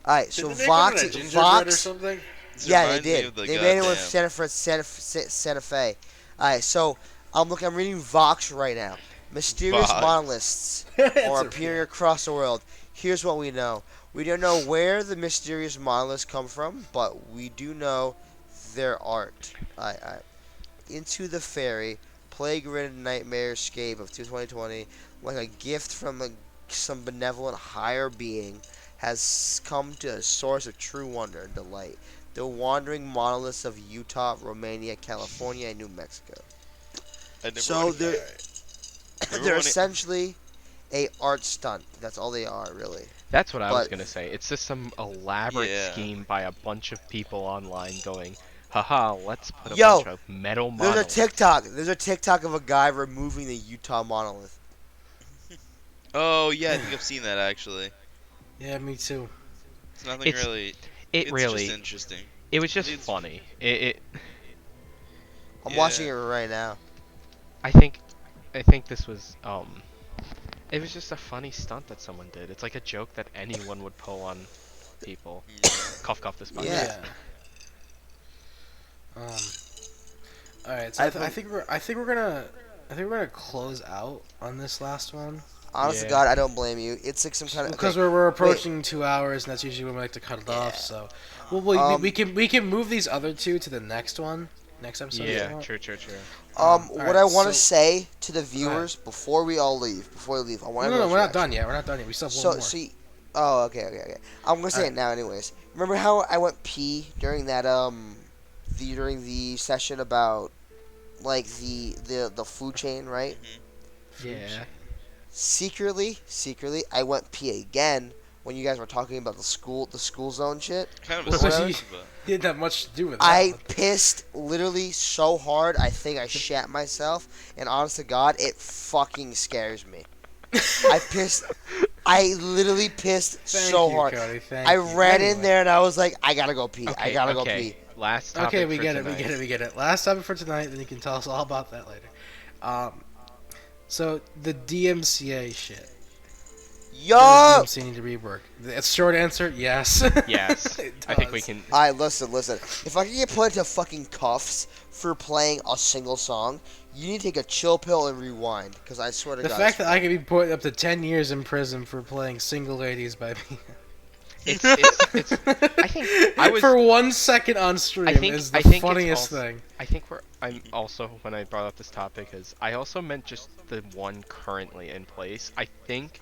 All right, so Did they make one Vox, in a gingerbread or Vox, something? This yeah, they reminds me did. of the They made it with goddamn- Santa Fe. All right, so I'm reading Vox right now. Mysterious Vox. monoliths It's are a- appearing across the world. Here's what we know. We don't know where the mysterious monoliths come from, but we do know their art. Alright. Into the Fairy, plague-ridden nightmarescape of 2020, like a gift from some benevolent higher being, has come to a source of true wonder and delight. The wandering monoliths of Utah, Romania, California, and New Mexico. I never So wanted- they're Never they're wanted- essentially a art stunt. That's all they are, really. That's what I was But- gonna say. It's just some elaborate Yeah. scheme by a bunch of people online going, haha, let's put a Yo, bunch of metal there's a monoliths. TikTok. There's a TikTok of a guy removing the Utah monolith. Oh yeah, I think I've seen that actually. Yeah, me too. It's nothing It's really. it It's just really interesting. it was I just think it's funny. It I'm watching yeah. it right now. I think this was it was just a funny stunt that someone did. It's like a joke that anyone would pull on people. Yeah. Cough cough this podcast. Yeah. Um. All right. So I I think we're gonna close out on this last one Honest to Yeah. God, I don't blame you. It's like some kind of because okay. we're approaching 2 hours, and that's usually when we like to cut it off. Yeah. So, we Um, can move these other two to the next one, next episode. if you Yeah, want. true. what alright, I want to so- say to the viewers before we leave, I want No, everyone's we're not reaction. done yet. We're not done yet. We still have So, one more. see, oh, okay. I'm gonna say Alright. it now, anyways. Remember how I went pee during that during the session about like the food chain, right? Yeah. Secretly, I went pee again when you guys were talking about the school zone shit. Kind of Well, a so stretch, you but didn't have much to do with that. I one. pissed literally so hard, I think I shat myself. And honest to God, it fucking scares me. I literally pissed Thank so you, hard. Cody. Thank I you. ray in Anyway. there and I was like, I gotta go pee. I Okay. gotta go okay. pee. Last topic. Okay, we for get it. tonight. We get it. Last topic for tonight. Then you can tell us all about that later. So the DMCA shit. Yo! Does DMCA need to rework? The short answer, yes. Yes. It I think we does. can. Alright, listen. If I can get put into fucking cuffs for playing a single song, you need to take a chill pill and rewind. Because I swear to The God. fact that I can be put up to 10 years in prison for playing Single Ladies by me. It's. I think I was. For 1 second on stream is the I think it's funniest also- thing. I think I'm also when I brought up this topic is I also meant just the one currently in place. I think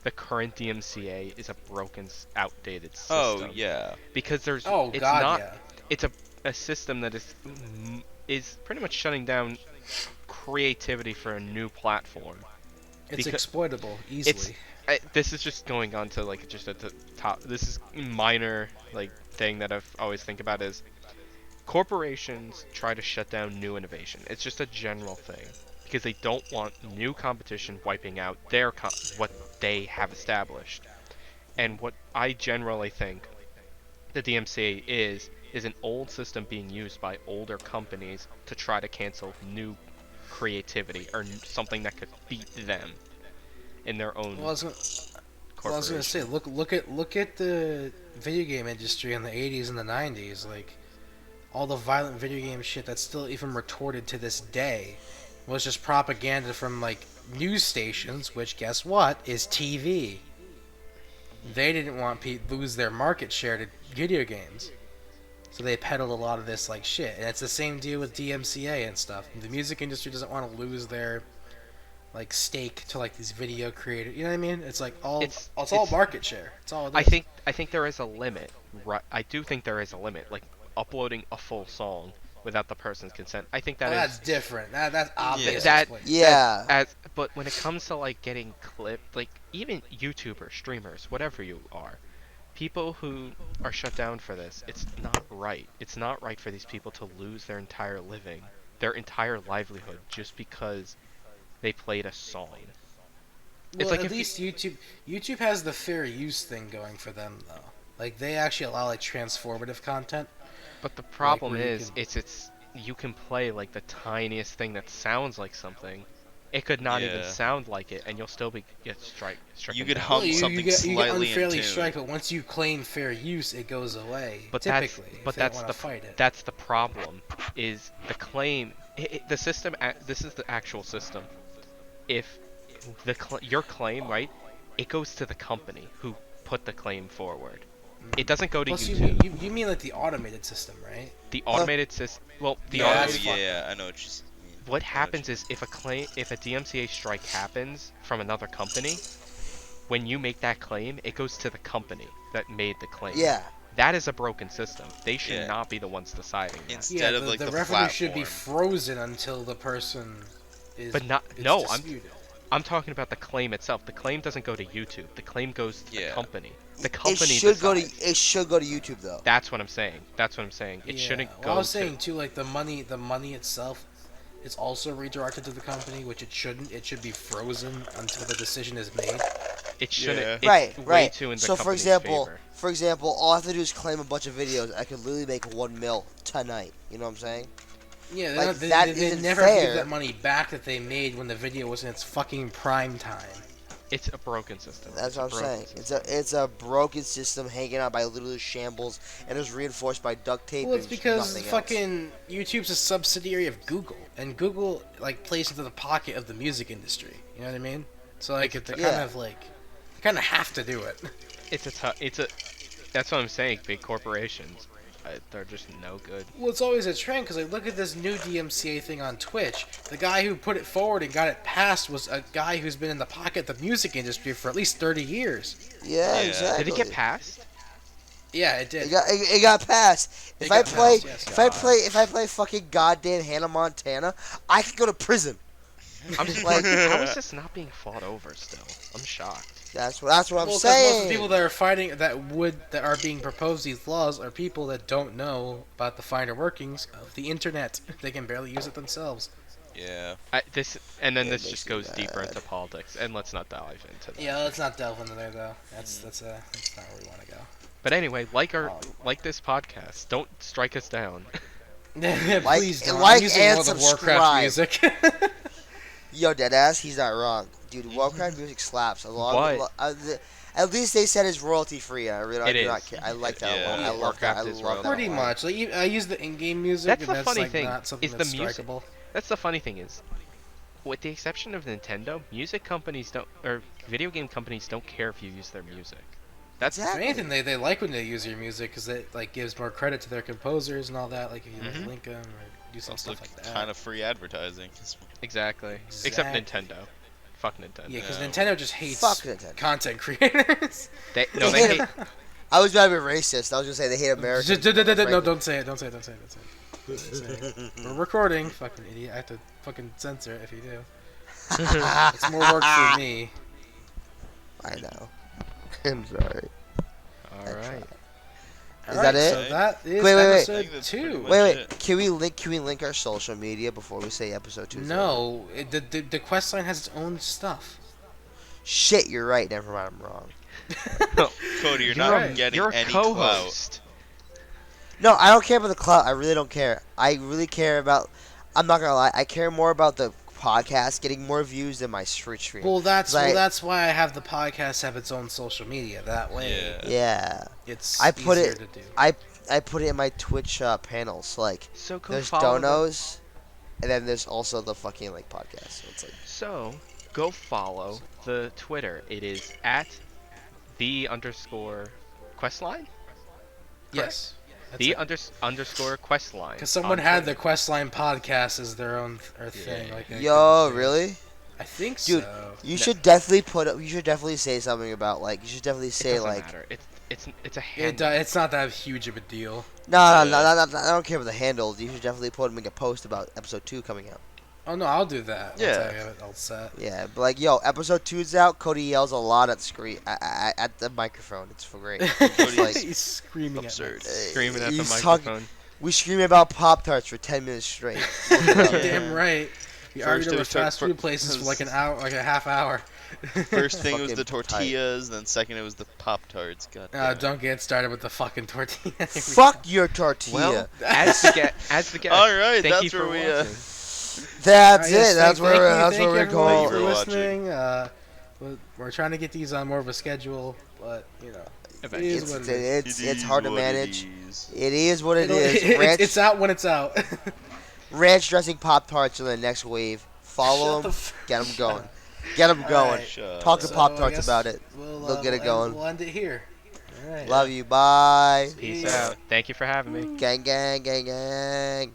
the current DMCA is a broken, outdated system. oh yeah. Because there's. Oh it's god, not, yeah. It's a system that is pretty much shutting down creativity for a new platform. It's because exploitable easily. This is just going on to like just at the top. This is minor like thing that I've always think about is corporations try to shut down new innovation. It's just a general thing because they don't want new competition wiping out what they have established. And what I generally think the DMCA is an old system being used by older companies to try to cancel new creativity or something that could beat them in their own Well, I was gonna corporation. say, look at the video game industry in the 80s and the 90s. Like, all the violent video game shit that's still even retorted to this day was just propaganda from, like, news stations, which, guess what, is TV. They didn't want lose their market share to video games. So they peddled a lot of this, like, shit. And it's the same deal with DMCA and stuff. The music industry doesn't want to lose their, like, stake to, like, these video creators. You know what I mean? It's, like, all It's all market share. It's all it I is. think there is a limit. Right, I do think there is a limit. Like uploading a full song without the person's consent. I think Well, that that's different. That's obvious. That- Yeah. but when it comes to like getting clipped, like even YouTubers, streamers, whatever you are, people who are shut down for this, it's not right. It's not right for these people to lose their entire living, their entire livelihood just because they played a song. Well, It's like at if you- least YouTube has the fair use thing going for them though. Like they actually allow like transformative content. But the problem where you is, can- it's you can play like the tiniest thing that sounds like something. It could not even Yeah. sound like it, and you'll still get stricken. You could down. hum you something get slightly in unfairly tune. strike, but once you claim fair use, it goes away. But typically, if they don't that's wanna the fight it. that's the problem. Is the claim the system? This is the actual system. If your claim, right, it goes to the company who put the claim forward. It doesn't go to Plus, YouTube. you mean like the automated system, right? The automated system. Well, the Yeah, Oh, automated. that's fine. yeah, I know what you mean. What I know happens you is if a DMCA strike happens from another company, when you make that claim, it goes to the company that made the claim. Yeah. That is a broken system. They should Yeah. not be the ones deciding that. Instead of like the the revenue should be platform. frozen until the person is. But not- it's no, disputed. I'm talking about the claim itself. The claim doesn't go to YouTube. The claim goes to the Yeah. company. The It company should go to decides. YouTube though. That's what I'm saying. It Yeah. shouldn't Well, I go was saying to. too, like the money itself is also redirected to the company, which it shouldn't. It should be frozen until the decision is made. It shouldn't. Yeah. It's way Right. too in the So company's favor. for example, all I have to do is claim a bunch of videos. I could literally make 1 mil tonight. You know what I'm saying? Yeah, they, Like, don't- that they isn't never have to give fair. that money back that they made when the video was in its fucking prime time. It's a broken system. That's It's what a I'm broken saying. system. It's a broken system hanging out by literal shambles, and it's reinforced by duct tape. Well, it's and because nothing else. fucking YouTube's a subsidiary of Google, and Google like plays into the pocket of the music industry. You know what I mean? So like, they kind Yeah. of like, they kind of have to do it. It's a. That's what I'm saying. Big corporations, they're just no good. Well, it's always a trend because like, look at this new DMCA thing on Twitch. The guy who put it forward and got it passed was a guy who's been in the pocket of the music industry for at least 30 years. Yeah, Yeah. exactly. Did it get passed? Yeah, it did. It got passed. If I got play, passed, yes. if I play fucking goddamn Hannah Montana, I could go to prison. I'm just Like- like, how is this not being fought over still? I'm shocked. That's what I'm Well, 'cause saying. most of the people that are fighting that are being proposed these laws are people that don't know about the finer workings of the internet. They can barely use it themselves. Yeah. This makes just me goes deeper mad. into politics, and let's not dive into that. Yeah, let's not delve into there though. That's not where we want to go. But anyway, like this podcast. Don't strike us down. Please don't. like I'm using and World of subscribe. Warcraft music. Yo, deadass, he's not wrong, dude. Warcraft music slaps. At least they said it's royalty free. I really It do not is. care. I like that. Yeah. a lot. I love Warcraft that. I is love that. Pretty a lot. much. Like I use the in-game music, That's and the that's funny like thing, not something is the that's music- strikeable. That's the funny thing is, with the exception of Nintendo, music companies don't, or video game companies don't care if you use their music. That's If Exactly. anything, they like when they use your music because it like gives more credit to their composers and all that. Like if you Mhm. like link them or do some Also, stuff like that. kind of free advertising. exactly. Except Exactly. Nintendo. Fuck Nintendo. Yeah, because Yeah. Nintendo just hates Fuck Nintendo. content creators. They They hate. hate I was about to be racist. I was gonna say they hate America. No, don't say it. Don't say it. Don't say it. Don't say it. We're recording, fucking idiot. I have to fucking censor it if you do. It's more work for me. I know. I'm sorry. All right. Is that it? So that is Wait, wait, wait. I episode think that's pretty 2. much Wait. it. Can we link our social media before we say episode 2? No, the Questline has its own stuff. Shit, you're right. Never mind. I'm wrong. Cody, you're You're not right. getting You're a any clout. co-host. No, I don't care about the clout. I really don't care. I really care about. I'm not gonna lie. I care more about the podcast getting more views than my stream. Well, that's Like- that's why I have the podcast have its own social media. That way, Yeah. Yeah, it's I put easier it- to do. I put it in my Twitch panels. Like, So go there's follow. them. donos, and then there's also the fucking like podcast. So it's like, So go follow the Twitter. It is at _Questline. Yes. Underscore Questline. Because someone on had the Twitter. Questline podcast as their own thing. Yeah. Like I yo, couldn't- really? I think Dude, so. You No. should definitely You should definitely say something about like. You should definitely It say doesn't like. matter. It's a It, handle. it's not that huge of a deal. No, Yeah. I don't care about the handles. You should definitely make a post about episode 2 coming out. Oh no, I'll do that. Once Yeah. I have it all set. Yeah, but like, yo, episode 2's out. Cody yells a lot at screen at the microphone. It's for great. It's like, He's screaming Absurd. at Screaming at the he's microphone. we scream about Pop-Tarts for 10 minutes straight. Look it me. up. Damn right. We First argued it over was fast for- food places for like an hour, like a half hour. First thing it was Fucking the tortillas, then second it was the Pop-Tarts. God damn it. Don't get started with the fucking tortilla. Fuck your tortilla. Well, as the guest. All right, thank you that's for where we. watching. That's Yes, it. That's thank you- where thank you we everyone call. for for watching. listening. We're trying to get these on more of a schedule, but you know, it is It's what it is. it's hard to what it manage. is. It is what it It'll- is. Ranch, it's out when it's out. ranch dressing Pop-Tarts are the next wave. Follow Shut them. the f- Get them going. Get them going. Alright. Shut Talk to up. So, Pop-Tarts I guess about it. They'll get it going. We'll end it here. All right. Love you. Bye. Peace Yeah. out. Thank you for having me. Gang, gang, gang, gang.